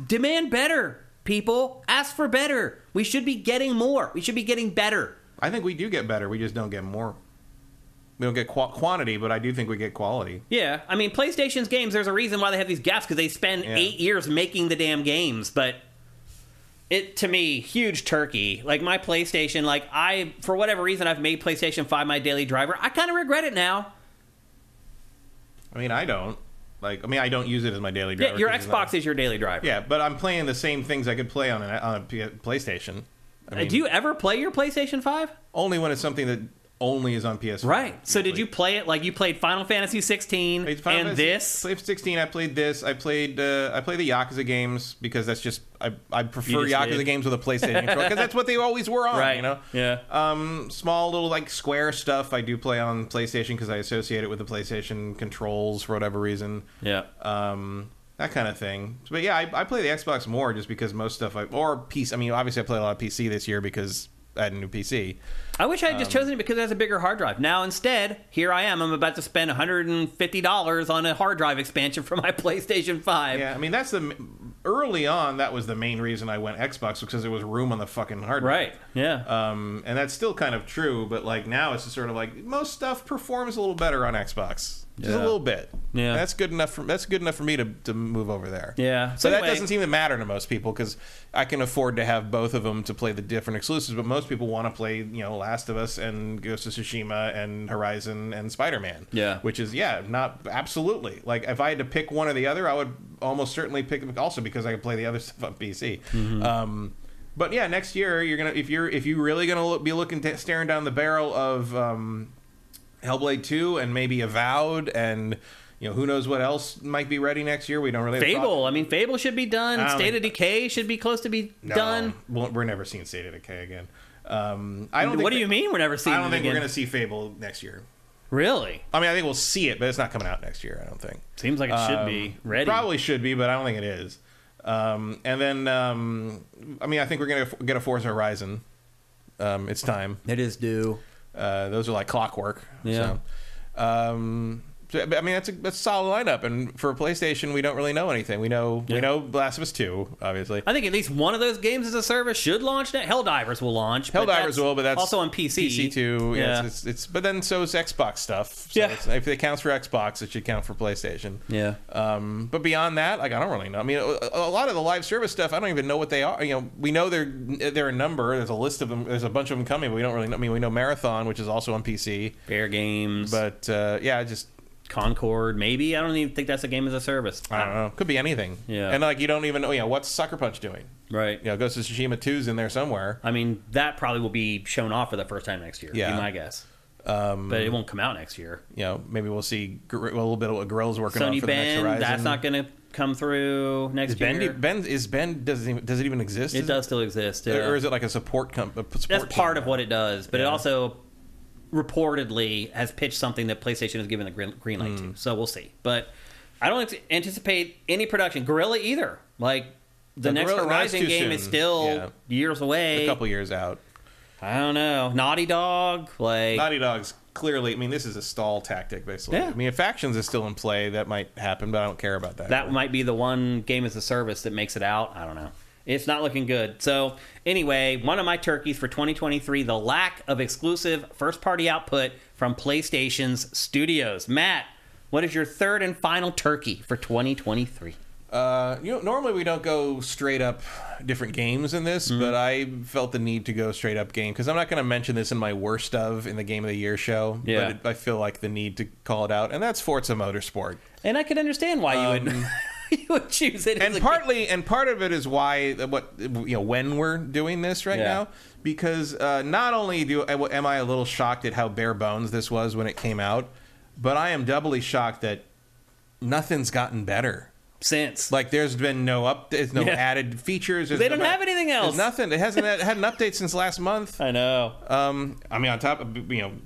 Demand better, people. Ask for better. We should be getting more. We should be getting better. I think we do get better. We just don't get more. We don't get quantity, but I do think we get quality. Yeah. I mean, PlayStation's games, there's a reason why they have these gaps, because they spend 8 years making the damn games. But to me, huge turkey. Like, my PlayStation, for whatever reason, I've made PlayStation 5 my daily driver. I kind of regret it now. I mean, I don't. I don't use it as my daily driver. Yeah, your Xbox is your daily driver. Yeah, but I'm playing the same things I could play on a PlayStation. Do you ever play your PlayStation 5? Only when it's something that only is on PS4. Right. So did you play it like you played Final Fantasy 16 this? I played 16. I played this. I played the Yakuza games because that's just I prefer Yakuza games with a PlayStation controller because that's what they always were on. Right. Yeah. Small little Square stuff I do play on PlayStation because I associate it with the PlayStation controls for whatever reason. Yeah. That kind of thing. But yeah, I play the Xbox more just because most stuff or PC. I mean, obviously I play a lot of PC this year because add a new PC. I wish I had just chosen it because it has a bigger hard drive. Now, instead, here I am. I'm about to spend $150 on a hard drive expansion for my PlayStation 5. Yeah, I mean, early on, that was the main reason I went Xbox, because there was room on the fucking hard drive. Right, yeah. And that's still kind of true, but like now it's just sort of like most stuff performs a little better on Xbox. Just a little bit. Yeah. That's good enough for me to move over there. Yeah. So anyway, that doesn't seem to matter to most people, because I can afford to have both of them to play the different exclusives, but most people want to play, Last of Us and Ghost of Tsushima and Horizon and Spider-Man. Yeah. Which is, absolutely. Like, if I had to pick one or the other, I would almost certainly pick them, also because I could play the other stuff on PC. Mm-hmm. But yeah, next year if you're really gonna be staring down the barrel of Hellblade 2 and maybe Avowed, and who knows what else might be ready next year. We don't really Fable. I mean, Fable should be done. State of Decay should be close to be done. We're never seeing State of Decay again. What do you mean we're never seeing it again? I don't think we're going to see Fable next year. Really? I mean, I think we'll see it, but it's not coming out next year, I don't think. Seems like it should be ready. Probably should be, but I don't think it is. And then, I think we're going to get a Forza Horizon. It's time. It is due. Those are like clockwork. Yeah. So, I mean, that's a solid lineup, and for PlayStation, we don't really know anything. We know Last of Us 2, obviously. I think at least one of those games as a service should launch. Helldivers will launch. But that's also on PC. PC too. Yeah. It's but then so is Xbox stuff. So if it counts for Xbox, it should count for PlayStation. Yeah. But beyond that, like, I don't really know. I mean, a lot of the live service stuff, I don't even know what they are. We know they're a number. There's a list of them. There's a bunch of them coming, but we don't really know. I mean, we know Marathon, which is also on PC. Fair Games. But just Concord, maybe. I don't even think that's a game as a service. I don't know. Could be anything. Yeah. And like, you don't even know, what's Sucker Punch doing? Right. Ghost of Tsushima 2's in there somewhere. I mean, that probably will be shown off for the first time next year. Yeah. Be my guess. But it won't come out next year. Maybe we'll see a little bit of what Guerrilla's working on Sony for the next Horizon. That's not going to come through next year. Does it even exist? It does still exist. Or is it like a support company? That's part of what it does, but it also reportedly has pitched something that PlayStation has given the green light to. So we'll see. But I don't anticipate any production. Guerrilla either. Like, the next Horizon game is still years away. A couple years out. I don't know. Naughty Dog. Naughty Dog's clearly, I mean, this is a stall tactic, basically. Yeah. I mean, if Factions is still in play, that might happen, but I don't care about that. That might be the one game as a service that makes it out. I don't know. It's not looking good. So, anyway, one of my turkeys for 2023, the lack of exclusive first-party output from PlayStation's studios. Matt, what is your third and final turkey for 2023? Normally we don't go straight up different games in this, but I felt the need to go straight up game, because I'm not going to mention this in my worst of in the Game of the Year show, but I feel like the need to call it out, and that's Forza Motorsport. And I can understand why you would... you would choose it, and part of it is why when we're doing this right now, because not only am I a little shocked at how bare bones this was when it came out, but I am doubly shocked that nothing's gotten better since. Like, there's been no added features. They don't have anything else. There's nothing. It hasn't had an update since last month. I know. I mean, on top of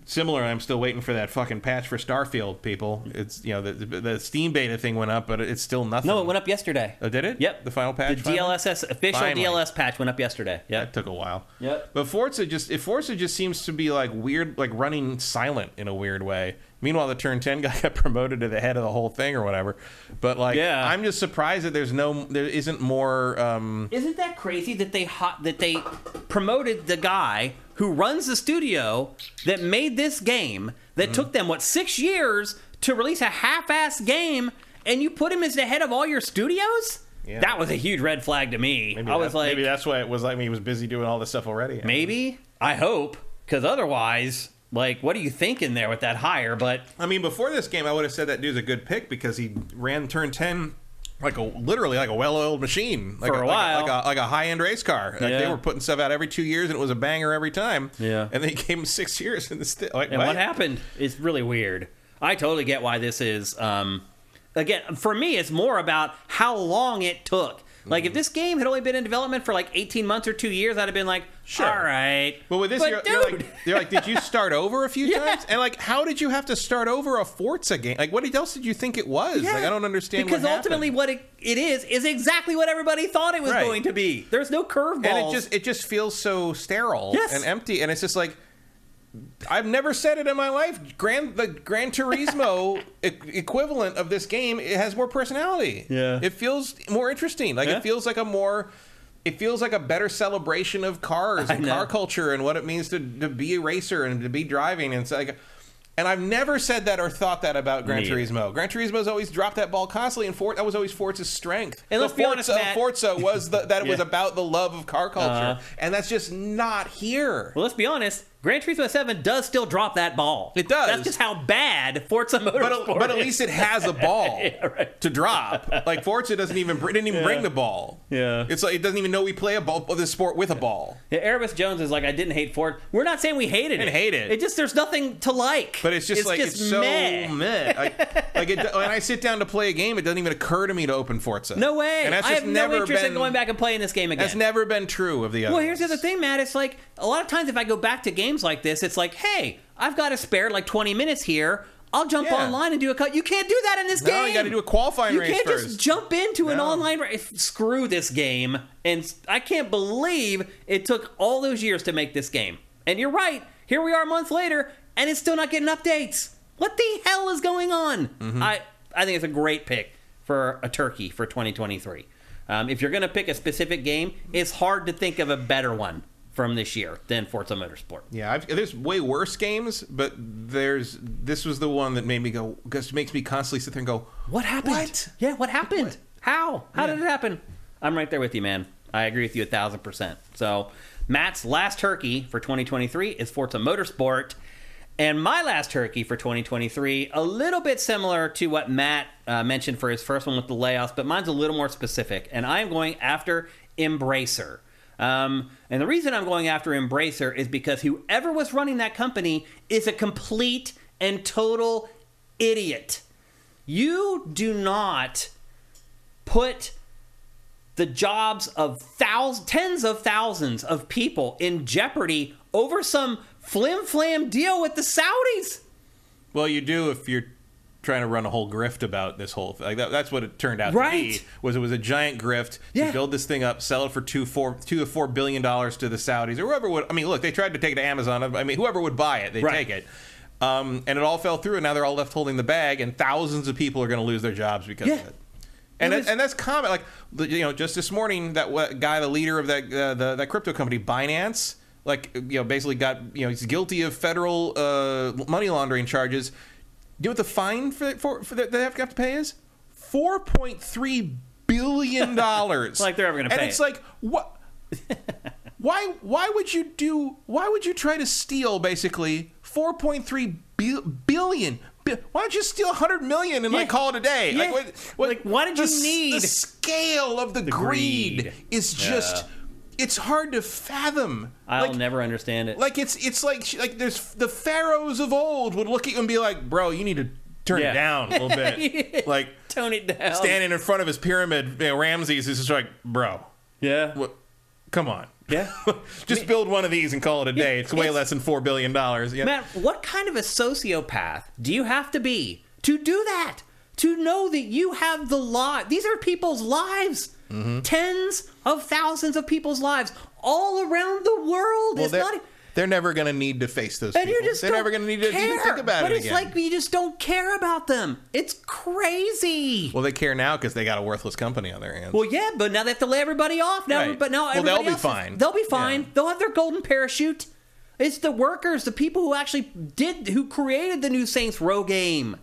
similar, I'm still waiting for that fucking patch for Starfield. People, it's the Steam beta thing went up, but it's still nothing. No, it went up yesterday. Oh, did it? Yep. The final patch. The DLSS official DLS patch went up yesterday. Yeah, that took a while. Yep. But Forza just seems to be like weird, like running silent in a weird way. Meanwhile, the Turn 10 guy got promoted to the head of the whole thing or whatever. But I'm just surprised that there isn't more. Isn't that crazy that they promoted the guy who runs the studio that made this game that took them 6 years to release a half-assed game, and you put him as the head of all your studios? Yeah. That was a huge red flag to me. Maybe that's why it was like he was busy doing all this stuff already. Maybe. I hope, because otherwise. Like, what are you thinking there with that hire? But I mean, before this game, I would have said that dude's a good pick because he ran Turn 10 literally like a well-oiled machine, for a while, like a high-end race car. Like, they were putting stuff out every 2 years, and it was a banger every time. Yeah, and then he gave him 6 years, and what happened? It's really weird. I totally get why this is. Again, for me, it's more about how long it took. Like, if this game had only been in development for like 18 months or 2 years, I'd have been like, Sure. all right. But with this, you're like, did you start over a few times? And like, how did you have to start over a Forza game? Like, what else did you think it was? Yeah. Like, I don't understand. Because what ultimately, happened. what it is exactly what everybody thought it was Right. going to be. There's no curveballs. And it just feels so sterile Yes. and empty. And it's just like, I've never said it in my life. The Gran Turismo equivalent of this game, it has more personality. Yeah. It feels more interesting. Like, it feels like a better celebration of cars and car culture and what it means to be a racer and to be driving. And it's like, and I've never said that or thought that about Gran Turismo. Gran Turismo's always dropped that ball constantly, and that was always Forza's strength. And let's be honest, Matt. Forza was that it was about the love of car culture, and that's just not here. Well, let's be honest. Gran Turismo 7 does still drop that ball. It does. That's just how bad Forza Motorsport But at least it has a ball to drop. Like, Forza didn't even bring the ball. Yeah. It's like it doesn't even know we play this sport with a ball. Yeah, Erebus Jones is like, I didn't hate Ford. We're not saying we hated it. Didn't hate it. It just, there's nothing to like. But it's just it's so meh. When I sit down to play a game, it doesn't even occur to me to open Forza. No way. And that's I just have no never interest in been- going back and playing this game again. That's never been true of the other. Well, here's the other thing, Matt. It's like, a lot of times if I go back to games like this, it's like, hey, I've got to spare like 20 minutes here. I'll jump online and do a cut. You can't do that in this game. No, you got to do a qualifying race You can't first. just jump into an online race. Screw this game. And I can't believe it took all those years to make this game. And you're right. Here we are a month later, and it's still not getting updates. What the hell is going on? Mm-hmm. I think it's a great pick for a turkey for 2023. If you're going to pick a specific game, it's hard to think of a better one from this year than Forza Motorsport. Yeah, there's way worse games, but this was the one that made me go, because it makes me constantly sit there and go, what happened? What? Yeah, what happened? What? How did it happen? I'm right there with you, man. I agree with you 1,000%. So Matt's last turkey for 2023 is Forza Motorsport. And my last turkey for 2023, a little bit similar to what Matt mentioned for his first one with the layoffs, but mine's a little more specific. And I'm going after Embracer. And the reason I'm going after Embracer is because whoever was running that company is a complete and total idiot. You do not put the jobs of tens of thousands of people in jeopardy over some flim-flam deal with the Saudis. well, you do if you're trying to run a whole grift about this whole thing. Like that's what it turned out to be. It was a giant grift to build this thing up, sell it for $2 to $4 billion to the Saudis or whoever would. I mean, look, they tried to take it to Amazon. I mean, whoever would buy it, they take it. And it all fell through, and now they're all left holding the bag, and thousands of people are going to lose their jobs because of it. And that's common. Like, you know, just this morning, that guy, the leader of that crypto company, Binance, like, you know, basically got, you know, he's guilty of federal money laundering charges. You know what the fine for that they have to pay is? $4.3 billion. Like they're ever going to pay. And it's like, what? Why would you try to steal basically 4.3 billion? Why don't you steal 100 million and like call it a day? Yeah. Like why did you need the scale of the greed is just it's hard to fathom. I'll never understand it. Like it's like there's the pharaohs of old would look at you and be like, bro, you need to turn it down a little bit. Like tone it down. Standing in front of his pyramid, you know, Ramses is just like, bro. Yeah. What? Come on. Yeah. Just build one of these and call it a day. It's way less than $4 billion. Yeah. Matt, what kind of a sociopath do you have to be to do that? To know that you have the life. These are people's lives. Mm-hmm. Tens of thousands of people's lives all around the world. Well, they're never going to need to face those people. They're never going to need to even think about it again. But it's like you just don't care about them. It's crazy. Well, they care now because they got a worthless company on their hands. Well, yeah, but now they have to lay everybody off. Now, right. But now they'll be fine. They'll be fine. Yeah. They'll have their golden parachute. It's the workers, the people who actually who created the new Saints Row game.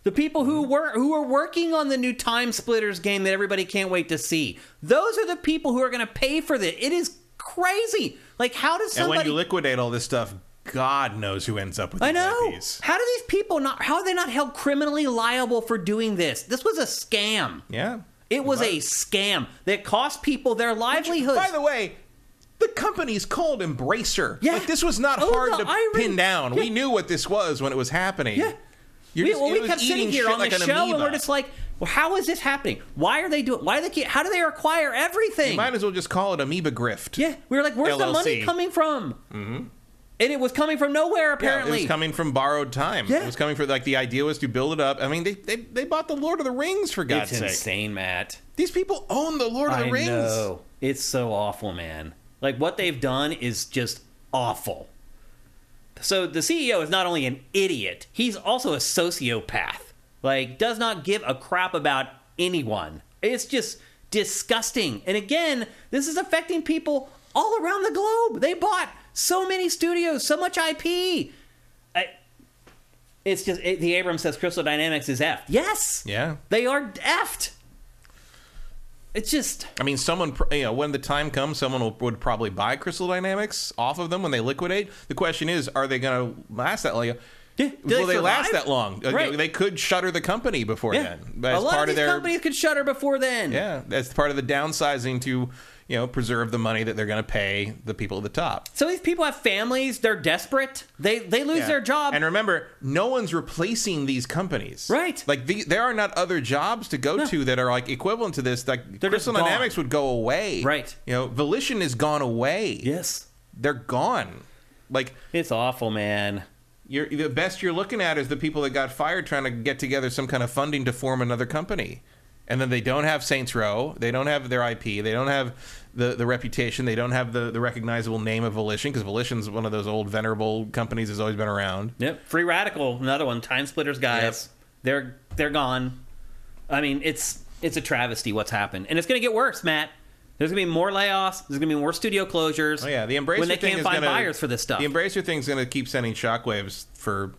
The people who are working on the new Time Splitters game that everybody can't wait to see. Those are the people who are going to pay for this. It is crazy. Like, how does somebody... And when you liquidate all this stuff, God knows who ends up with I know. IPs. How do these people how are they not held criminally liable for doing this? This was a scam. Yeah. It was a scam that cost people their livelihoods. By the way, the company's called Embracer. Yeah. Like, this was not hard to pin down. Yeah. We knew what this was when it was happening. Yeah. We kept sitting here on the show and we're just like, Well, how is this happening? Why are they doing? Why do they? How do they acquire everything? You might as well just call it amoeba grift. Yeah, we were like, where's the LLC. money coming from? Mm-hmm. And it was coming from nowhere, apparently. Yeah, it was coming from borrowed time. Yeah. It was coming from, like, the idea was to build it up. I mean, they bought the Lord of the Rings, for God's sake. It's insane, Matt. These people own the Lord of the Rings. I know. It's so awful, man. Like, what they've done is just awful. So the CEO is not only an idiot, he's also a sociopath. Like, does not give a crap about anyone. It's just disgusting. And again, this is affecting people all around the globe. They bought so many studios, so much IP. It's just, the Abrams says Crystal Dynamics is effed. Yes. Yeah. They are effed. It's just... I mean, someone, when the time comes, someone would probably buy Crystal Dynamics off of them when they liquidate. The question is, are they going to last that long? Yeah. Will they last that long? Right. They could shutter the company before then. A lot of these companies could shutter before then. Yeah, that's part of the downsizing to, preserve the money that they're going to pay the people at the top. So these people have families. They're desperate. They lose their job. And remember, no one's replacing these companies. Right. Like, there are not other jobs to go to that are, like, equivalent to this. Like, They're Crystal just Dynamics would go away. Right. Volition has gone away. Yes. They're gone. Like, it's awful, man. the best you're looking at is the people that got fired trying to get together some kind of funding to form another company. And then they don't have Saints Row. They don't have their IP. They don't have the reputation. They don't have the recognizable name of Volition, because Volition's one of those old venerable companies that's always been around. Yep. Free Radical, another one. Time Splitters guys. Yep. They're gone. I mean, it's a travesty what's happened. And it's going to get worse, Matt. There's going to be more layoffs. There's going to be more studio closures. Oh, yeah. The Embracer when they thing can't find buyers for this stuff. The Embracer thing's going to keep sending shockwaves for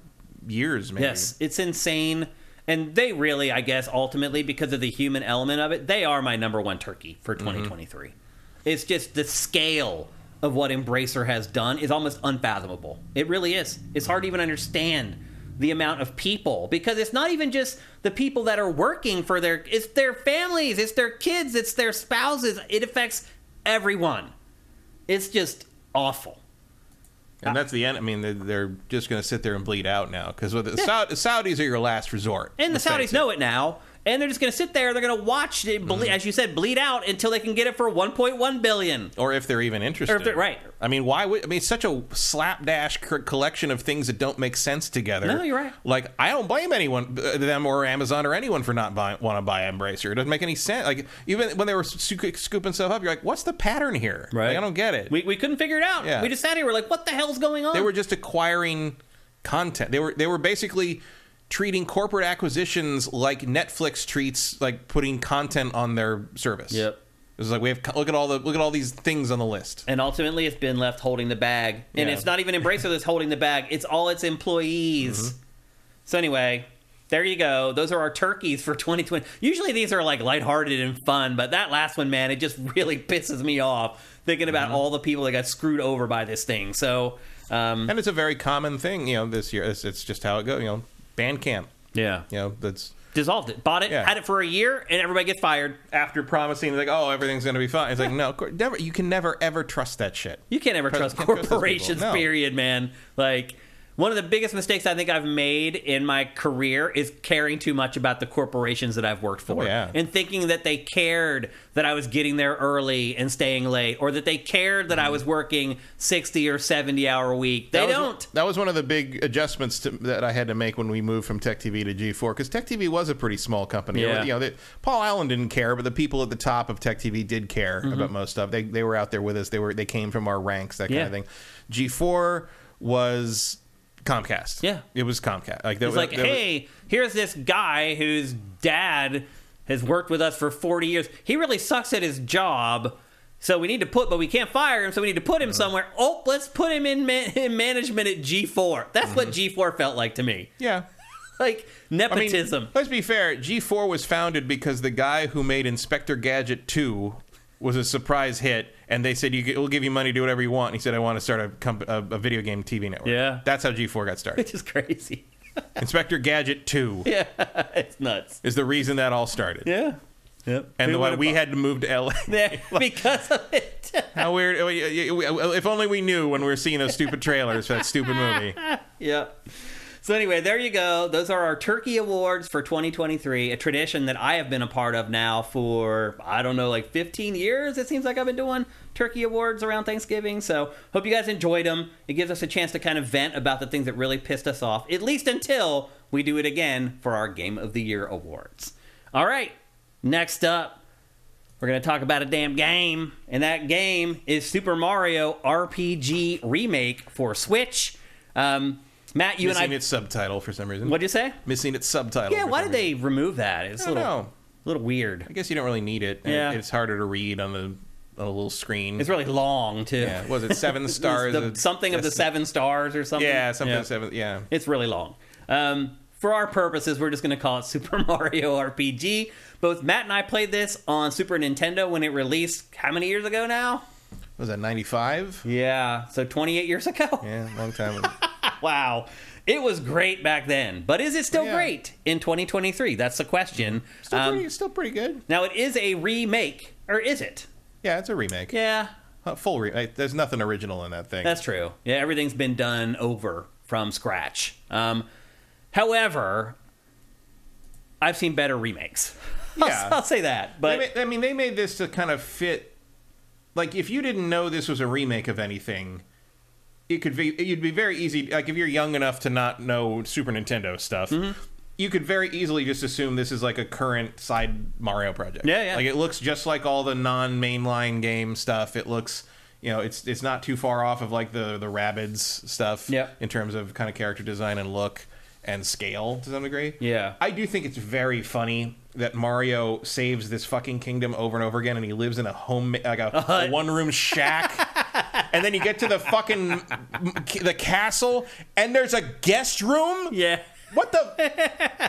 years, maybe. Yes. It's insane. And they really, I guess, ultimately, because of the human element of it, they are my number one turkey for 2023. Mm-hmm. It's just the scale of what Embracer has done is almost unfathomable. It really is. It's hard to even understand the amount of people, because it's not even just the people that are working for it's their families, it's their kids, it's their spouses. It affects everyone. It's just awful. And that's the end. I mean, they're just going to sit there and bleed out now, because the Saudis are your last resort. And the Saudis know it now. And they're just going to sit there. They're going to watch it, as you said, bleed out until they can get it for $1.1 billion. Or if they're even interested. Right. I mean, why would... I mean, it's such a slapdash collection of things that don't make sense together. No, you're right. Like, I don't blame anyone, them or Amazon or anyone, for not want to buy Embracer. It doesn't make any sense. Like, even when they were scooping stuff up, you're like, what's the pattern here? Right. Like, I don't get it. We couldn't figure it out. Yeah. We just sat here. We're like, what the hell's going on? They were just acquiring content. They were basically treating corporate acquisitions like Netflix treats, like, putting content on their service. Yep. It was like, look at all these things on the list. And ultimately, it's been left holding the bag. And it's not even Embracer that's holding the bag. It's all its employees. Mm-hmm. So anyway, there you go. Those are our turkeys for 2020. Usually these are like lighthearted and fun, but that last one, man, it just really pisses me off thinking about all the people that got screwed over by this thing. So, and it's a very common thing, this year. It's just how it goes, Bandcamp. Yeah. That's... Dissolved it. Bought it, had it for a year, and everybody gets fired. After promising, like, oh, everything's going to be fine. It's like, no, you can never, ever trust that shit. You can't ever trust corporations, period, man. Like, one of the biggest mistakes I think I've made in my career is caring too much about the corporations that I've worked for. Oh, yeah. And thinking that they cared that I was getting there early and staying late, or that they cared that I was working 60 or 70-hour week. They don't. That was one of the big adjustments that I had to make when we moved from Tech TV to G4, because Tech TV was a pretty small company. Yeah. Paul Allen didn't care, but the people at the top of Tech TV did care about most stuff. They were out there with us. They came from our ranks, that kind of thing. G4 was Comcast. Yeah. It was Comcast. It's like, hey, here's this guy whose dad has worked with us for 40 years. He really sucks at his job, so we need to but we can't fire him, so we need to put him somewhere. Oh, let's put him in management at G4. That's what G4 felt like to me. Yeah. Like, nepotism. I mean, let's be fair. G4 was founded because the guy who made Inspector Gadget 2 was a surprise hit, and they said, we'll give you money, do whatever you want. And he said, I want to start a video game TV network. Yeah. That's how G4 got started. Which is crazy. Inspector Gadget 2 it's nuts. is the reason that all started. Yeah. Yep. And why we had to move to LA. Because of it. How weird. If only we knew when we were seeing those stupid trailers for that stupid movie. Yep. So anyway, there you go. Those are our Turkey Awards for 2023, a tradition that I have been a part of now for, I don't know, like 15 years. It seems like I've been doing Turkey Awards around Thanksgiving. So hope you guys enjoyed them. It gives us a chance to kind of vent about the things that really pissed us off, at least until we do it again for our Game of the Year Awards. All right, next up, we're going to talk about a damn game, and that game is Super Mario RPG Remake for Switch. Matt, you and I... Missing its subtitle for some reason. What'd you say? Missing its subtitle. Yeah, why did they remove that? It's a little weird. I guess you don't really need it. Yeah. It's harder to read on a little screen. It's really long, too. Yeah, was it 7 stars? Something of the 7 stars or something? Yeah, something of 7, yeah. It's really long. For our purposes, we're just going to call it Super Mario RPG. Both Matt and I played this on Super Nintendo when it released, how many years ago now? Was that 95? Yeah, so 28 years ago? Yeah, long time ago. Wow. It was great back then, but is it still great in 2023? That's the question. Still pretty good. Now, it is a remake, or is it? Yeah, it's a remake. Yeah. Full remake. There's nothing original in that thing. That's true. Yeah, everything's been done over from scratch. However, I've seen better remakes. Yeah. I'll say that. But they made this to kind of fit. Like, if you didn't know this was a remake of anything, it'd be very easy. Like, if you're young enough to not know Super Nintendo stuff, you could very easily just assume this is like a current side Mario project. Yeah. Like, it looks just like all the non-mainline game stuff. It looks, it's not too far off of like the Rabbids stuff in terms of kind of character design and look and scale to some degree. Yeah. I do think it's very funny that Mario saves this fucking kingdom over and over again, and he lives in a one-room shack. And then you get to the castle, and there's a guest room? Yeah. What the...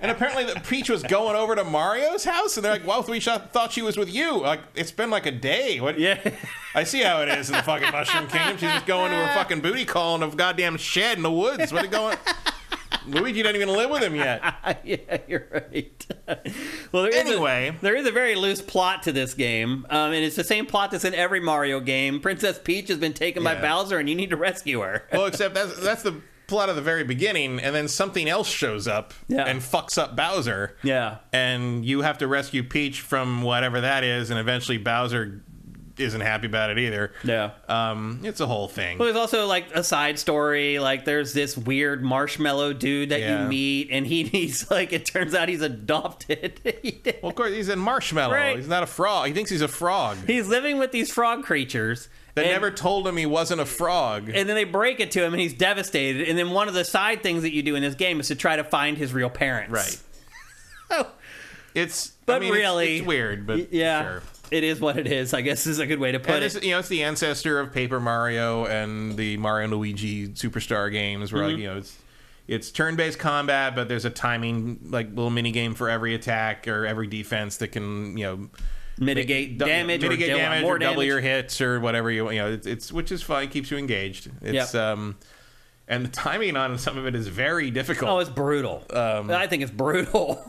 And apparently Peach was going over to Mario's house, and they're like, well, we thought she was with you. Like, it's been like a day. What? Yeah. I see how it is in the fucking Mushroom Kingdom. She's just going to her fucking booty call in a goddamn shed in the woods. What are you going... Luigi doesn't even live with him yet. Yeah, you're right. Well, there is a very loose plot to this game, and it's the same plot that's in every Mario game. Princess Peach has been taken by Bowser, and you need to rescue her. Well, except that's the plot of the very beginning, and then something else shows up and fucks up Bowser. Yeah. And you have to rescue Peach from whatever that is, and eventually Bowser isn't happy about it either. Yeah. It's a whole thing. Well, there's also like a side story. Like, there's this weird marshmallow dude that you meet, and he's like, it turns out he's adopted. Well, of course, he's a marshmallow. Right. He's not a frog. He thinks he's a frog. He's living with these frog creatures. They never told him he wasn't a frog. And then they break it to him, and he's devastated. And then one of the side things that you do in this game is to try to find his real parents. Right. Oh. It's weird, but sure. It is what it is, I guess is a good way to put it. It's the ancestor of Paper Mario and the Mario and Luigi Superstar games, where it's turn-based combat, but there's a timing little mini game for every attack or every defense that can mitigate damage or double your hits or whatever it's which is fun, keeps you engaged. It's and the timing on some of it is very difficult. Oh, it's brutal. I think it's brutal.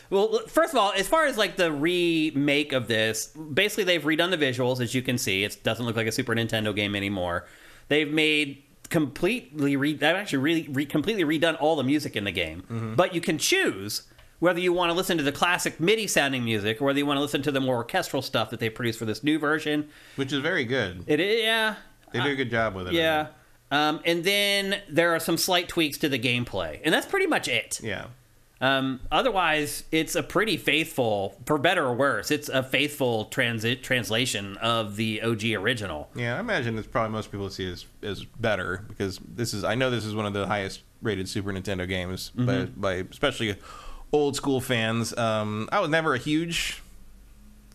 Well, first of all, as far as like the remake of this, basically they've redone the visuals, as you can see. It doesn't look like a Super Nintendo game anymore. They've made completely redone all the music in the game. But you can choose whether you want to listen to the classic MIDI sounding music or whether you want to listen to the more orchestral stuff that they produced for this new version. Which is very good. It is, yeah. They did a good job with it. Yeah. And then there are some slight tweaks to the gameplay. And that's pretty much it. Yeah. Otherwise, it's a pretty faithful, for better or worse, it's a faithful translation of the OG original. Yeah, I imagine it's probably most people see as better, because I know this is one of the highest rated Super Nintendo games by especially old school fans. I was never a huge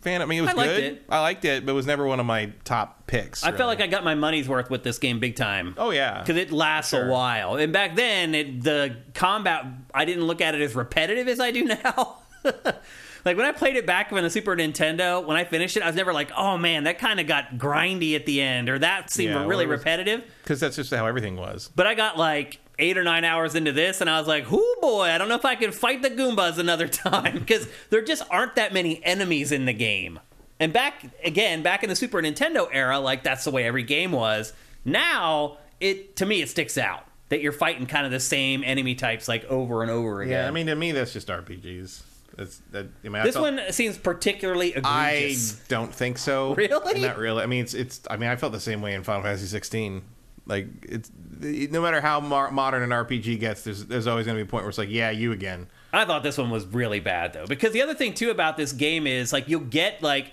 fan. I mean, it was good. I liked it, but it was never one of my top picks. I felt like I got my money's worth with this game big time. Oh, yeah. Because it lasts a while. And back then, the combat, I didn't look at it as repetitive as I do now. Like, when I played it back on the Super Nintendo, when I finished it, I was never like, oh, man, that kind of got grindy at the end, or that seemed really repetitive. Because that's just how everything was. But I got, 8 or 9 hours into this, and I was like, "Hoo boy, I don't know if I can fight the Goombas another time," because there just aren't that many enemies in the game. And back in the Super Nintendo era, that's the way every game was. Now, to me, it sticks out. that you're fighting kind of the same enemy types like over and over again. Yeah, I mean, to me, that's just RPGs. This one seems particularly egregious. I don't think so. Really? Not really. I mean, it's. I mean, I felt the same way in Final Fantasy 16. Like, it's no matter how modern an RPG gets, there's always going to be a point where it's like, yeah, you again. I thought this one was really bad though, because the other thing too about this game is like you'll get like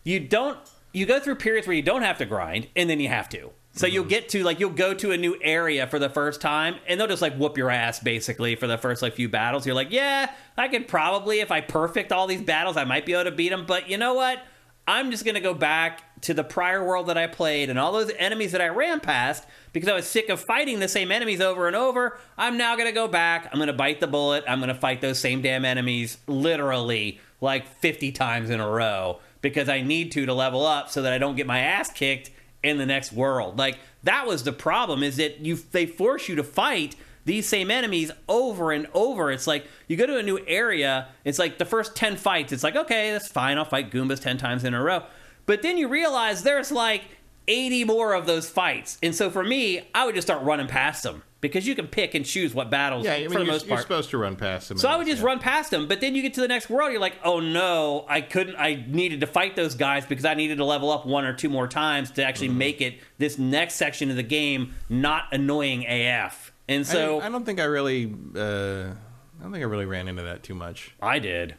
you go through periods where you don't have to grind, and then you have to. So you'll get to, like, you'll go to a new area for the first time, and they'll just, like, whoop your ass, basically, for the first, like, few battles. You're like, yeah, I could probably, if I perfect all these battles, I might be able to beat them. But you know what? I'm just going to go back to the prior world that I played and all those enemies that I ran past because I was sick of fighting the same enemies over and over. I'm now going to go back. I'm going to bite the bullet. I'm going to fight those same damn enemies literally, like, 50 times in a row because I need to level up so that I don't get my ass kicked in the next world. Like, that was the problem, is that they force you to fight these same enemies over and over. It's like you go to a new area, it's like the first 10 fights, it's like, okay, that's fine, I'll fight Goombas 10 times in a row. But then you realize there's like 80 more of those fights. And so for me, I would just start running past them because you can pick and choose what battles, I mean, for the most part. You're supposed to run past them. So I would just run past them, but then you get to the next world, you're like, oh no, I needed to fight those guys because I needed to level up 1 or 2 more times to actually make it this next section of the game not annoying AF. And so I don't think I really ran into that too much. I did.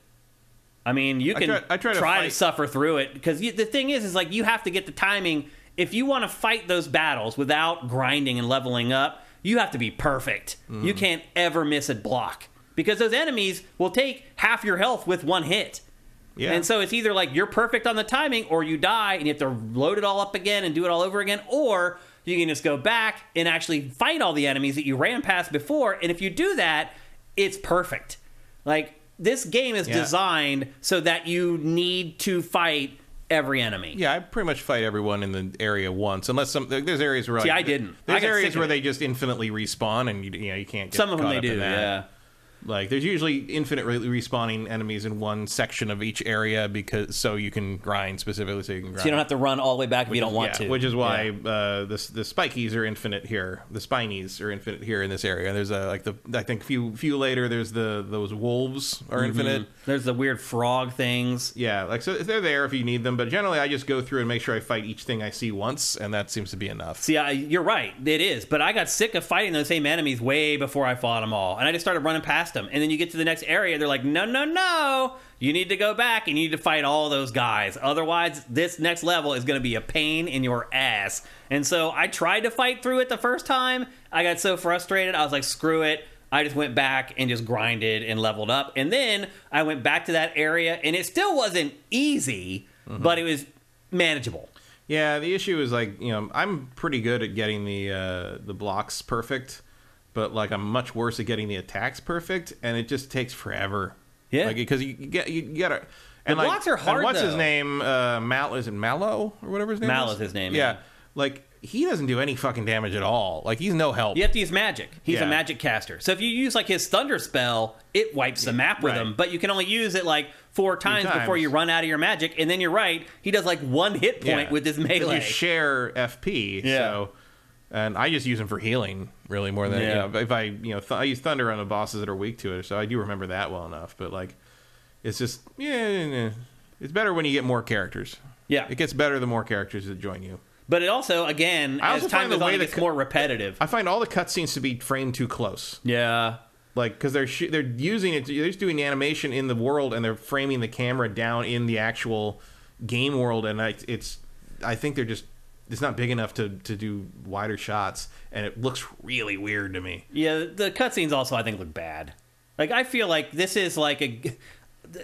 I mean, you can I try to suffer through it because the thing is like you have to get the timing. If you want to fight those battles without grinding and leveling up, you have to be perfect. You can't ever miss a block because those enemies will take half your health with one hit. Yeah. And so it's either like you're perfect on the timing or you die and you have to load it all up again and do it all over again, or you can just go back and actually fight all the enemies that you ran past before. And if you do that, it's perfect. Like, this game is designed so that you need to fight every enemy. Yeah, I pretty much fight everyone in the area once, unless there's areas where I didn't. There's areas where they just infinitely respawn, and you can't get some of them caught they up do. in that. Yeah. Like, there's usually infinite respawning enemies in one section of each area so you can grind specifically. So you can grind. So you don't have to run all the way back if you don't want to. Which is why the spikies are infinite here. The spinies are infinite here in this area. There's I think few later there's those wolves are infinite. There's the weird frog things. Yeah, like, so they're there if you need them. But generally, I just go through and make sure I fight each thing I see once, and that seems to be enough. See, you're right. It is. But I got sick of fighting those same enemies way before I fought them all, and I just started running past them. And then you get to the next area, they're like, no, you need to go back and you need to fight all those guys. Otherwise, this next level is going to be a pain in your ass. And so I tried to fight through it the first time. I got so frustrated. I was like, screw it. I just went back and just grinded and leveled up. And then I went back to that area, and it still wasn't easy, but it was manageable. Yeah, the issue is, like, I'm pretty good at getting the blocks perfect, but, like, I'm much worse at getting the attacks perfect, and it just takes forever. Yeah, like, because you gotta. And the blocks are hard. And what's though. His name? Is it Mallow or whatever his name is? Mal is his name. Yeah, like, he doesn't do any fucking damage at all. Like, he's no help. You have to use magic. He's a magic caster. So if you use, like, his thunder spell, it wipes the map with him. But you can only use it, like, 4 times before you run out of your magic. And then you're right, he does, like, 1 hit point with his melee. You share FP. Yeah. So, and I just use him for healing, really, more than if I I use thunder on the bosses that are weak to it. So I do remember that well enough. But, like, it's just it's better when you get more characters. Yeah, it gets better the more characters that join you. But it also, again, as time goes on, it gets more repetitive. I find all the cutscenes to be framed too close. Yeah. Like, because they're using it, they're just doing the animation in the world, and they're framing the camera down in the actual game world, and I think it's not big enough to do wider shots, and it looks really weird to me. Yeah, the cutscenes also, I think, look bad. Like, I feel like this is like the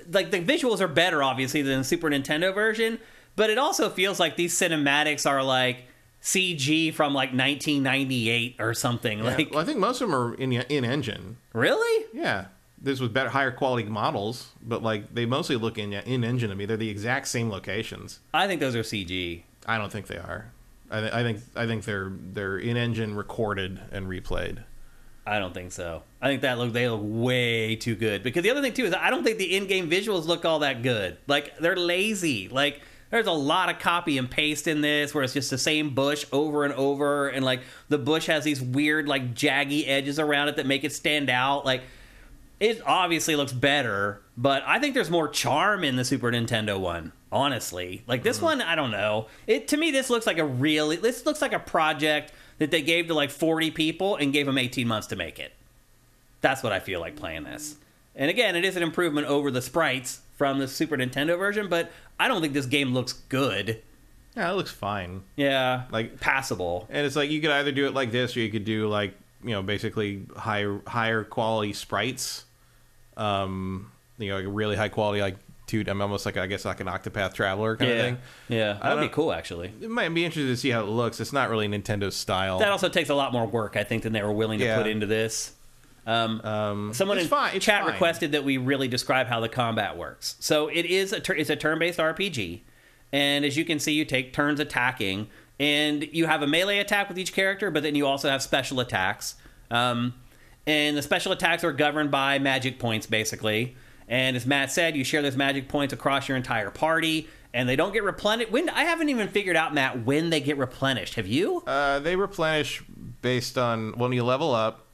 visuals are better, obviously, than the Super Nintendo version, but it also feels like these cinematics are like CG from like 1998 or something. Yeah, like, well, I think most of them are in engine. Really? Yeah. This was higher quality models, but, like, they mostly look in engine to me. They're the exact same locations. I think those are CG. I don't think they are. I think they're in engine, recorded, and replayed. I don't think so. I think they look way too good. Because the other thing too is I don't think the in-game visuals look all that good. Like, they're lazy. Like, There's a lot of copy and paste in this where it's just the same bush over and over, and like the bush has these weird like jaggy edges around it that make it stand out. Like, it obviously looks better, but I think there's more charm in the Super Nintendo one, honestly. Like, this one, I don't know. To me, this looks like a project that they gave to like 40 people and gave them 18 months to make it. That's what I feel like playing this. And again, it is an improvement over the sprites from the Super Nintendo version, but I don't think this game looks good. Yeah, it looks fine. Yeah, like passable. And it's like you could either do it like this, or you could do like, you know, basically higher quality sprites. You know, like a really high quality, like I'm almost like, I guess, like an Octopath Traveler kind of thing. Yeah, that'd be cool, actually. It might be interesting to see how it looks. It's not really Nintendo's style. That also takes a lot more work, I think, than they were willing to put into this. Someone in chat requested that we really describe how the combat works. So it is it's a turn-based RPG, and as you can see, you take turns attacking, and you have a melee attack with each character, but then you also have special attacks. And the special attacks are governed by magic points, basically. And as Matt said, you share those magic points across your entire party, and they don't get replenished. I haven't even figured out, Matt, when they get replenished. Have you? They replenish based on when you level up,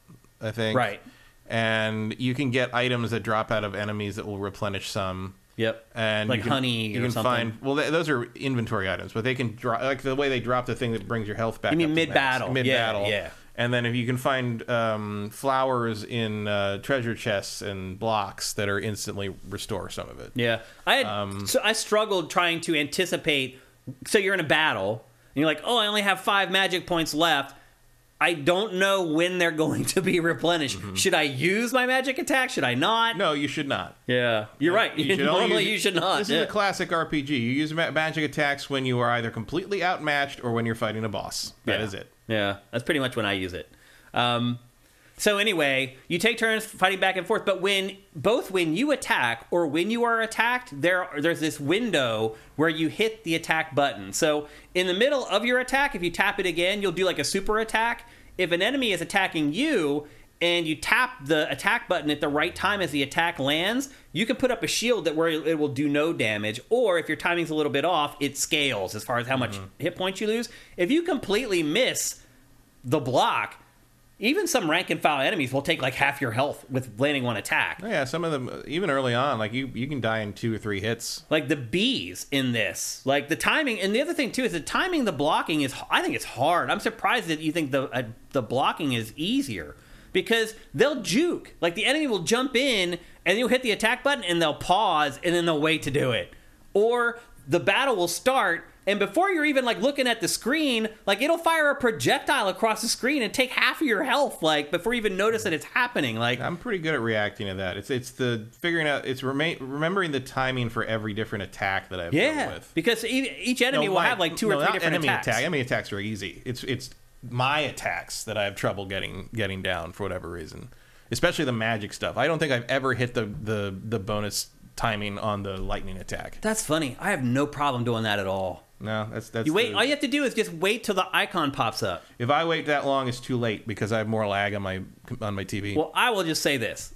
I think. Right. And you can get items that drop out of enemies that will replenish some. Yep. And like honey or something. Those are inventory items, but they can drop, like the way they drop the thing that brings your health back. You mean up mid-battle? Mid-battle. Yeah. And then if you can find flowers in treasure chests and blocks that are instantly restore some of it. Yeah. I struggled trying to anticipate. So you're in a battle, and you're like, oh, I only have 5 magic points left. I don't know when they're going to be replenished. Mm-hmm. Should I use my magic attack? Should I not? No, you should not. Yeah, you're right. Normally, you should not. This is a classic RPG. You use magic attacks when you are either completely outmatched or when you're fighting a boss. That is it. Yeah, that's pretty much when I use it. So anyway, you take turns fighting back and forth, but when you attack or when you are attacked, there's this window where you hit the attack button. So in the middle of your attack, if you tap it again, you'll do like a super attack. If an enemy is attacking you and you tap the attack button at the right time as the attack lands, you can put up a shield where it will do no damage, or if your timing's a little bit off, it scales as far as how much hit points you lose. If you completely miss the block, even some rank and file enemies will take like half your health with landing one attack. Oh, yeah, some of them, even early on, like you can die in 2 or 3 hits. Like the bees in this, like the timing, and the other thing too is the timing. The blocking is, I think it's hard. I'm surprised that you think the blocking is easier, because they'll juke. Like the enemy will jump in and you'll hit the attack button and they'll pause and then they'll wait to do it, or the battle will start. And before you're even like looking at the screen, like it'll fire a projectile across the screen and take half of your health, like before you even notice that it's happening. Like, I'm pretty good at reacting to that. It's the figuring out. It's remembering the timing for every different attack that I've dealt with. Because each enemy will have like 2 or 3 different attacks. Enemy attacks are easy. It's my attacks that I have trouble getting down for whatever reason, especially the magic stuff. I don't think I've ever hit the bonus timing on the lightning attack. That's funny. I have no problem doing that at all. No, that's you wait. All you have to do is just wait till the icon pops up. If I wait that long, it's too late because I have more lag on my TV. Well, I will just say this: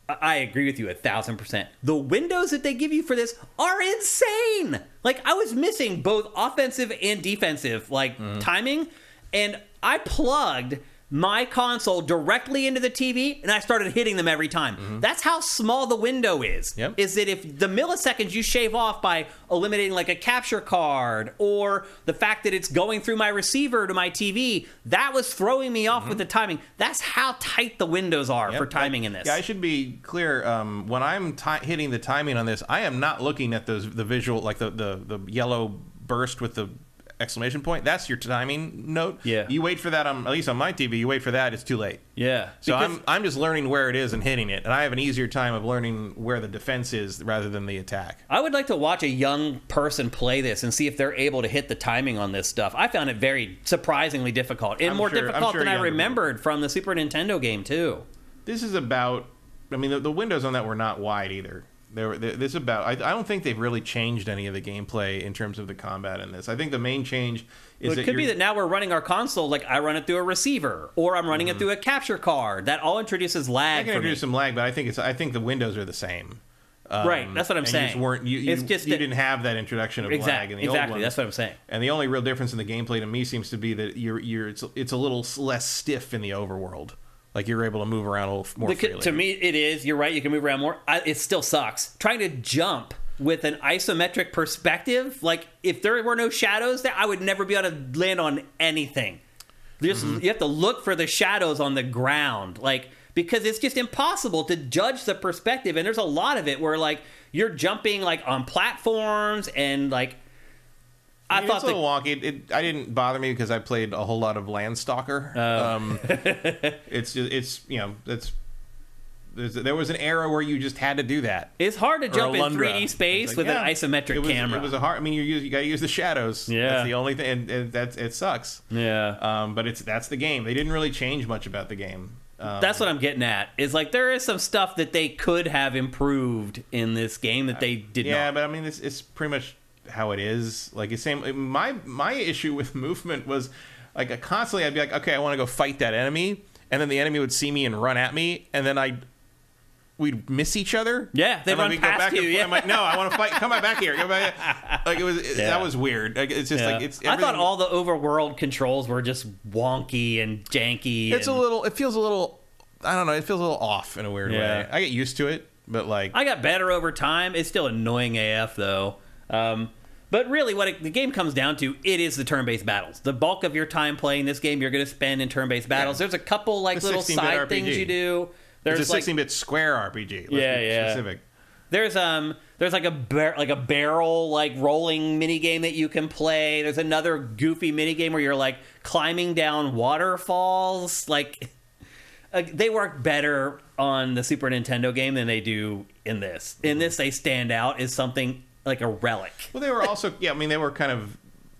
I agree with you 1,000%. The windows that they give you for this are insane. Like, I was missing both offensive and defensive timing, and I plugged my console directly into the TV, and I started hitting them every time. That's how small the window is. Yep. Is that if the milliseconds you shave off by eliminating like a capture card, or the fact that it's going through my receiver to my TV, that was throwing me off with the timing. That's how tight the windows are for timing in this. Yeah, I should be clear. When I'm hitting the timing on this, I am not looking at the visual, like the yellow burst with the exclamation point. That's your timing note. Yeah. You wait for that at least on my TV. You wait for that. It's too late. Yeah. So I'm just learning where it is and hitting it, and I have an easier time of learning where the defense is rather than the attack. I would like to watch a young person play this and see if they're able to hit the timing on this stuff. I found it very surprisingly difficult, and more difficult than I remembered from the Super Nintendo game too. This is about. I mean, the windows on that were not wide either. I don't think they've really changed any of the gameplay in terms of the combat in this. I think the main change is it could be that now we're running our console, like I run it through a receiver, or I'm running it through a capture card. That all introduces lag. I can introduce some lag, but I think the windows are the same. Right, that's what I'm and saying. You just weren't, It's just you that- didn't have that introduction of lag in the old Exactly, ones. that's what I'm saying. And the only real difference in the gameplay to me seems to be that it's a little less stiff in the overworld. Like you're able to move around a little more freely. To me, it is. You're right. You can move around more. It still sucks. Trying to jump with an isometric perspective, like if there were no shadows there, I would never be able to land on anything. You have to look for the shadows on the ground, like because it's just impossible to judge the perspective. And there's a lot of it where like you're jumping like on platforms and like. I thought it's a little wonky. I didn't bother me because I played a whole lot of Landstalker. There was an era where you just had to do that. It's hard to jump in Alundra. 3D space Like, with an isometric camera. It was a hard. I mean, you got to use the shadows. Yeah, that's the only thing, and it sucks. Yeah, but that's the game. They didn't really change much about the game. That's what I'm getting at. Is like there is some stuff that they could have improved in this game that they did not. Yeah, but I mean, it's pretty much how it is. Like it's same. My issue with movement was like constantly I'd be like, okay, I want to go fight that enemy, and then the enemy would see me and run at me, and then we'd miss each other. Yeah, they run past you. Yeah. I'm like, no, I want to fight. Come back here. Come back here. Like that was weird. Like, it's just like it's. I thought all the overworld controls were just wonky and janky. It feels a little. I don't know. It feels a little off in a weird way. I get used to it, but like I got better over time. It's still annoying AF though. But really, the game comes down to, it is the turn-based battles. The bulk of your time playing this game, you're going to spend in turn-based battles. There's a couple like little side RPG. things you do. There's it's a 16-bit square RPG. Specific. There's like a barrel like rolling mini game that you can play. There's another goofy mini game where you're like climbing down waterfalls. Like they work better on the Super Nintendo game than they do in this. In this, they stand out as something like a relic. Well, they were also, I mean, they were kind of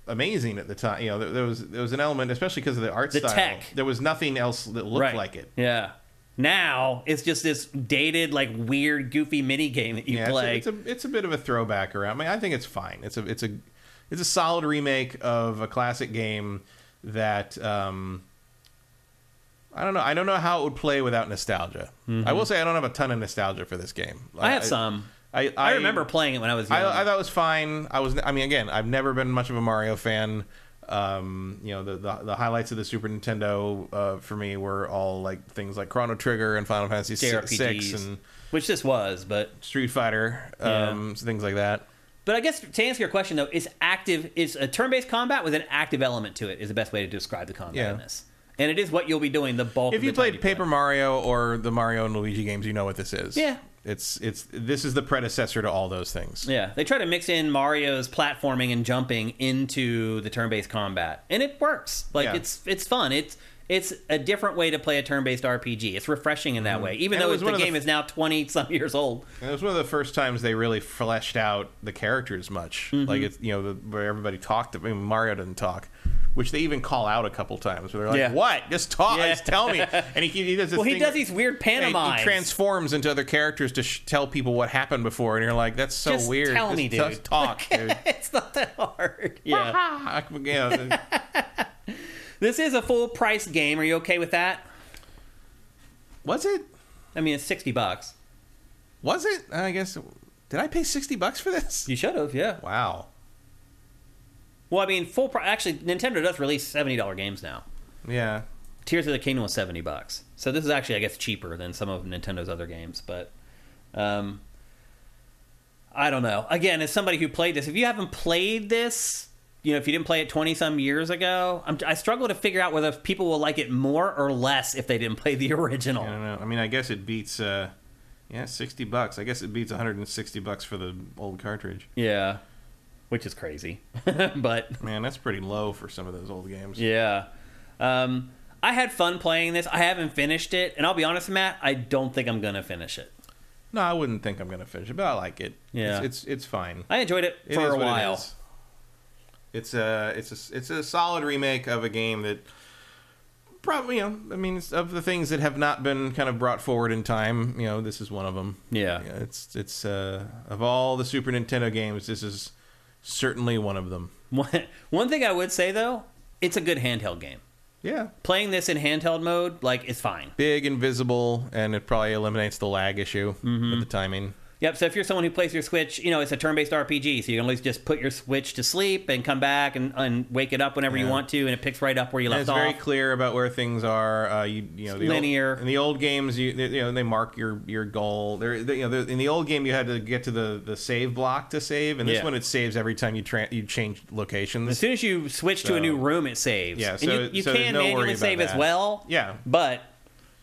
amazing at the time. You know, there was an element, especially because of the art style. Tech. There was nothing else that looked like it. Yeah. Now it's just this dated, like weird, goofy mini game that you play. It's a bit of a throwback around. I mean, I think it's fine. It's a solid remake of a classic game that I don't know how it would play without nostalgia. Mm-hmm. I will say I don't have a ton of nostalgia for this game. I have some. I remember playing it when I was young. I thought it was fine. Again, I've never been much of a Mario fan. The highlights of the Super Nintendo for me were all like things like Chrono Trigger and Final Fantasy VI, and which this was, but Street Fighter, things like that. But I guess to answer your question though, is a turn-based combat with an active element to it is the best way to describe the combat in this. And it is what you'll be doing the bulk of the time. If you played Paper Mario or the Mario and Luigi games, you know what this is. Yeah. This is the predecessor to all those things. Yeah, they try to mix in Mario's platforming and jumping into the turn-based combat, and it works. Like it's fun. It's a different way to play a turn-based RPG. It's refreshing in that way, even though the game is now 20-some years old. And it was one of the first times they really fleshed out the characters much. Mm-hmm. Like it's where everybody talked. I mean, Mario doesn't talk. Which they even call out a couple times. Where they're like, "What? Just talk. Just tell me." And he does this. Well, he does these weird pantomimes. He transforms into other characters to tell people what happened before, and you're like, "That's so just weird." Tell me, dude. Just talk, dude. It's not that hard. Yeah. This is a full price game. Are you okay with that? Was it? I mean, it's $60. Was it? I guess. Did I pay $60 for this? You should have. Yeah. Wow. Well, I mean, full price. Actually, Nintendo does release $70 games now. Yeah. Tears of the Kingdom was $70. So this is actually, I guess, cheaper than some of Nintendo's other games. But I don't know. Again, as somebody who played this, if you haven't played this, if you didn't play it 20-some years ago, I struggle to figure out whether people will like it more or less if they didn't play the original. I don't know. I mean, I guess it beats, $60. I guess it beats $160 for the old cartridge. Yeah. Which is crazy. But man, that's pretty low for some of those old games. Yeah. I had fun playing this. I haven't finished it. And I'll be honest, Matt, I don't think I'm going to finish it. No, I wouldn't think I'm going to finish it, but I like it. Yeah. It's fine. I enjoyed it for a while. It's a solid remake of a game that probably, it's of the things that have not been kind of brought forward in time, this is one of them. Yeah. It's of all the Super Nintendo games, this is certainly one of them. One thing I would say, though, it's a good handheld game. Yeah. Playing this in handheld mode, is fine. Big and visible, and it probably eliminates the lag issue with the timing. Yep, so if you're someone who plays your Switch, it's a turn-based RPG, so you can always just put your Switch to sleep and come back and wake it up whenever you want to, and it picks right up where you left off. It's very clear about where things are. Linear. In the old games, they mark your goal. In the old game, you had to get to the save block to save, and this one it saves every time you change locations. As soon as you switch to a new room, it saves. Yeah, and you can manually save as well. Yeah, but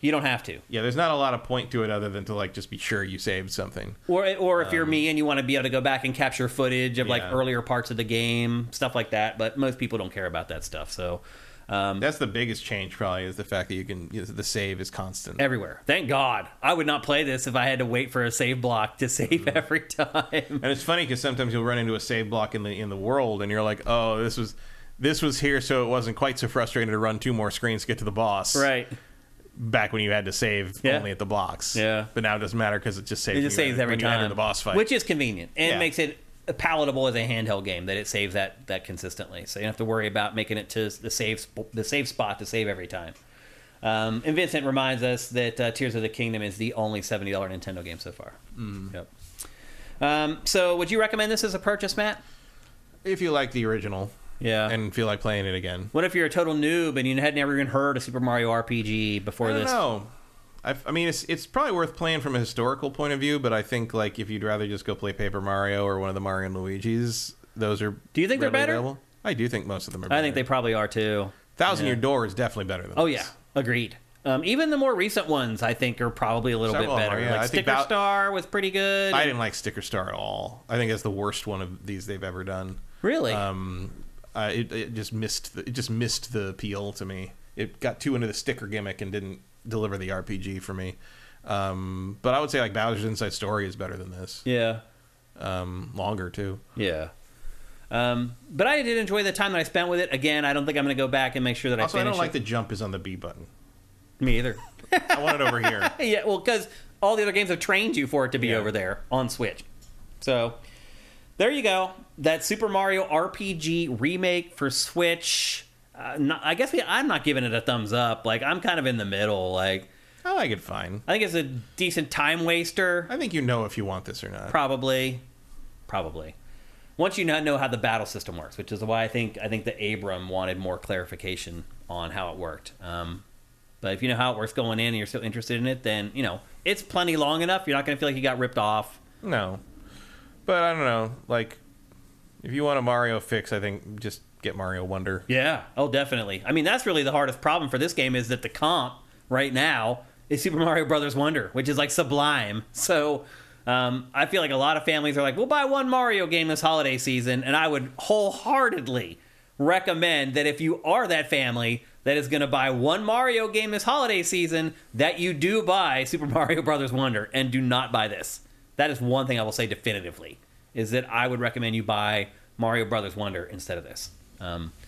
you don't have to. Yeah, there's not a lot of point to it other than to just be sure you saved something. Or if you're me and you want to be able to go back and capture footage of earlier parts of the game, stuff like that. But most people don't care about that stuff. So that's the biggest change probably, is the fact that you can the save is constant everywhere. Thank God. I would not play this if I had to wait for a save block to save every time. And it's funny because sometimes you'll run into a save block in the world and you're like, oh, this was here, so it wasn't quite so frustrating to run 2 more screens to get to the boss. Right. Back when you had to save only at the blocks. Yeah. But now it doesn't matter because it just saves. It just saves every time. You enter the boss fight, which is convenient and makes it palatable as a handheld game, that it saves that consistently. So you don't have to worry about making it to the save spot to save every time. And Vincent reminds us that Tears of the Kingdom is the only $70 Nintendo game so far. Yep. So would you recommend this as a purchase, Matt? If you like the original. Yeah. And feel like playing it again. What if you're a total noob and you had never even heard of Super Mario RPG before this? I don't know. I mean, it's probably worth playing from a historical point of view, but I think if you'd rather just go play Paper Mario or one of the Mario and Luigi's, those are. Do you think they're better? Available. I do think most of them are better. I think they probably are too. Thousand Year Door is definitely better than this. Yeah. Agreed. Even the more recent ones, I think, are probably a little bit better. Yeah. Sticker Star was pretty good. I didn't like Sticker Star at all. I think it's the worst one of these they've ever done. Really? It just missed the appeal to me. It got too into the sticker gimmick and didn't deliver the RPG for me. But I would say Bowser's Inside Story is better than this. Yeah. Longer too. Yeah. But I did enjoy the time that I spent with it. Again, I don't think I'm going to go back and make sure that I finish I don't like the jump is on the B button. Me either. I want it over here. Yeah, well, because all the other games have trained you for it to be over there on Switch. So there you go. That Super Mario RPG remake for Switch. I guess I'm not giving it a thumbs up. I'm kind of in the middle. I like it fine. I think it's a decent time waster. I think you know if you want this or not. Probably. Once you know how the battle system works, which is why I think that Abram wanted more clarification on how it worked. But if you know how it works going in and you're still interested in it, then it's plenty long enough. You're not going to feel like you got ripped off. No. But I don't know, if you want a Mario fix, I think just get Mario Wonder. Yeah, definitely. I mean, that's really the hardest problem for this game, is that the comp right now is Super Mario Brothers Wonder, which is sublime. So I feel like a lot of families are we'll buy one Mario game this holiday season, and I would wholeheartedly recommend that if you are that family that is going to buy one Mario game this holiday season, that you do buy Super Mario Brothers Wonder and do not buy this. That is one thing I will say definitively, is that I would recommend you buy Mario Brothers Wonder instead of this.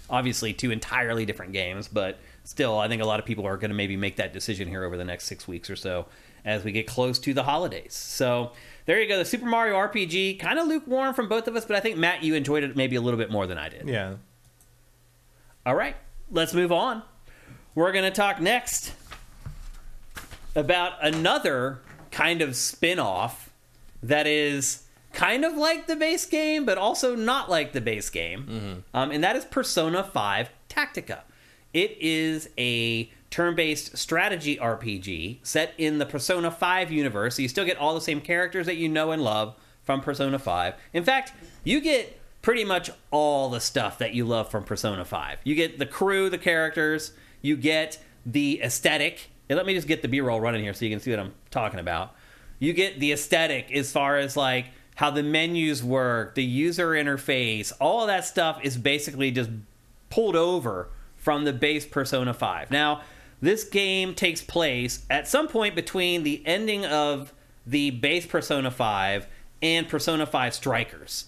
Obviously, 2 entirely different games, but still, I think a lot of people are going to maybe make that decision here over the next 6 weeks or so as we get close to the holidays. So there you go, the Super Mario RPG, kind of lukewarm from both of us, but I think, Matt, you enjoyed it maybe a little bit more than I did. Yeah. All right, let's move on. We're going to talk next about another kind of spin-off that is kind of like the base game, but also not like the base game. And that is Persona 5 Tactica. It is a turn-based strategy RPG set in the Persona 5 universe. So you still get all the same characters that you know and love from Persona 5. In fact, you get pretty much all the stuff that you love from Persona 5. You get the crew, the characters, you get the aesthetic. And let me just get the B-roll running here so you can see what I'm talking about. You get the aesthetic as far as how the menus work, the user interface, all of that stuff is basically just pulled over from the base Persona 5. Now, this game takes place at some point between the ending of the base Persona 5 and Persona 5 Strikers.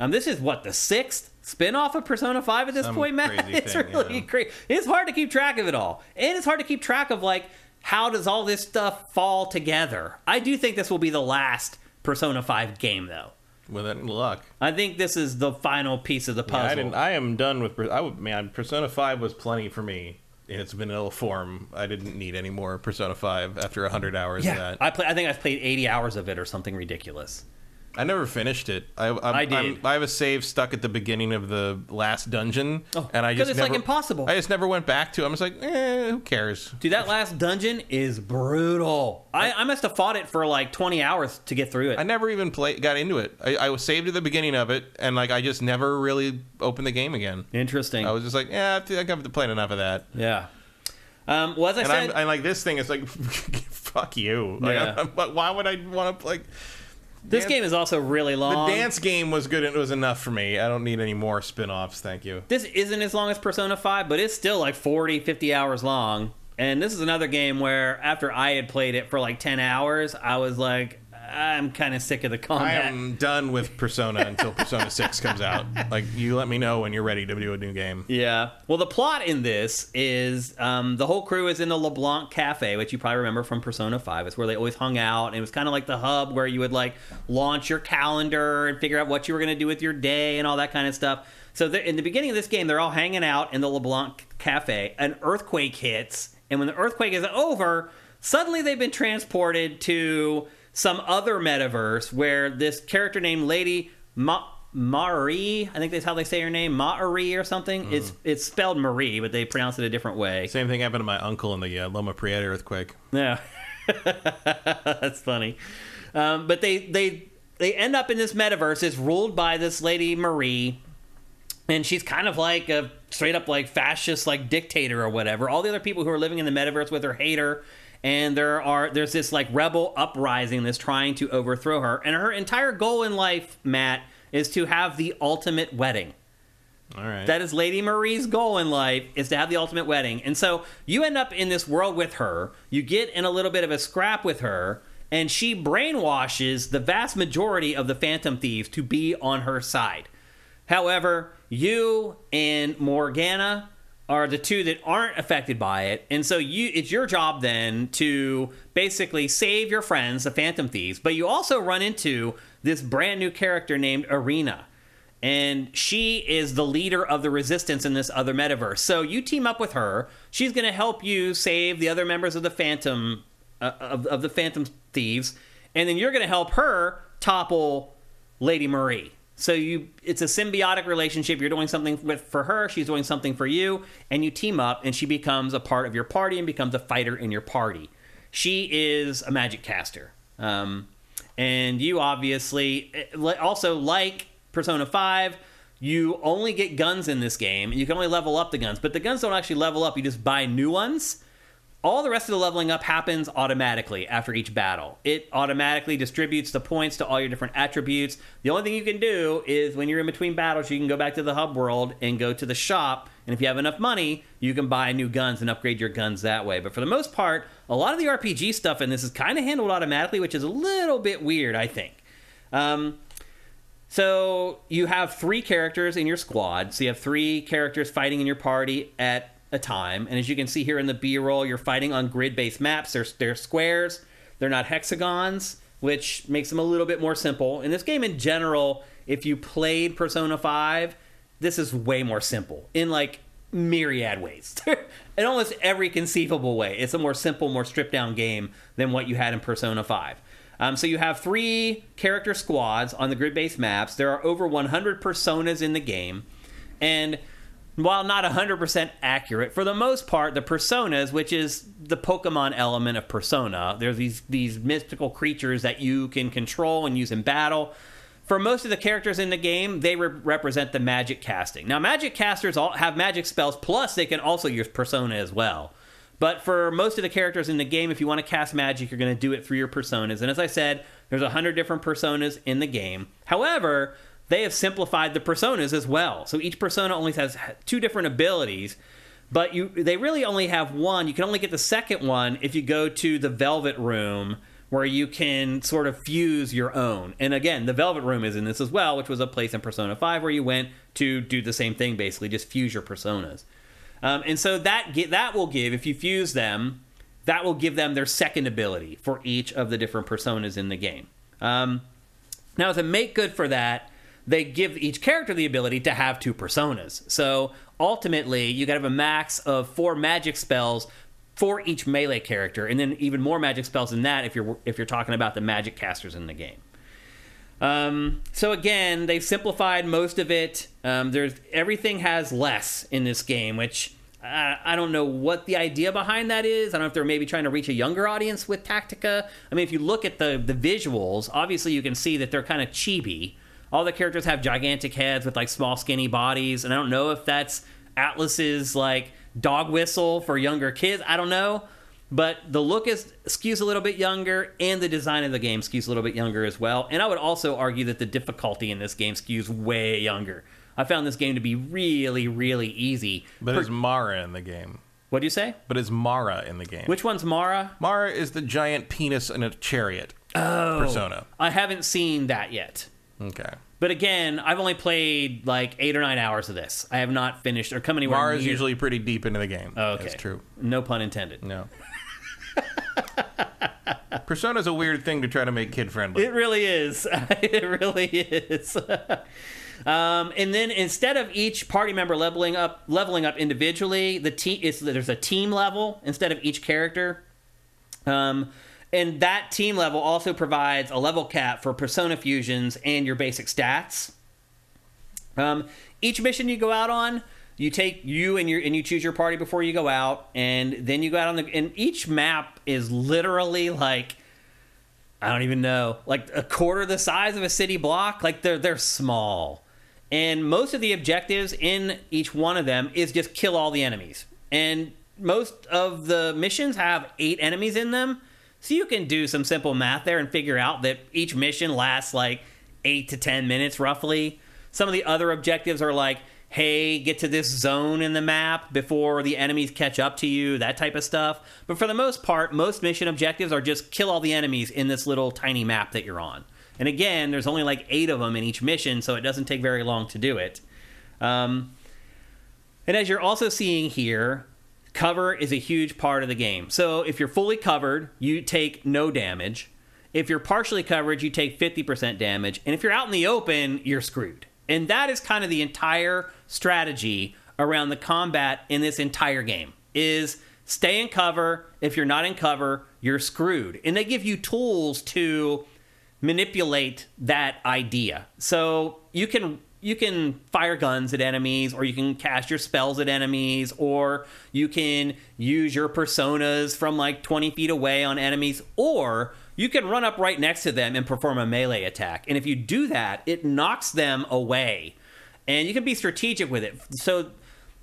This is the 6th spin-off of Persona 5 at this point, Matt? It's really crazy. It's hard to keep track of it all. And it's hard to keep track of how does all this stuff fall together? I do think this will be the last Persona 5 game, though. With any luck. I think this is the final piece of the puzzle. I am done with... Persona 5 was plenty for me. in its vanilla form. I didn't need any more Persona 5 after 100 hours of that. I think I've played 80 hours of it or something ridiculous. I never finished it. I did. I have a save stuck at the beginning of the last dungeon, and I just it's never, like impossible. I just never went back to it. I was like, who cares? Dude, that last dungeon is brutal. I must have fought it for like 20 hours to get through it. I never even got into it. I was saved at the beginning of it, and like I just never really opened the game again. Interesting. I was just like, I think I've played enough of that. Yeah. Well, as I said, I like this thing. It's like, fuck you. Like, yeah. why would I want to like? This game is also really long. The dance game was good. It was enough for me. I don't need any more spin-offs. Thank you. This isn't as long as Persona 5, but it's still like 40, 50 hours long. And this is another game where after I had played it for like 10 hours, I was like, I'm kind of sick of the combat. I am done with Persona until Persona 6 comes out. Like, you let me know when you're ready to do a new game. Yeah. Well, the plot in this is the whole crew is in the LeBlanc Cafe, which you probably remember from Persona 5. It's where they always hung out. And it was kind of like the hub where you would like launch your calendar and figure out what you were going to do with your day and all that kind of stuff. So in the beginning of this game, they're all hanging out in the LeBlanc Cafe. An earthquake hits. And when the earthquake is over, suddenly they've been transported to some other metaverse where this character named Lady Marie, I think that's how they say her name, Marie or something. It's spelled Marie, but they pronounce it a different way. Same thing happened to my uncle in the Loma Prieta earthquake. Yeah, that's funny. But they end up in this metaverse. It's ruled by this Lady Marie, and she's kind of like a straight up like fascist like dictator or whatever. All the other people who are living in the metaverse with her hate her. And there's this like rebel uprising that's trying to overthrow her. And her entire goal in life, Matt, is to have the ultimate wedding. All right. That is Lady Marie's goal in life, is to have the ultimate wedding. And so you end up in this world with her. You get in a little bit of a scrap with her. And she brainwashes the vast majority of the Phantom Thieves to be on her side. However, you and Morgana are the two that aren't affected by it. And so it's your job then to basically save your friends, the Phantom Thieves. But you also run into this brand new character named Irina. And she is the leader of the resistance in this other metaverse. So you team up with her. She's going to help you save the other members of the Phantom of the Phantom Thieves. And then you're going to help her topple Lady Marie. So it's a symbiotic relationship. You're doing something for her, she's doing something for you, and you team up, and she becomes a part of your party and becomes a fighter in your party. She is a magic caster. And you obviously, also like Persona 5, you only get guns in this game, and you can only level up the guns. But the guns don't actually level up, you just buy new ones. All the rest of the leveling up happens automatically after each battle. It automatically distributes the points to all your different attributes. The only thing you can do is when you're in between battles, you can go back to the hub world and go to the shop. And if you have enough money, you can buy new guns and upgrade your guns that way. But for the most part, a lot of the RPG stuff in this is kind of handled automatically, which is a little bit weird, I think. So you have 3 characters in your squad. So you have 3 characters fighting in your party at a time, and as you can see here in the B-roll, you're fighting on grid-based maps. They're squares, they're not hexagons, which makes them a little bit more simple. In this game in general, if you played Persona 5, this is way more simple in like myriad ways. In almost every conceivable way, it's a more simple, more stripped-down game than what you had in Persona 5. So you have 3 character squads on the grid-based maps. There are over 100 personas in the game, and while not 100% accurate, for the most part, the personas, which is the Pokemon element of Persona, there's these mystical creatures that you can control and use in battle. For most of the characters in the game, they represent the magic casting. Now, magic casters all have magic spells, plus they can also use Persona as well. But for most of the characters in the game, if you want to cast magic, you're going to do it through your personas. And as I said, there's 100 different personas in the game. However, they have simplified the personas as well. So each persona only has 2 different abilities, but they really only have one. You can only get the second one if you go to the Velvet Room, where you can sort of fuse your own. And again, the Velvet Room is in this as well, which was a place in Persona 5 where you went to do the same thing, basically, just fuse your personas. And so that will give, if you fuse them, that will give them their second ability for each of the different personas in the game. Now, to make good for that, they give each character the ability to have 2 personas. So ultimately, you got to have a max of 4 magic spells for each melee character, and then even more magic spells than that if you're talking about the magic casters in the game. So again, they've simplified most of it. Everything has less in this game, which I don't know what the idea behind that is. I don't know if they're maybe trying to reach a younger audience with Tactica. I mean, if you look at the visuals, obviously you can see that they're kind of chibi. All the characters have gigantic heads with like small skinny bodies, and I don't know if that's Atlus's like dog whistle for younger kids. I don't know. But the look skews a little bit younger, and the design of the game skews a little bit younger as well. And I would also argue that the difficulty in this game skews way younger. I found this game to be really, really easy. But is Mara in the game? What'd you say? But is Mara in the game? Which one's Mara? Mara is the giant penis in a chariot persona. I haven't seen that yet. Okay. But again, I've only played like 8 or 9 hours of this. I have not finished or come anywhere near. Mara's usually pretty deep into the game. Oh, okay. That's true. No pun intended. No. Persona's a weird thing to try to make kid-friendly. It really is. It really is. And then instead of each party member leveling up individually, there's a team level instead of each character. And that team level also provides a level cap for persona fusions and your basic stats. Each mission you go out on, you choose your party before you go out, and then you go out and each map is literally like, I don't even know, like a quarter the size of a city block. Like they're small. And most of the objectives in each one of them is just kill all the enemies. And most of the missions have 8 enemies in them. So you can do some simple math there and figure out that each mission lasts like 8 to 10 minutes roughly. Some of the other objectives are like, hey, get to this zone in the map before the enemies catch up to you, that type of stuff. But for the most part, most mission objectives are just kill all the enemies in this little tiny map that you're on. And again, there's only like 8 of them in each mission, so it doesn't take very long to do it. And as you're also seeing here, cover is a huge part of the game. So if you're fully covered, you take no damage. If you're partially covered, you take 50% damage. And if you're out in the open, you're screwed. And that is kind of the entire strategy around the combat in this entire game, is stay in cover. If you're not in cover, you're screwed. And they give you tools to manipulate that idea. So you can fire guns at enemies, or you can cast your spells at enemies, or you can use your personas from like 20 feet away on enemies, or you can run up right next to them and perform a melee attack. And if you do that, it knocks them away. And you can be strategic with it. So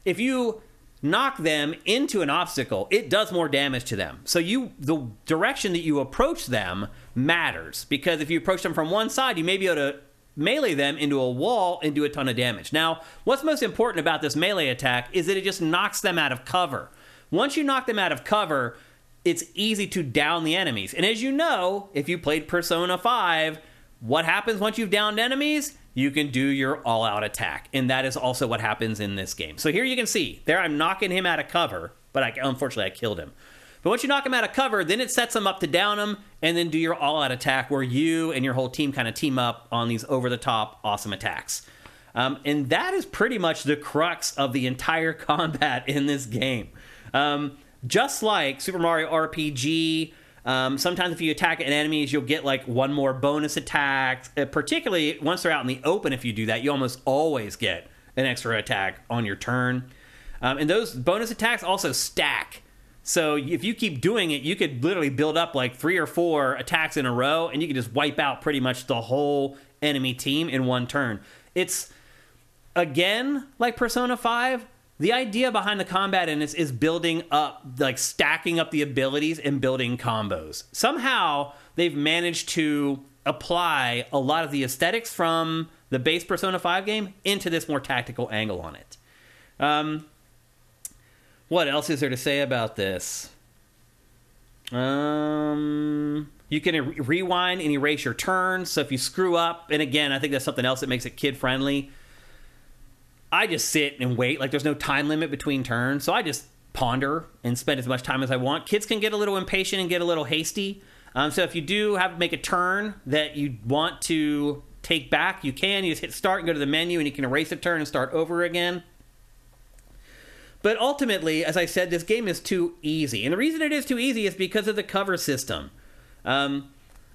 if you knock them into an obstacle, it does more damage to them. So the direction that you approach them matters, because if you approach them from one side, you may be able to melee them into a wall and do a ton of damage. Now, what's most important about this melee attack is that it just knocks them out of cover. Once you knock them out of cover, it's easy to down the enemies. And as you know, if you played Persona 5, what happens once you've downed enemies? You can do your all-out attack. And that is also what happens in this game. So here you can see, there I'm knocking him out of cover, but unfortunately I killed him. But once you knock him out of cover, then it sets him up to down him, and then do your all-out attack where you and your whole team kind of team up on these over-the-top awesome attacks. And that is pretty much the crux of the entire combat in this game. Just like Super Mario RPG, sometimes if you attack enemies, you'll get like one more bonus attack. Particularly once they're out in the open, if you do that, you almost always get an extra attack on your turn. And those bonus attacks also stack. So if you keep doing it, you could literally build up like 3 or 4 attacks in a row, and you can just wipe out pretty much the whole enemy team in one turn. It's, again, like Persona 5, the idea behind the combat in this is building up, like stacking up the abilities and building combos. Somehow, they've managed to apply a lot of the aesthetics from the base Persona 5 game into this more tactical angle on it. What else is there to say about this? You can rewind and erase your turns. So if you screw up, and again, I think that's something else that makes it kid-friendly. I just sit and wait. Like, there's no time limit between turns. So I just ponder and spend as much time as I want. Kids can get a little impatient and get a little hasty. So if you do make a turn that you want to take back, you can. You just hit start and go to the menu, and you can erase a turn and start over again. But ultimately, as I said, this game is too easy. And the reason it is too easy is because of the cover system.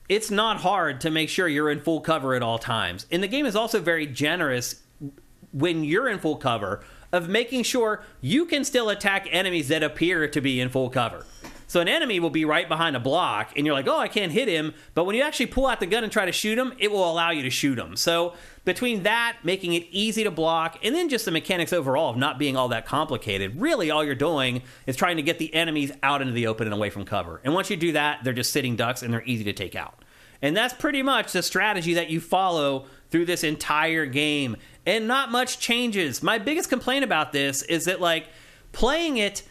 It's not hard to make sure you're in full cover at all times. And the game is also very generous when you're in full cover of making sure you can still attack enemies that appear to be in full cover. So an enemy will be right behind a block, and you're like, oh, I can't hit him. But when you actually pull out the gun and try to shoot him, it will allow you to shoot him. So between that, making it easy to block, and then just the mechanics overall of not being all that complicated, really all you're doing is trying to get the enemies out into the open and away from cover. And once you do that, they're just sitting ducks, and they're easy to take out. And that's pretty much the strategy that you follow through this entire game. And not much changes. My biggest complaint about this is that, like, playing it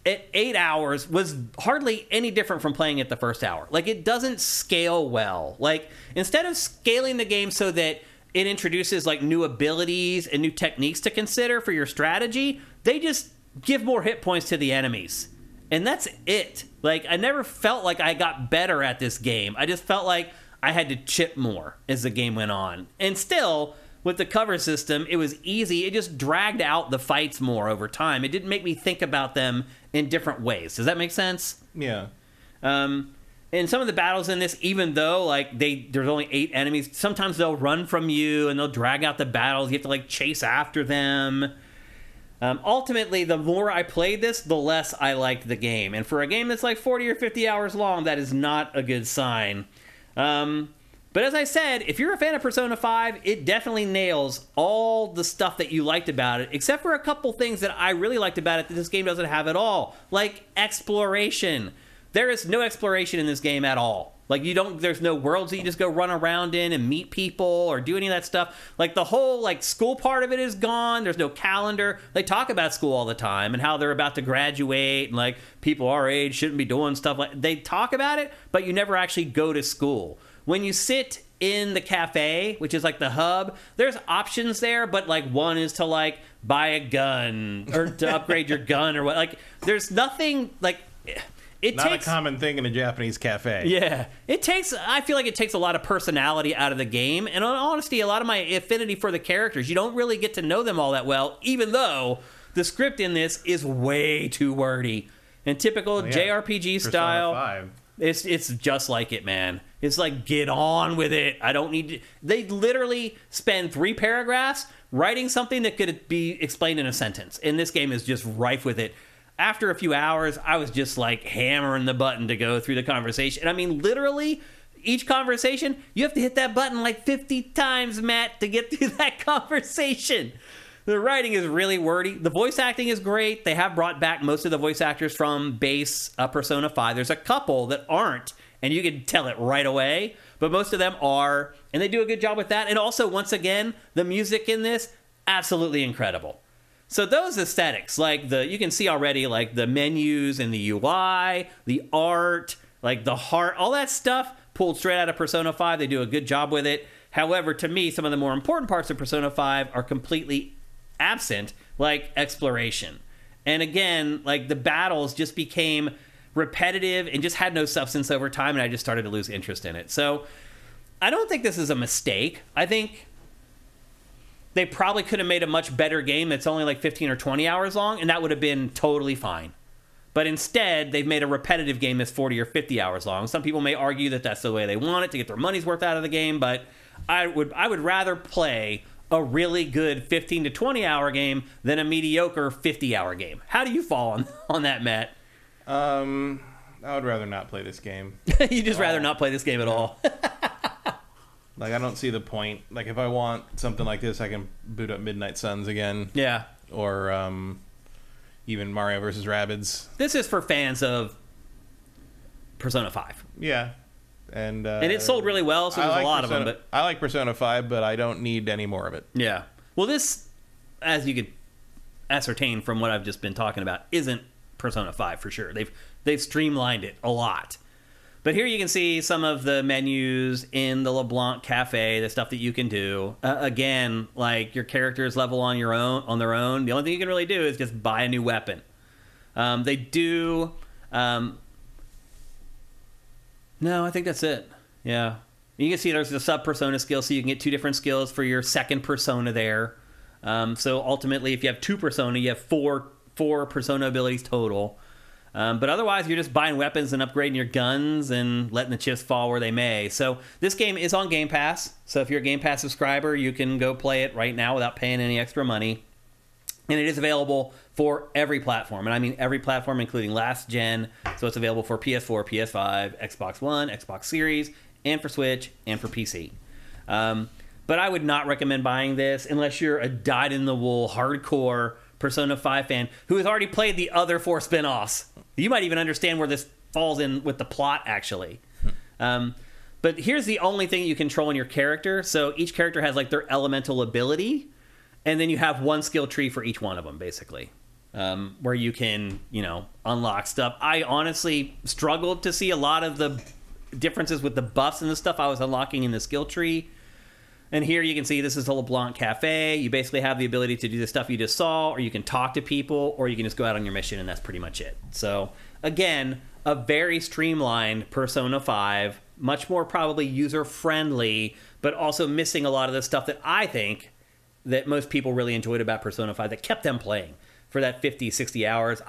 at 8 hours was hardly any different from playing it the first hour. Like, it doesn't scale well. Like, instead of scaling the game so that it introduces, like, new abilities and new techniques to consider for your strategy, they just give more hit points to the enemies. And that's it. Like, I never felt like I got better at this game. I just felt like I had to chip more as the game went on. And still, with the cover system, it was easy. It just dragged out the fights more over time. It didn't make me think about them in different ways. Does that make sense? Yeah. And some of the battles in this, even though like there's only 8 enemies, sometimes they'll run from you and they'll drag out the battles. You have to like chase after them. Ultimately, the more I played this, the less I liked the game. And for a game that's like 40 or 50 hours long, that is not a good sign. But as I said, if you're a fan of Persona 5, it definitely nails all the stuff that you liked about it, except for a couple things that I really liked about it that this game doesn't have at all, like exploration. There is no exploration in this game at all. Like, there's no worlds that you just go run around in and meet people or do any of that stuff. Like, the whole, like, school part of it is gone. There's no calendar. They talk about school all the time and how they're about to graduate and, like, people our age shouldn't be doing stuff like... They talk about it, but you never actually go to school. When you sit in the cafe, which is like the hub, there's options there, but like one is to like buy a gun or to upgrade your gun or what. Like, there's nothing like... Not a common thing in a Japanese cafe. Yeah. I feel like it takes a lot of personality out of the game. And in honesty, a lot of my affinity for the characters, you don't really get to know them all that well, even though the script in this is way too wordy. In typical JRPG style... 5. It's just like it, man. It's like, get on with it. I don't need to... They literally spend 3 paragraphs writing something that could be explained in a sentence. And this game is just rife with it. After a few hours, I was just like hammering the button to go through the conversation. I mean, literally, each conversation, you have to hit that button like 50 times, Matt, to get through that conversation. The writing is really wordy. The voice acting is great. They have brought back most of the voice actors from base Persona 5. There's a couple that aren't, and you can tell it right away. But most of them are, and they do a good job with that. And also, once again, the music in this, absolutely incredible. So those aesthetics, like you can see already, like the menus and the UI, the art, like the heart, all that stuff pulled straight out of Persona 5. They do a good job with it. However, to me, some of the more important parts of Persona 5 are completely absent, like exploration. And again, like the battles just became repetitive and just had no substance over time, and I just started to lose interest in it. So I don't think this is a mistake. I think they probably could have made a much better game that's only like 15 or 20 hours long, and that would have been totally fine. But instead, they've made a repetitive game that's 40 or 50 hours long. Some people may argue that that's the way they want it to get their money's worth out of the game, but I would rather play a really good 15 to 20 hour game than a mediocre 50-hour game. How do you fall on that, Matt? I would rather not play this game. You just rather not play this game at all. Like, I don't see the point. Like, if I want something like this, I can boot up Midnight Suns again. Yeah. Or even Mario vs. Rabbids. This is for fans of Persona 5. Yeah. And it sold really well, so there's a lot of them. But I like Persona 5, but I don't need any more of it. Yeah. Well, this, as you could ascertain from what I've just been talking about, isn't Persona 5 for sure. They've streamlined it a lot. But here you can see some of the menus in the LeBlanc Cafe, the stuff that you can do. Again, like your characters level on their own. The only thing you can really do is just buy a new weapon. They do... no, I think that's it. Yeah. You can see there's the sub-persona skill, so you can get 2 different skills for your second persona there. So ultimately, if you have 2 persona, you have four persona abilities total. But otherwise, you're just buying weapons and upgrading your guns and letting the chips fall where they may. So this game is on Game Pass. So if you're a Game Pass subscriber, you can go play it right now without paying any extra money. And it is available for every platform. And I mean every platform, including last gen. So it's available for PS4, PS5, Xbox One, Xbox Series, and for Switch, and for PC. But I would not recommend buying this unless you're a dyed-in-the-wool, hardcore Persona 5 fan who has already played the other 4 spin-offs. You might even understand where this falls in with the plot, actually. But here's the only thing you control in your character. So each character has like their elemental ability, and then you have one skill tree for each one of them, basically, where you can, unlock stuff. I honestly struggled to see a lot of the differences with the buffs and the stuff I was unlocking in the skill tree. And here you can see this is a LeBlanc Cafe. You basically have the ability to do the stuff you just saw, or you can talk to people, or you can just go out on your mission, and that's pretty much it. So, again, a very streamlined Persona 5, much more probably user-friendly, but also missing a lot of the stuff that I think that most people really enjoyed about Persona 5 that kept them playing for that 50, 60 hours.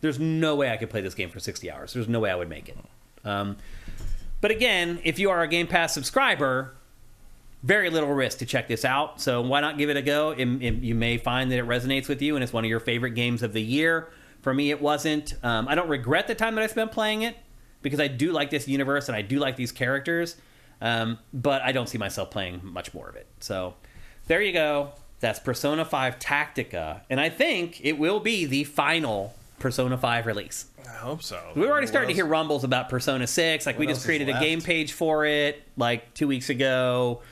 There's no way I could play this game for 60 hours. There's no way I would make it. But again, if you are a Game Pass subscriber, very little risk to check this out. So why not give it a go? You may find that it resonates with you and it's one of your favorite games of the year. For me, it wasn't. I don't regret the time that I spent playing it because I do like this universe and I do like these characters. But I don't see myself playing much more of it. So there you go. That's Persona 5 Tactica. And I think it will be the final Persona 5 release. I hope so. We're already starting to hear rumbles about Persona 6. Like, we just created a game page for it like 2 weeks ago.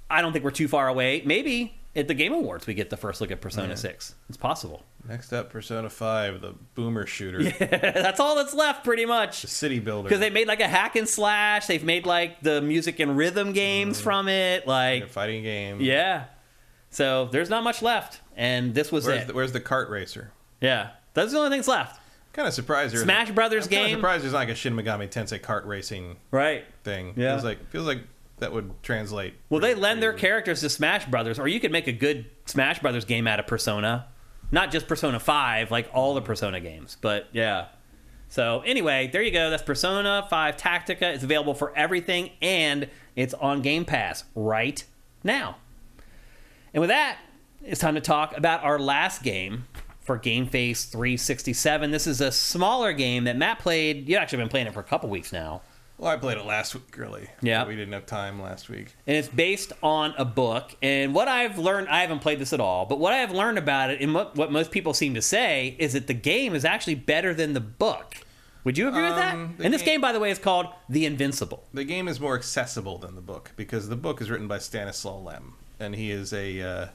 I don't think we're too far away. Maybe at the Game Awards we get the first look at Persona 6. It's possible. Next up, Persona 5, the boomer shooter. Yeah, that's all that's left, pretty much. The city builder. Because they made like a hack and slash. They've made like the music and rhythm games from it. Like a fighting game. Yeah. So there's not much left. And this was it. Where's the kart racer? Yeah. That's the only things left. Kind of surprised there's Smash Brothers game. I'm kind of surprised there's not like a Shin Megami Tensei kart racing thing. Yeah. Feels like that would translate. Well, they lend their characters to Smash Brothers, or you could make a good Smash Brothers game out of Persona. Not just Persona 5, like all the Persona games. But, yeah. So, anyway, there you go. That's Persona 5 Tactica. It's available for everything, and it's on Game Pass right now. And with that, it's time to talk about our last game for GameFace 367. This is a smaller game that Matt played. You've actually been playing it for a couple weeks now. Well, I played it last week, really. Yeah. We didn't have time last week. And it's based on a book. And what I've learned, I haven't played this at all, but what I have learned about it, and what most people seem to say, is that the game is actually better than the book. Would you agree with that? And this game, by the way, is called The Invincible. The game is more accessible than the book, because the book is written by Stanislaw Lem. And he is a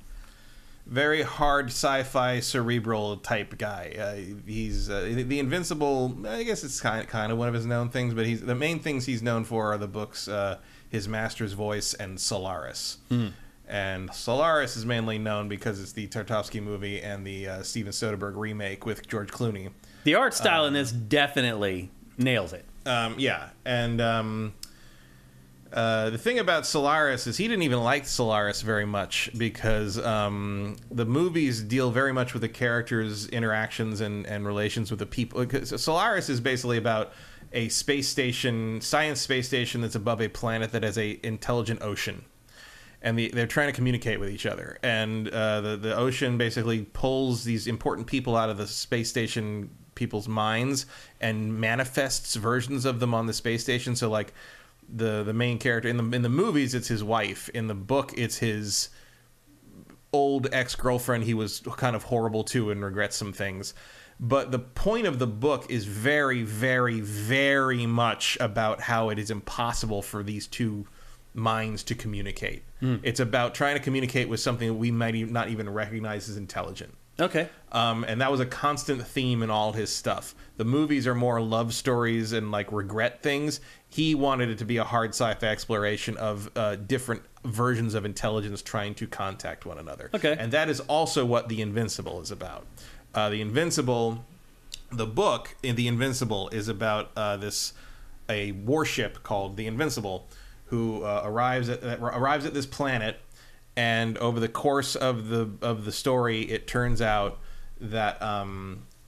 very hard sci-fi cerebral type guy. He's The Invincible. I guess it's kind of one of his known things, but the main things he's known for are the books His Master's Voice and Solaris. And Solaris is mainly known because it's the Tarkovsky movie and the Steven Soderbergh remake with George Clooney. The art style in this definitely nails it. Yeah, and the thing about Solaris is he didn't even like Solaris very much because the movies deal very much with the characters' interactions and relations with the people. Solaris is basically about a space station, science space station that's above a planet that has a intelligent ocean. And they're trying to communicate with each other. And the ocean basically pulls these important people out of the space station people's minds and manifests versions of them on the space station. So, like, the main character in the movies, it's his wife. In the book, it's his old ex-girlfriend he was kind of horrible to and regrets some things. But the point of the book is very, very, very much about how it is impossible for these two minds to communicate. It's about trying to communicate with something that we might not even recognize as intelligent. Okay. And that was a constant theme in all his stuff. The movies are more love stories and like regret things. He wanted it to be a hard sci-fi exploration of different versions of intelligence trying to contact one another. Okay. And that is also what The Invincible is about. The book in The Invincible is about a warship called The Invincible, who arrives at this planet, and over the course of the story, it turns out that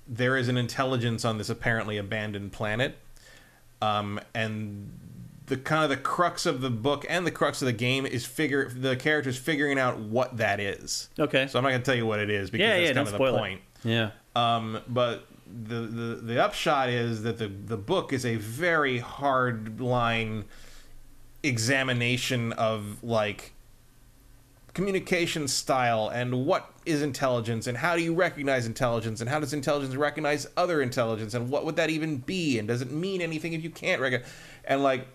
there is an intelligence on this apparently abandoned planet, and the crux of the book and the crux of the game is the characters figuring out what that is. Okay. So I'm not going to tell you what it is because that's kind of the point. Yeah. But the upshot is that the book is a very hard line examination of like communication style and what is intelligence and how do you recognize intelligence and how does intelligence recognize other intelligence and what would that even be and does it mean anything if you can't recognize, and like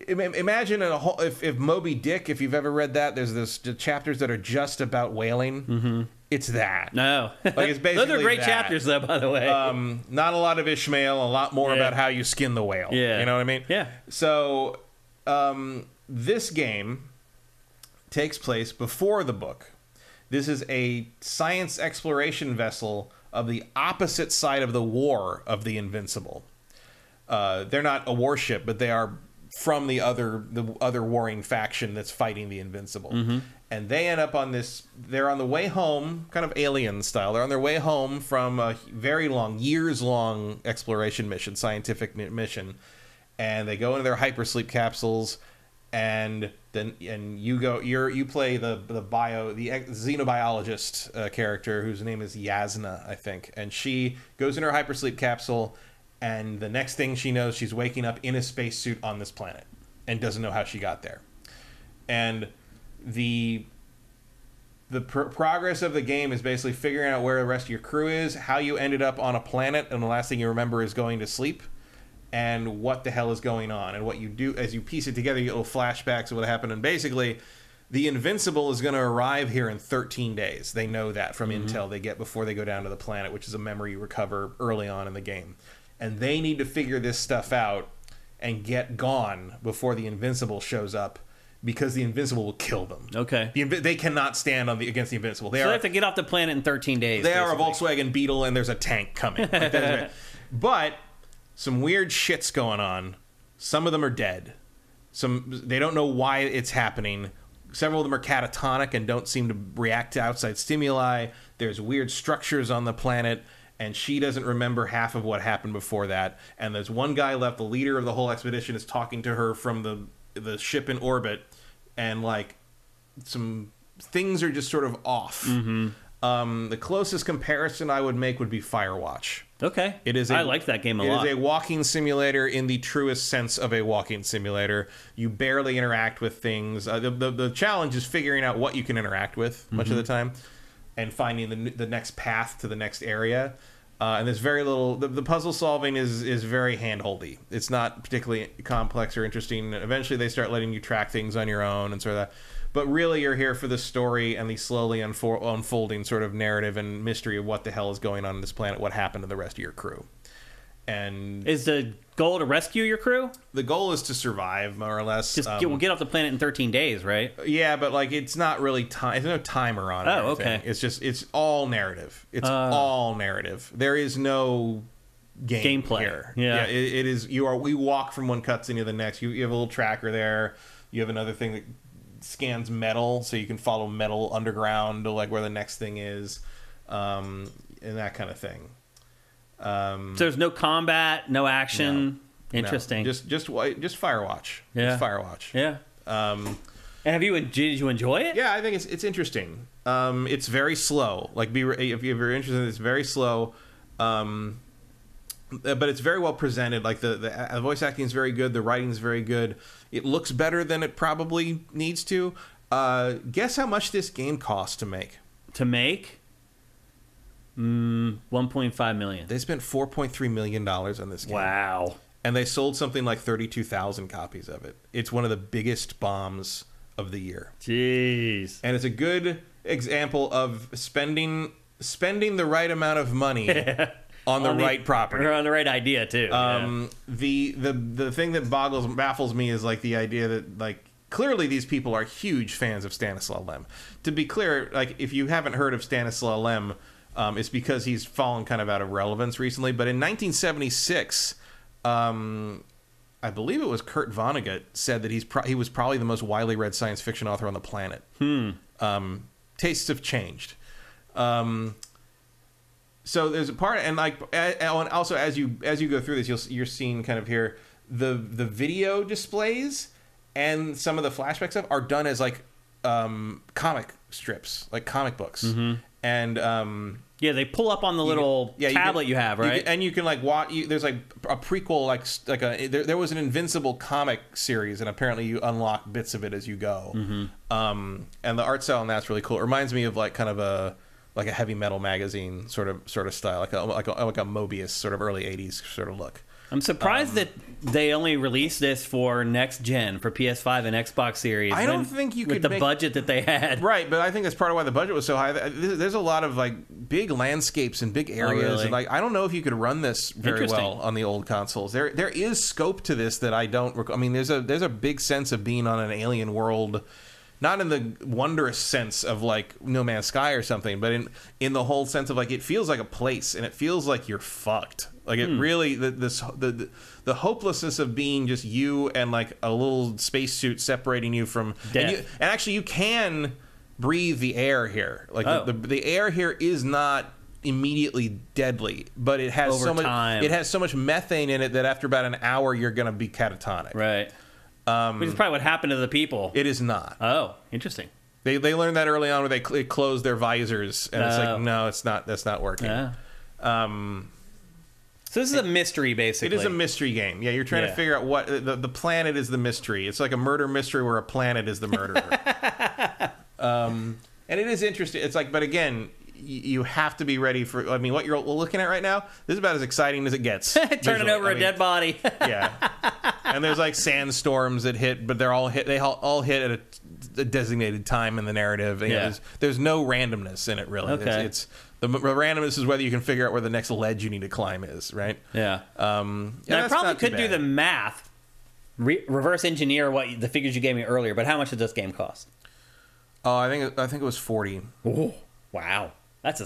imagine if Moby Dick, if you've ever read that, there's this chapters that are just about whaling. Mm-hmm. It's that. No. Like it's basically those are great that. chapters though, by the way. Not a lot of Ishmael, a lot more about how you skin the whale. Yeah. You know what I mean? Yeah. So this game takes place before the book. This is a science exploration vessel of the opposite side of the war of the Invincible. They're not a warship, but they are from the other warring faction that's fighting the Invincible. Mm-hmm. And they end up on this, they're on the way home, kind of alien style. They're on their way home from a very long, years-long exploration mission, scientific mission. And they go into their hypersleep capsules, and you play the xenobiologist character whose name is Yasna, I think, and she goes in her hypersleep capsule, and the next thing she knows, she's waking up in a spacesuit on this planet and doesn't know how she got there. And the progress of the game is basically figuring out where the rest of your crew is, how you ended up on a planet, and the last thing you remember is going to sleep. And what the hell is going on, and what you do as you piece it together, you get little flashbacks of what happened. And basically, the Invincible is going to arrive here in 13 days. They know that from intel they get before they go down to the planet, which is a memory you recover early on in the game. And they need to figure this stuff out and get gone before the Invincible shows up, because the Invincible will kill them. Okay. They cannot stand against the Invincible. They have to get off the planet in 13 days. They are a Volkswagen Beetle, and there's a tank coming. But some weird shit's going on. Some of them are dead. They don't know why it's happening. Several of them are catatonic and don't seem to react to outside stimuli. There's weird structures on the planet, and she doesn't remember half of what happened before that. And there's one guy left, the leader of the whole expedition, is talking to her from the ship in orbit, and like some things are just sort of off. Mm-hmm. The closest comparison I would make would be Firewatch. Okay. I like that game a lot. It is a walking simulator in the truest sense of a walking simulator. You barely interact with things. The challenge is figuring out what you can interact with much of the time, and finding the next path to the next area. And there's very little. The puzzle solving is very handholdy. It's not particularly complex or interesting. Eventually, they start letting you track things on your own and sort of that. But really, you're here for the story and the slowly unfolding sort of narrative and mystery of what the hell is going on this planet, what happened to the rest of your crew. And is the goal to rescue your crew? The goal is to survive, more or less. Just get off the planet in 13 days, right? Yeah, but like it's not really time. There's no timer on it. Oh, okay. It's all narrative. It's all narrative. There is no gameplay here. Yeah, it is. We walk from one cutscene to the next. You have a little tracker there. You have another thing that scans metal, so you can follow metal underground to like where the next thing is, and that kind of thing. So there's no combat, no action. No, interesting. No. Just Firewatch. Yeah. Just Firewatch. Yeah. And did you enjoy it? Yeah, I think it's interesting. It's very slow. Like if you're interested, it's very slow. But it's very well presented. Like the voice acting is very good. The writing is very good. It looks better than it probably needs to. Guess how much this game cost to make? $1.5 million. They spent $4.3 million on this game. Wow. And they sold something like 32,000 copies of it. It's one of the biggest bombs of the year. Jeez. And it's a good example of spending the right amount of money on the right property. Or on the right idea, too. The thing that baffles me is like the idea that like clearly these people are huge fans of Stanislaw Lem. To be clear, like if you haven't heard of Stanislaw Lem, it's because he's fallen kind of out of relevance recently. But in 1976, I I believe it was Kurt Vonnegut said that he was probably the most widely read science fiction author on the planet. Tastes have changed. So there's a part, and like, and also as you go through this, you're seeing kind of here the video displays and some of the flashback stuff are done as like comic strips, like comic books, and yeah, they pull up on the little tablet you have, right? And you can like watch. There's like a prequel, there was an Invincible comic series, and apparently you unlock bits of it as you go. And the art style on that's really cool. It reminds me of like kind of a heavy metal magazine sort of style, like a Mobius sort of early '80s sort of look. I'm surprised that they only released this for next gen, for PS5 and Xbox Series. I don't think you could with the budget that they had. Right, but I think that's part of why the budget was so high. There's a lot of like big landscapes and big areas, really? and like I don't know if you could run this very well on the old consoles. There is scope to this that I don't. I mean, there's a big sense of being on an alien world. Not in the wondrous sense of like No Man's Sky or something, but in the whole sense of like it feels like a place, and it feels like you're fucked. Like it really the hopelessness of being just you and like a little spacesuit separating you from death. And actually you can breathe the air here. Like the air here is not immediately deadly, but it has so much methane in it that after about an hour you're going to be catatonic. Right. Which is probably what happened to the people. It is not. Oh, interesting. They learned that early on where they closed their visors, and it's like, no, it's not. That's not working. Yeah. So this is a mystery, basically. It is a mystery game. Yeah, you're trying to figure out what the planet is. The mystery. It's like a murder mystery where a planet is the murderer. And it is interesting. It's like, but again, you have to be ready for. I mean, what you're looking at right now, this is about as exciting as it gets. Turning over a dead body. Yeah. And there's like sandstorms that hit, but they're all hit. They all hit at a designated time in the narrative. And there's no randomness in it, really. Okay. It's the randomness is whether you can figure out where the next ledge you need to climb is, right? Yeah. Now, I probably could do the math, reverse engineer the figures you gave me earlier. But how much did this game cost? Oh, I think it was $40. Oh, wow, that's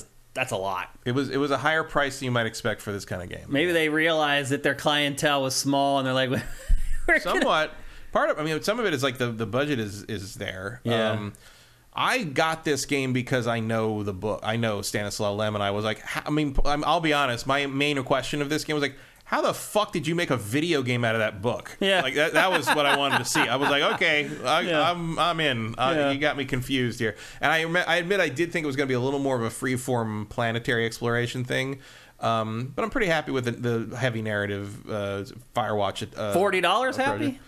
a lot. It was a higher price than you might expect for this kind of game. Maybe they realized that their clientele was small, and they're like, somewhat. Some of it is like the budget is there. Yeah. I got this game because I know the book. I know Stanislaw Lem, and I was like, I'll be honest. My main question of this game was like, how the fuck did you make a video game out of that book? Yeah. Like that was what I wanted to see. I was like, okay, I'm in. You got me confused here. And I admit I did think it was going to be a little more of a freeform planetary exploration thing. But I'm pretty happy with the heavy narrative Firewatch. $40 happy?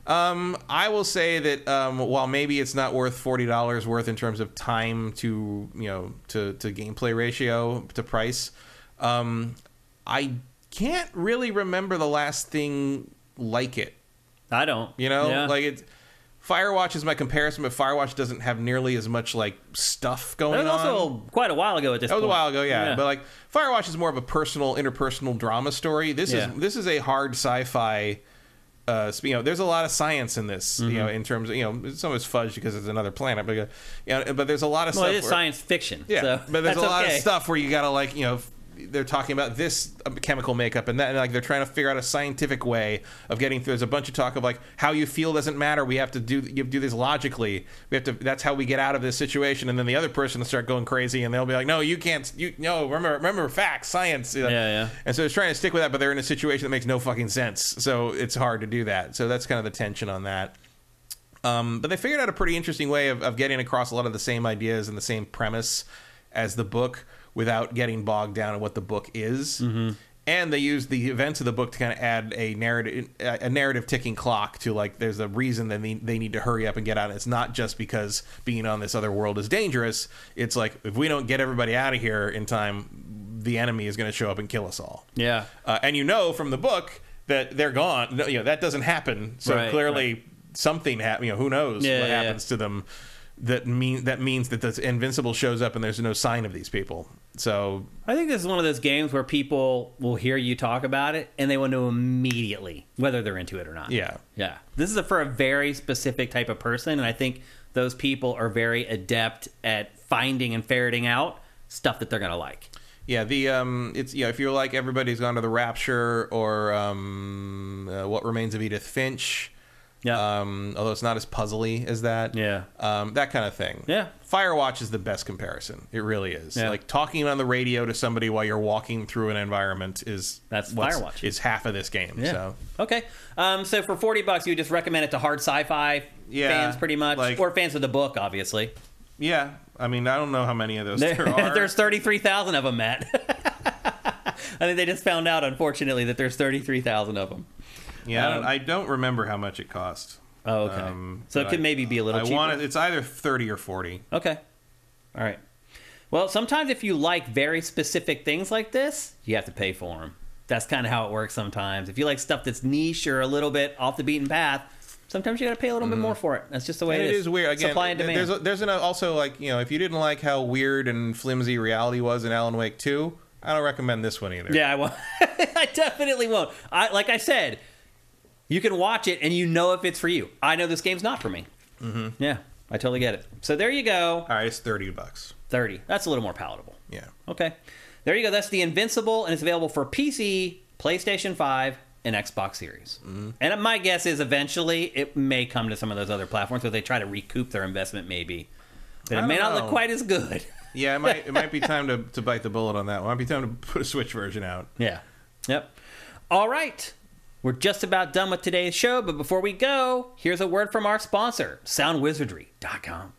I will say that while maybe it's not worth $40 worth in terms of time to gameplay ratio to price, I can't really remember the last thing like it. I don't. Like it. Firewatch is my comparison, but Firewatch doesn't have nearly as much like stuff going on. That was also quite a while ago at this point. That was a while ago, yeah. But like Firewatch is more of a interpersonal drama story. This is a hard sci-fi. There's a lot of science in this. In terms of some of it's fudged because it's another planet, but there's a lot of stuff. Well, it is science fiction. Yeah, so but there's a lot of stuff where you gotta they're talking about this chemical makeup and that, and like they're trying to figure out a scientific way of getting through. There's a bunch of talk of like how you feel doesn't matter. You have to do this logically. That's how we get out of this situation. And then the other person will start going crazy, and they'll be like, "No, you can't. Remember facts, science." Yeah. And so it's trying to stick with that, but they're in a situation that makes no fucking sense. So it's hard to do that. So that's kind of the tension on that. But they figured out a pretty interesting way of getting across a lot of the same ideas and the same premise as the book, without getting bogged down in what the book is. And they use the events of the book to kind of add a narrative ticking clock to like there's a reason that they need to hurry up and get out. It's not just because being on this other world is dangerous. It's like if we don't get everybody out of here in time, the enemy is going to show up and kill us all. Yeah. And from the book that they're gone. That doesn't happen. So clearly something happened. Who knows what happens to them. That means that the Invincible shows up and there's no sign of these people. So I think this is one of those games where people will hear you talk about it and they will know immediately whether they're into it or not. Yeah. This is for a very specific type of person, and I think those people are very adept at finding and ferreting out stuff that they're going to like. Yeah, it's if you're like Everybody's Gone to the Rapture or What Remains of Edith Finch. Yeah. Although it's not as puzzly as that. Yeah. That kind of thing. Yeah. Firewatch is the best comparison. It really is. Yeah. Like talking on the radio to somebody while you're walking through an environment that's Firewatch. Is half of this game. Yeah. So okay. So for $40, you would just recommend it to hard sci-fi fans, pretty much, or fans of the book, obviously. Yeah. I mean, I don't know how many of those there are. There's 33,000 of them, Matt. I think they just found out, unfortunately, that there's 33,000 of them. Yeah, I don't remember how much it cost. Oh, okay. So it could maybe be a little cheaper. It's either 30 or 40. Okay. All right. Well, sometimes if you like very specific things like this, you have to pay for them. That's kind of how it works sometimes. If you like stuff that's niche or a little bit off the beaten path, sometimes you got to pay a little bit more for it. That's just the way it is. It is weird. Again, supply and demand. There's also, like, if you didn't like how weird and flimsy reality was in Alan Wake 2, I don't recommend this one either. Yeah, I won't. I definitely won't. Like I said, you can watch it and you know if it's for you. I know this game's not for me. Mm-hmm. Yeah, I totally get it. So there you go. All right, it's $30. 30. That's a little more palatable. Yeah. Okay. There you go. That's the Invincible, and it's available for PC, PlayStation 5, and Xbox Series. Mm-hmm. And my guess is eventually it may come to some of those other platforms where they try to recoup their investment, maybe. But it may not look quite as good. Yeah, it might be time to bite the bullet on that one. It might be time to put a Switch version out. Yeah. Yep. All right. We're just about done with today's show, but before we go, here's a word from our sponsor, SoundWizardry.com.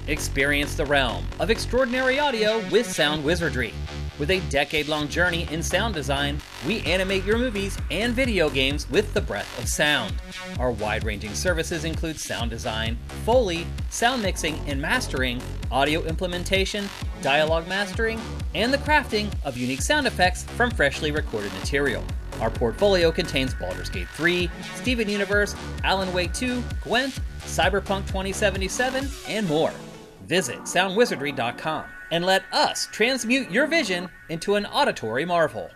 Experience the realm of extraordinary audio with Sound Wizardry. With a decade-long journey in sound design, we animate your movies and video games with the breath of sound. Our wide-ranging services include sound design, Foley, sound mixing and mastering, audio implementation, dialogue mastering, and the crafting of unique sound effects from freshly recorded material. Our portfolio contains Baldur's Gate 3, Steven Universe, Alan Wake 2, Gwent, Cyberpunk 2077, and more. Visit soundwizardry.com and let us transmute your vision into an auditory marvel.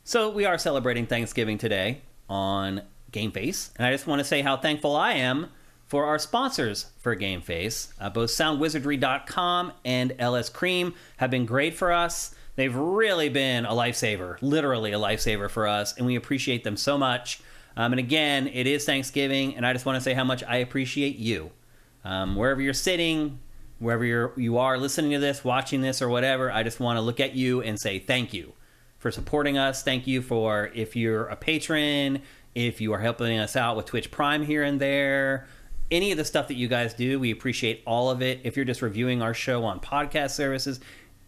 So we are celebrating Thanksgiving today on GameFace, and I just want to say how thankful I am for our sponsors for GameFace. Both SoundWizardry.com and LS Cream have been great for us. They've really been a lifesaver, literally a lifesaver for us, and we appreciate them so much. And again, it is Thanksgiving, and I just want to say how much I appreciate you. Wherever you're sitting, wherever you are listening to this, watching this, or whatever, I just want to look at you and say thank you for supporting us. Thank you for, if you're a patron, if you are helping us out with Twitch Prime here and there, any of the stuff that you guys do, we appreciate all of it. If you're just reviewing our show on podcast services,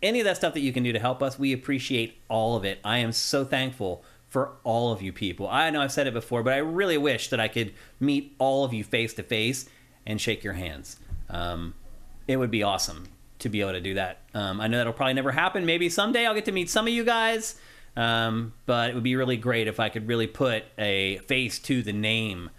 any of that stuff that you can do to help us, we appreciate all of it. I am so thankful for all of you people. I know I've said it before, but I really wish that I could meet all of you face to face and shake your hands. It would be awesome to be able to do that. I know that'll probably never happen. Maybe someday I'll get to meet some of you guys, but it would be really great if I could really put a face to the name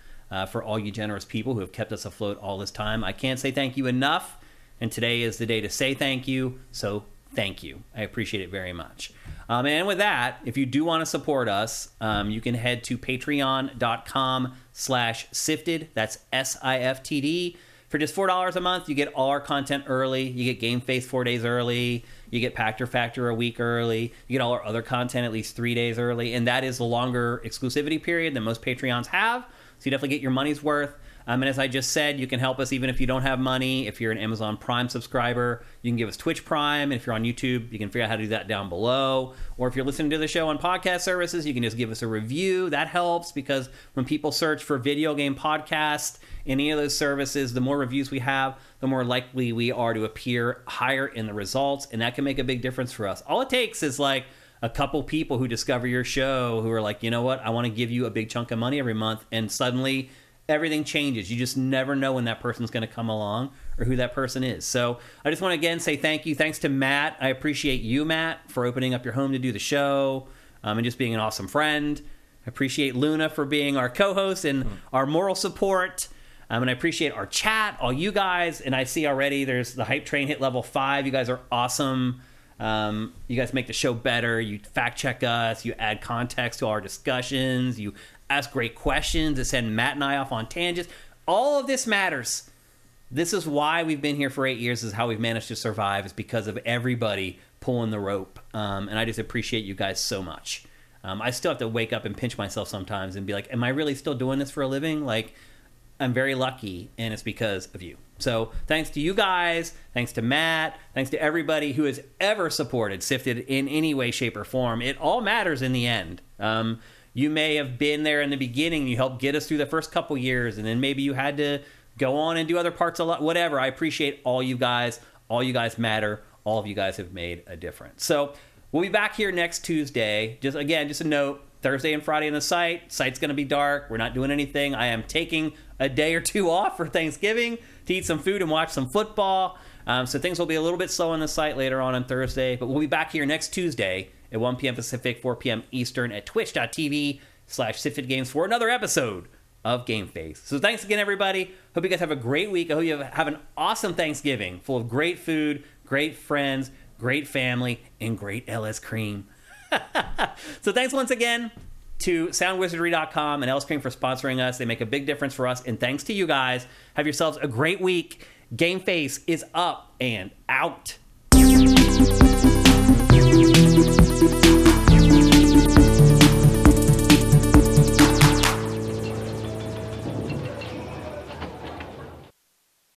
for all you generous people who have kept us afloat all this time. I can't say thank you enough, and today is the day to say thank you, so thank you. I appreciate it very much. And with that, if you do want to support us, you can head to patreon.com/sifted. That's SIFTD. For just $4 a month, you get all our content early. You get GameFace 4 days early. You get Pachter Factor a week early. You get all our other content at least 3 days early. And that is the longer exclusivity period than most Patreons have. So you definitely get your money's worth. And as I just said, you can help us even if you don't have money. If you're an Amazon Prime subscriber, you can give us Twitch Prime. And if you're on YouTube, you can figure out how to do that down below. Or if you're listening to the show on podcast services, you can just give us a review. That helps because when people search for video game podcast in any of those services, the more reviews we have, the more likely we are to appear higher in the results. And that can make a big difference for us. All it takes is like a couple people who discover your show who are like, you know what, I want to give you a big chunk of money every month. And suddenly everything changes. You just never know when that person's going to come along or who that person is. So I just want to again say thank you. Thanks to Matt. I appreciate you, Matt, for opening up your home to do the show and just being an awesome friend. I appreciate Luna for being our co-host and our moral support. And I appreciate our chat, all you guys. And I see already there's the hype train hit level 5. You guys are awesome. You guys make the show better. You fact check us. You add context to our discussions. You ask great questions, to send Matt and I off on tangents. All of this matters. This is why we've been here for 8 years, is how we've managed to survive, is because of everybody pulling the rope. And I just appreciate you guys so much. I still have to wake up and pinch myself sometimes and be like, am I really still doing this for a living? Like, I'm very lucky, and it's because of you. So thanks to you guys, thanks to Matt, thanks to everybody who has ever supported Sifted in any way, shape, or form. It all matters in the end. You may have been there in the beginning, you helped get us through the first couple years, and then maybe you had to go on and do other parts a lot, whatever. I appreciate all you guys. All you guys matter. All of you guys have made a difference. So we'll be back here next Tuesday. Just a note, Thursday and Friday on the site's going to be dark. We're not doing anything. I am taking a day or two off for Thanksgiving to eat some food and watch some football. So things will be a little bit slow on the site later on Thursday, but we'll be back here next Tuesday at 1 p.m. Pacific, 4 p.m. Eastern at twitch.tv/SiftedGames for another episode of GameFace. So thanks again, everybody. Hope you guys have a great week. I hope you have an awesome Thanksgiving full of great food, great friends, great family, and great LS cream. So thanks once again to soundwizardry.com and LS Cream for sponsoring us. They make a big difference for us, and thanks to you guys. Have yourselves a great week. GameFace is up and out.